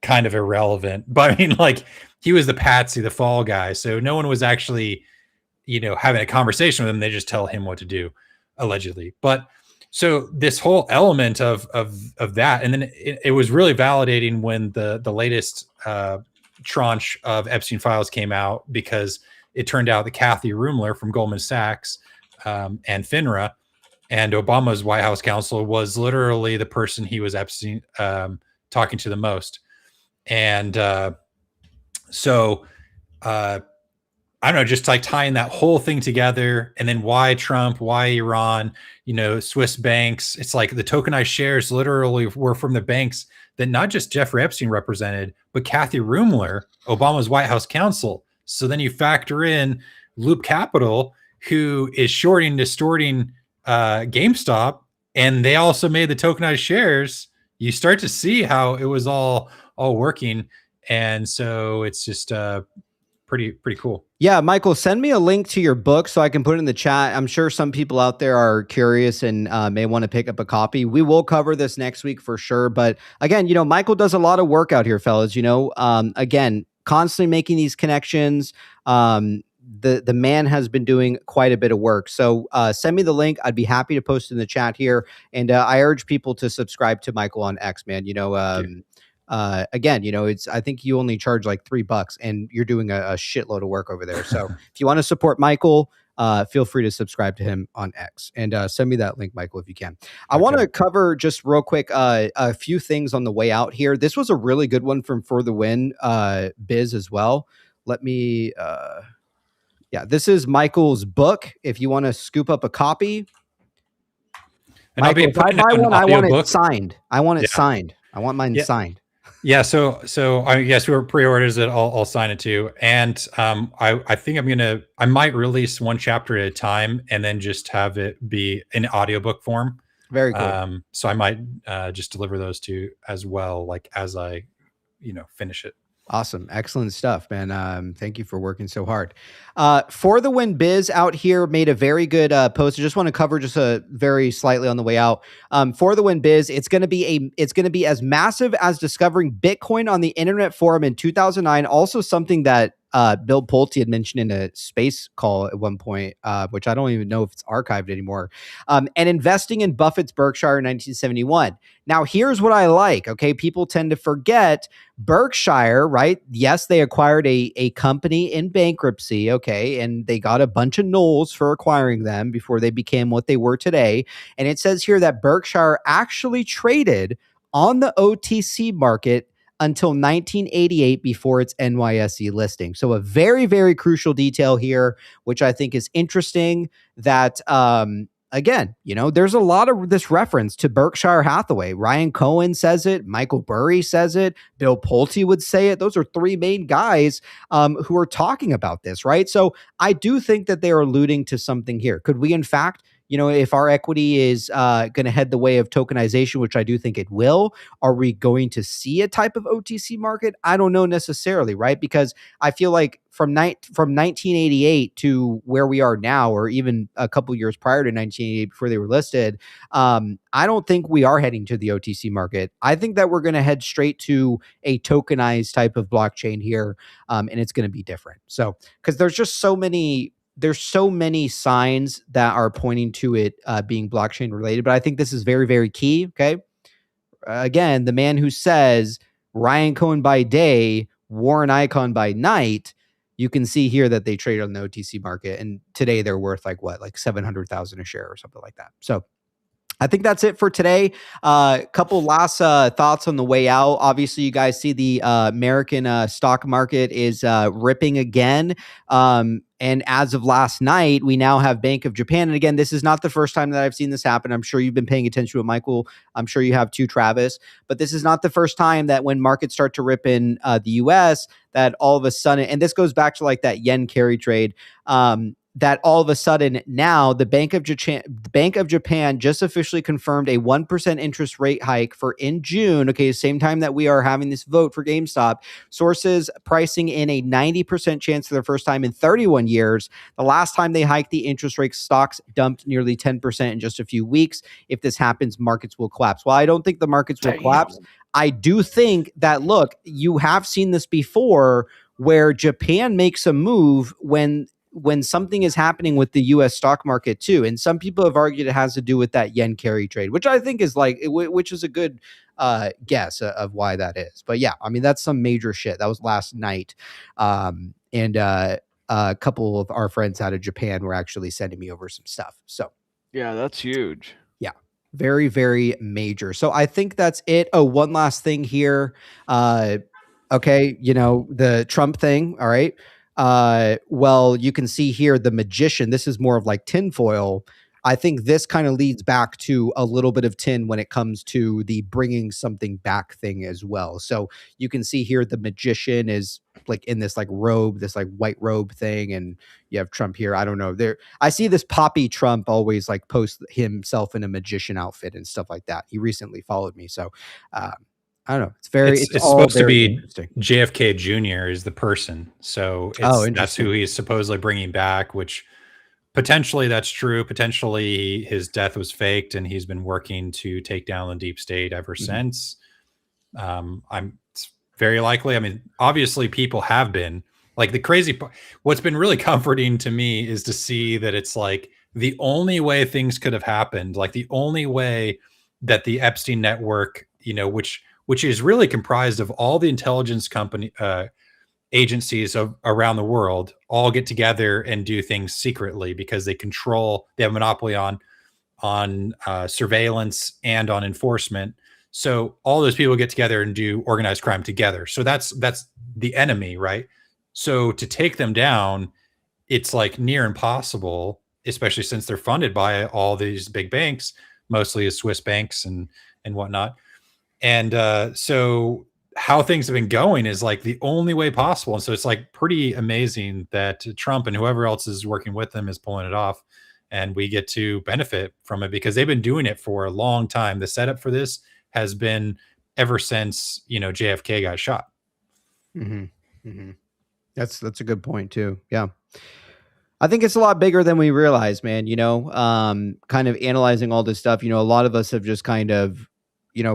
kind of irrelevant. But I mean, like, he was the patsy, the fall guy. So no one was actually, having a conversation with him. They just tell him what to do, allegedly. But so this whole element of that, and then it was really validating when the latest tranche of Epstein files came out, because it turned out that Kathy Rumler from Goldman Sachs and FINRA and Obama's White House counsel was literally the person he was Epstein talking to the most. And so I don't know, just like tying that whole thing together, and then why Trump, why Iran, Swiss banks. It's like the tokenized shares literally were from the banks that not just Jeffrey Epstein represented, but Kathy Rumler, Obama's White House counsel. So then you factor in Loop Capital, who is shorting, distorting GameStop, and they also made the tokenized shares. You start to see how it was all working. And so it's just pretty cool. Yeah, Michael, send me a link to your book so I can put it in the chat. I'm sure some people out there are curious and may want to pick up a copy. We will cover this next week for sure. But again, Michael does a lot of work out here, fellas. Again, constantly making these connections. The man has been doing quite a bit of work. So send me the link. I'd be happy to post in the chat here. And I urge people to subscribe to Michael on X, man. Again, I think you only charge like $3 and you're doing a shitload of work over there. So if you want to support Michael, feel free to subscribe to him on X and send me that link, Michael, if you can. I want to cover just real quick a few things on the way out here. This was a really good one from For the Win Biz as well. Let me, this is Michael's book. If you want to scoop up a copy, and Michael, if I buy one, I want it signed. I want it signed. I want mine signed. Yeah, so I guess we were pre-orders it. I'll sign it too, and I think I might release one chapter at a time, and then just have it be in audiobook form. Very cool. So I might just deliver those two as well, like as I, finish it. Awesome. Excellent stuff, man. Thank you for working so hard. For the Win Biz out here made a very good post. I just want to cover just a very slightly on the way out. For the Win Biz, it's going to be as massive as discovering Bitcoin on the Internet Forum in 2009. Also something that Bill Pulte had mentioned in a space call at one point, which I don't even know if it's archived anymore, and investing in Buffett's Berkshire in 1971. Now, here's what I like. Okay, people tend to forget Berkshire, right? Yes, they acquired a company in bankruptcy, okay, and they got a bunch of NOLs for acquiring them before they became what they were today. And it says here that Berkshire actually traded on the OTC market until 1988 before its NYSE listing. So a very, very crucial detail here, which I think is interesting that, again, there's a lot of this reference to Berkshire Hathaway. Ryan Cohen says it. Michael Burry says it. Bill Pulte would say it. Those are three main guys who are talking about this, right? So I do think that they're alluding to something here. Could we, in fact, if our equity is going to head the way of tokenization, which I do think it will, are we going to see a type of OTC market? I don't know necessarily, right? Because I feel like from 1988 to where we are now, or even a couple years prior to 1988 before they were listed, I don't think we are heading to the OTC market. I think that we're going to head straight to a tokenized type of blockchain here, and it's going to be different. So, because there's so many signs that are pointing to it being blockchain related, but I think this is very, very key. Okay. Again, the man who says Ryan Cohen by day, Warren Icahn by night, you can see here that they trade on the OTC market, and today they're worth like 700,000 a share or something like that. So I think that's it for today. Couple last thoughts on the way out. Obviously, you guys see the American stock market is ripping again. And as of last night, we now have Bank of Japan. And again, this is not the first time that I've seen this happen. I'm sure you've been paying attention to it, Michael. I'm sure you have too, Travis. But this is not the first time that when markets start to rip in the US, that all of a sudden, and this goes back to like that yen carry trade, that all of a sudden now the Bank of Japan just officially confirmed a 1% interest rate hike for in June. Okay, same time that we are having this vote for GameStop. Sources pricing in a 90% chance for the first time in 31 years. The last time they hiked the interest rate, stocks dumped nearly 10% in just a few weeks. If this happens, markets will collapse. Well, I don't think the markets will collapse. I do think that, look, you have seen this before where Japan makes a move when something is happening with the US stock market too. And some people have argued it has to do with that yen carry trade, which I think is which is a good guess of why that is. But yeah, I mean, that's some major shit. That was last night. And a couple of our friends out of Japan were actually sending me over some stuff. So yeah, that's huge. Yeah. Very, very major. So I think that's it. Oh, one last thing here. Okay. The Trump thing. All right. Well, you can see here the magician. This is more of like tinfoil. I think this kind of leads back to a little bit of tin when it comes to the bringing something back thing as well. So you can see here the magician is like in this like robe, this like white robe thing, and you have Trump here. I don't know. I see this Poppy Trump always like post himself in a magician outfit and stuff like that. He recently followed me, so I don't know. It's supposed to be JFK Jr. is the person. So that's who he's supposedly bringing back, which potentially that's true. Potentially his death was faked and he's been working to take down the deep state ever since. It's very likely. I mean, obviously people have been like the crazy part. What's been really comforting to me is to see that it's like the only way things could have happened, like the only way that the Epstein network, which is really comprised of all the intelligence company agencies around the world, all get together and do things secretly because they have a monopoly on surveillance and on enforcement. So all those people get together and do organized crime together. So that's the enemy, right? So to take them down, it's like near impossible, especially since they're funded by all these big banks, mostly as Swiss banks and whatnot. And so how things have been going is like the only way possible. And so it's like pretty amazing that Trump and whoever else is working with them is pulling it off. And we get to benefit from it because they've been doing it for a long time. The setup for this has been ever since, JFK got shot. Mm-hmm. Mm-hmm. That's a good point too. Yeah. I think it's a lot bigger than we realize, man. Kind of analyzing all this stuff, a lot of us have just kind of,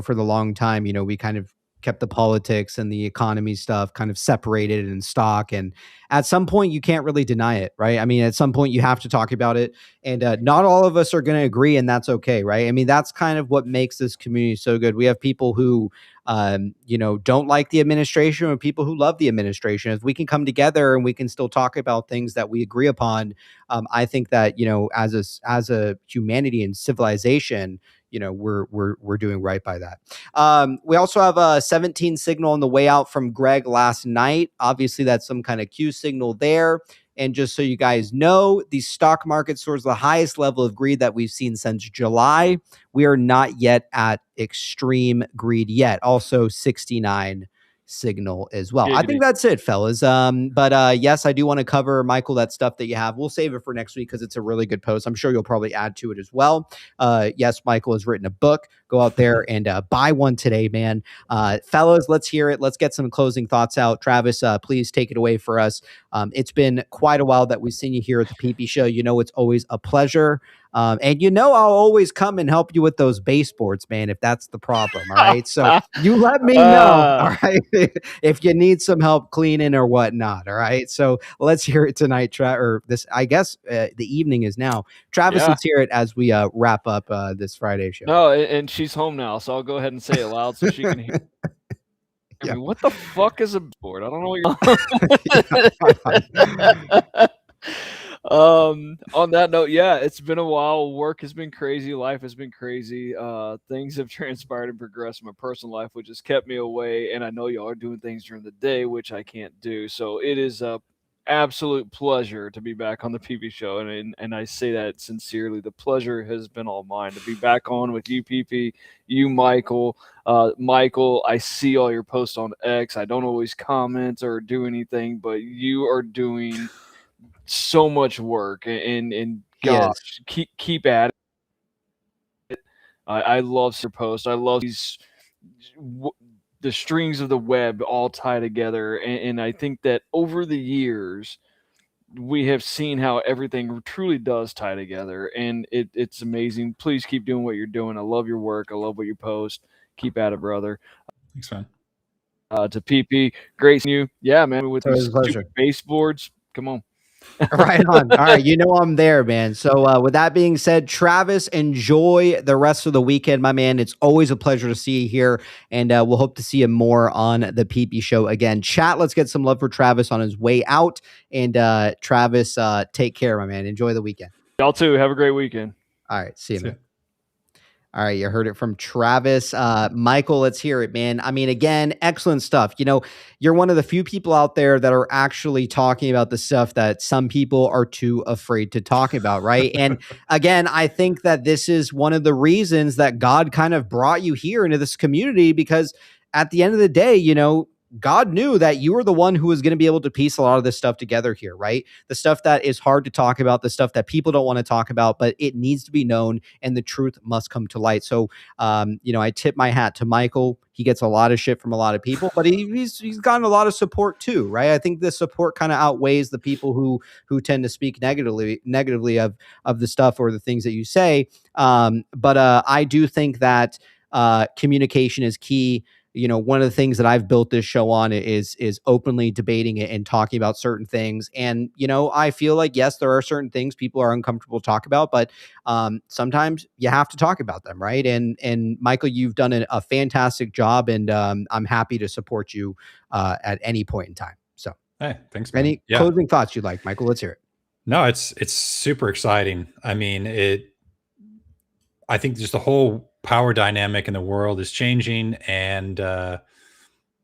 for the long time, we kind of kept the politics and the economy stuff kind of separated in stock. And at some point you can't really deny it, right? I mean, at some point you have to talk about it, and not all of us are going to agree, and that's okay, right? I mean, that's kind of what makes this community so good. We have people who, don't like the administration, or people who love the administration. If we can come together and we can still talk about things that we agree upon, I think that, as a humanity and civilization, we're doing right by that. We also have a 17 signal on the way out from Greg last night. Obviously, that's some kind of Q signal there. And just so you guys know, the stock market soars the highest level of greed that we've seen since July. We are not yet at extreme greed yet. Also 69 signal as well. I think that's it, fellas. But yes, I do want to cover, Michael, that stuff that you have. We'll save it for next week because it's a really good post. I'm sure you'll probably add to it as well. Yes, Michael has written a book. Go out there and buy one today, man. Fellas, let's hear it. Let's get some closing thoughts out. Travis, please take it away for us. It's been quite a while that we've seen you here at the PP Show. It's always a pleasure. And I'll always come and help you with those baseboards, man, if that's the problem. All right. So you let me know. All right. If you need some help cleaning or whatnot. All right. So let's hear it tonight. I guess the evening is now. Travis, let's hear it as we wrap up this Friday show. No, and she's home now. So I'll go ahead and say it loud so she can hear. I mean, what the fuck is a board? I don't know what you're On that note, yeah, it's been a while. Work has been crazy. Life has been crazy. Things have transpired and progressed in my personal life, which has kept me away. And I know y'all are doing things during the day, which I can't do. So it is a absolute pleasure to be back on the PB show. And I say that sincerely. The pleasure has been all mine to be back on with you, PP, you, Michael. Michael, I see all your posts on X. I don't always comment or do anything, but you are doing so much work, and He is. gosh, keep at it. I love your post. I love these the strings of the web all tie together, and I think that over the years we have seen how everything truly does tie together, and it's amazing. Please keep doing what you're doing. I love your work. I love what you post. Keep at it, brother. Thanks, man. To PP, great seeing you. Yeah, man, with Always these a pleasure. stupid baseboards. Come on. Right on. All right. You know I'm there, man. So with that being said, Travis, enjoy the rest of the weekend, my man. It's always a pleasure to see you here. And we'll hope to see you more on the PP show again. Chat, let's get some love for Travis on his way out. And Travis, take care, my man. Enjoy the weekend. Y'all too. Have a great weekend. All right. See you, man. All right, you heard it from Travis. Michael, let's hear it, man. I mean, again, excellent stuff. You know, you're one of the few people out there that are actually talking about the stuff that some people are too afraid to talk about, right? And again, I think that this is one of the reasons that God kind of brought you here into this community, because at the end of the day, you know, God knew that you were the one who was going to be able to piece a lot of this stuff together here, right? The stuff that is hard to talk about, the stuff that people don't want to talk about, but it needs to be known and the truth must come to light. So, you know, I tip my hat to Michael. He gets a lot of shit from a lot of people, but he's gotten a lot of support too, right? I think the support kind of outweighs the people who tend to speak negatively of the stuff or the things that you say. But I do think that communication is key. You know, one of the things that I've built this show on is openly debating it and talking about certain things. And, you know, I feel like, yes, there are certain things people are uncomfortable to talk about, but sometimes you have to talk about them, right? And Michael, you've done a fantastic job, and I'm happy to support you at any point in time. So, hey, thanks, man. Any closing thoughts you'd like, Michael? Let's hear it. No, it's super exciting. I mean, I think just the whole power dynamic in the world is changing, and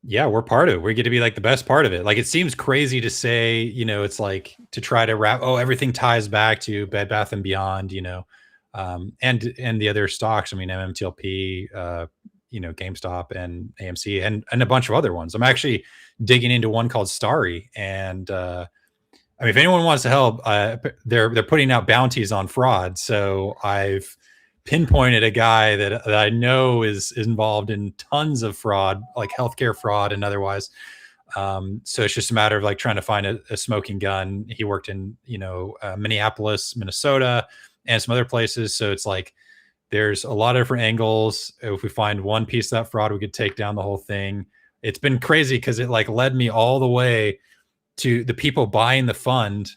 yeah, we're part of it. We get to be like the best part of it. Like, it seems crazy to say, you know, it's like to try to wrap, everything ties back to Bed Bath and Beyond, you know, and the other stocks. I mean, MMTLP, you know, GameStop and AMC and a bunch of other ones. I'm actually digging into one called Starry, and I mean, if anyone wants to help, they're putting out bounties on fraud. So I've pinpointed a guy that I know is involved in tons of fraud, like healthcare fraud and otherwise. So it's just a matter of like trying to find a smoking gun. He worked in, you know, Minneapolis, Minnesota, and some other places. So it's like there's a lot of different angles. If we find one piece of that fraud, we could take down the whole thing. It's been crazy because it like led me all the way to the people buying the fund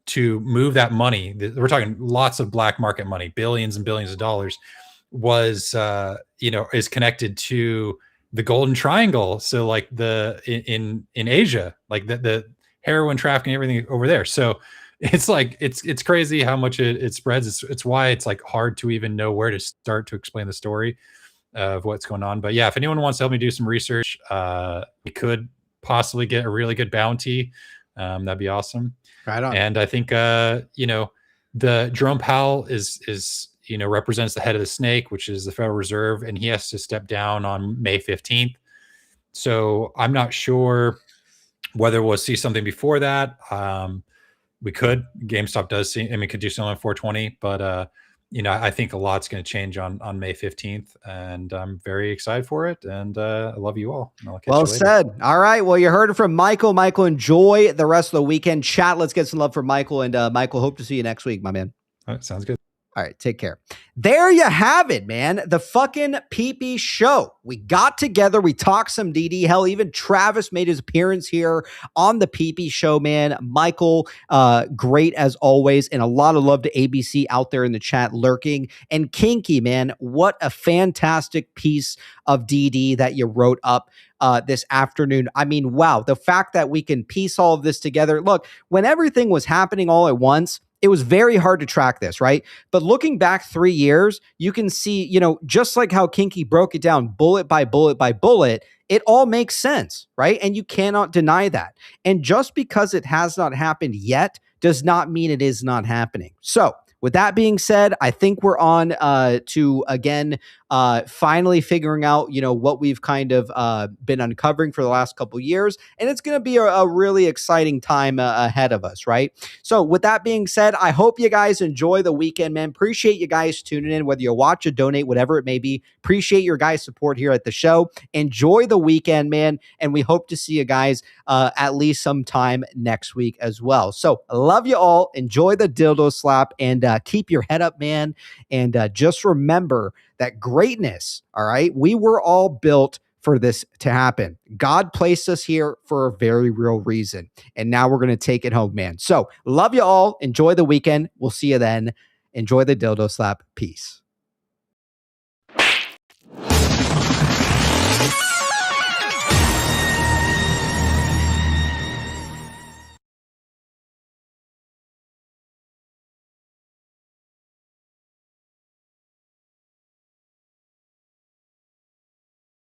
to move that money. We're talking lots of black market money, billions and billions of dollars, was you know, is connected to the Golden Triangle. So like in Asia, like the heroin trafficking, everything over there. So it's like it's crazy how much it spreads. It's why it's like hard to even know where to start to explain the story of what's going on. But yeah, if anyone wants to help me do some research, we could possibly get a really good bounty. That'd be awesome. Right on. And I think you know, the Jerome Powell is you know, represents the head of the snake, which is the Federal Reserve, and he has to step down on May 15th. So I'm not sure whether we'll see something before that. We could. GameStop does see. I mean, could do something on 420, but you know, I think a lot's going to change on May 15th, and I'm very excited for it. And I love you all. Well said. All right. Well, you heard it from Michael. Michael, enjoy the rest of the weekend. Chat, let's get some love for Michael. And Michael, hope to see you next week, my man. All right, sounds good. All right, take care. There you have it, man. The fucking PP show. We got together. We talked some DD. Hell, even Travis made his appearance here on the PP show, man. Michael, great as always. And a lot of love to ABC out there in the chat lurking. And Kinky, man, what a fantastic piece of DD that you wrote up. this afternoon. I mean, wow, the fact that we can piece all of this together. Look, when everything was happening all at once, it was very hard to track this, right? But looking back 3 years, you can see, just like how Kinky broke it down bullet by bullet by bullet, it all makes sense, right? And you cannot deny that. And just because it has not happened yet does not mean it is not happening. So, with that being said, I think we're on to, again, finally figuring out, what we've kind of been uncovering for the last couple years. And it's going to be a really exciting time ahead of us, right? So with that being said, I hope you guys enjoy the weekend, man. Appreciate you guys tuning in, whether you watch or donate, whatever it may be. Appreciate your guys' support here at the show. Enjoy the weekend, man. And we hope to see you guys at least sometime next week as well. So I love you all. Enjoy the dildo slap and keep your head up, man. And just remember that greatness, all right, we were all built for this to happen. God placed us here for a very real reason. And now we're going to take it home, man. So love you all. Enjoy the weekend. We'll see you then. Enjoy the dildo slap. Peace.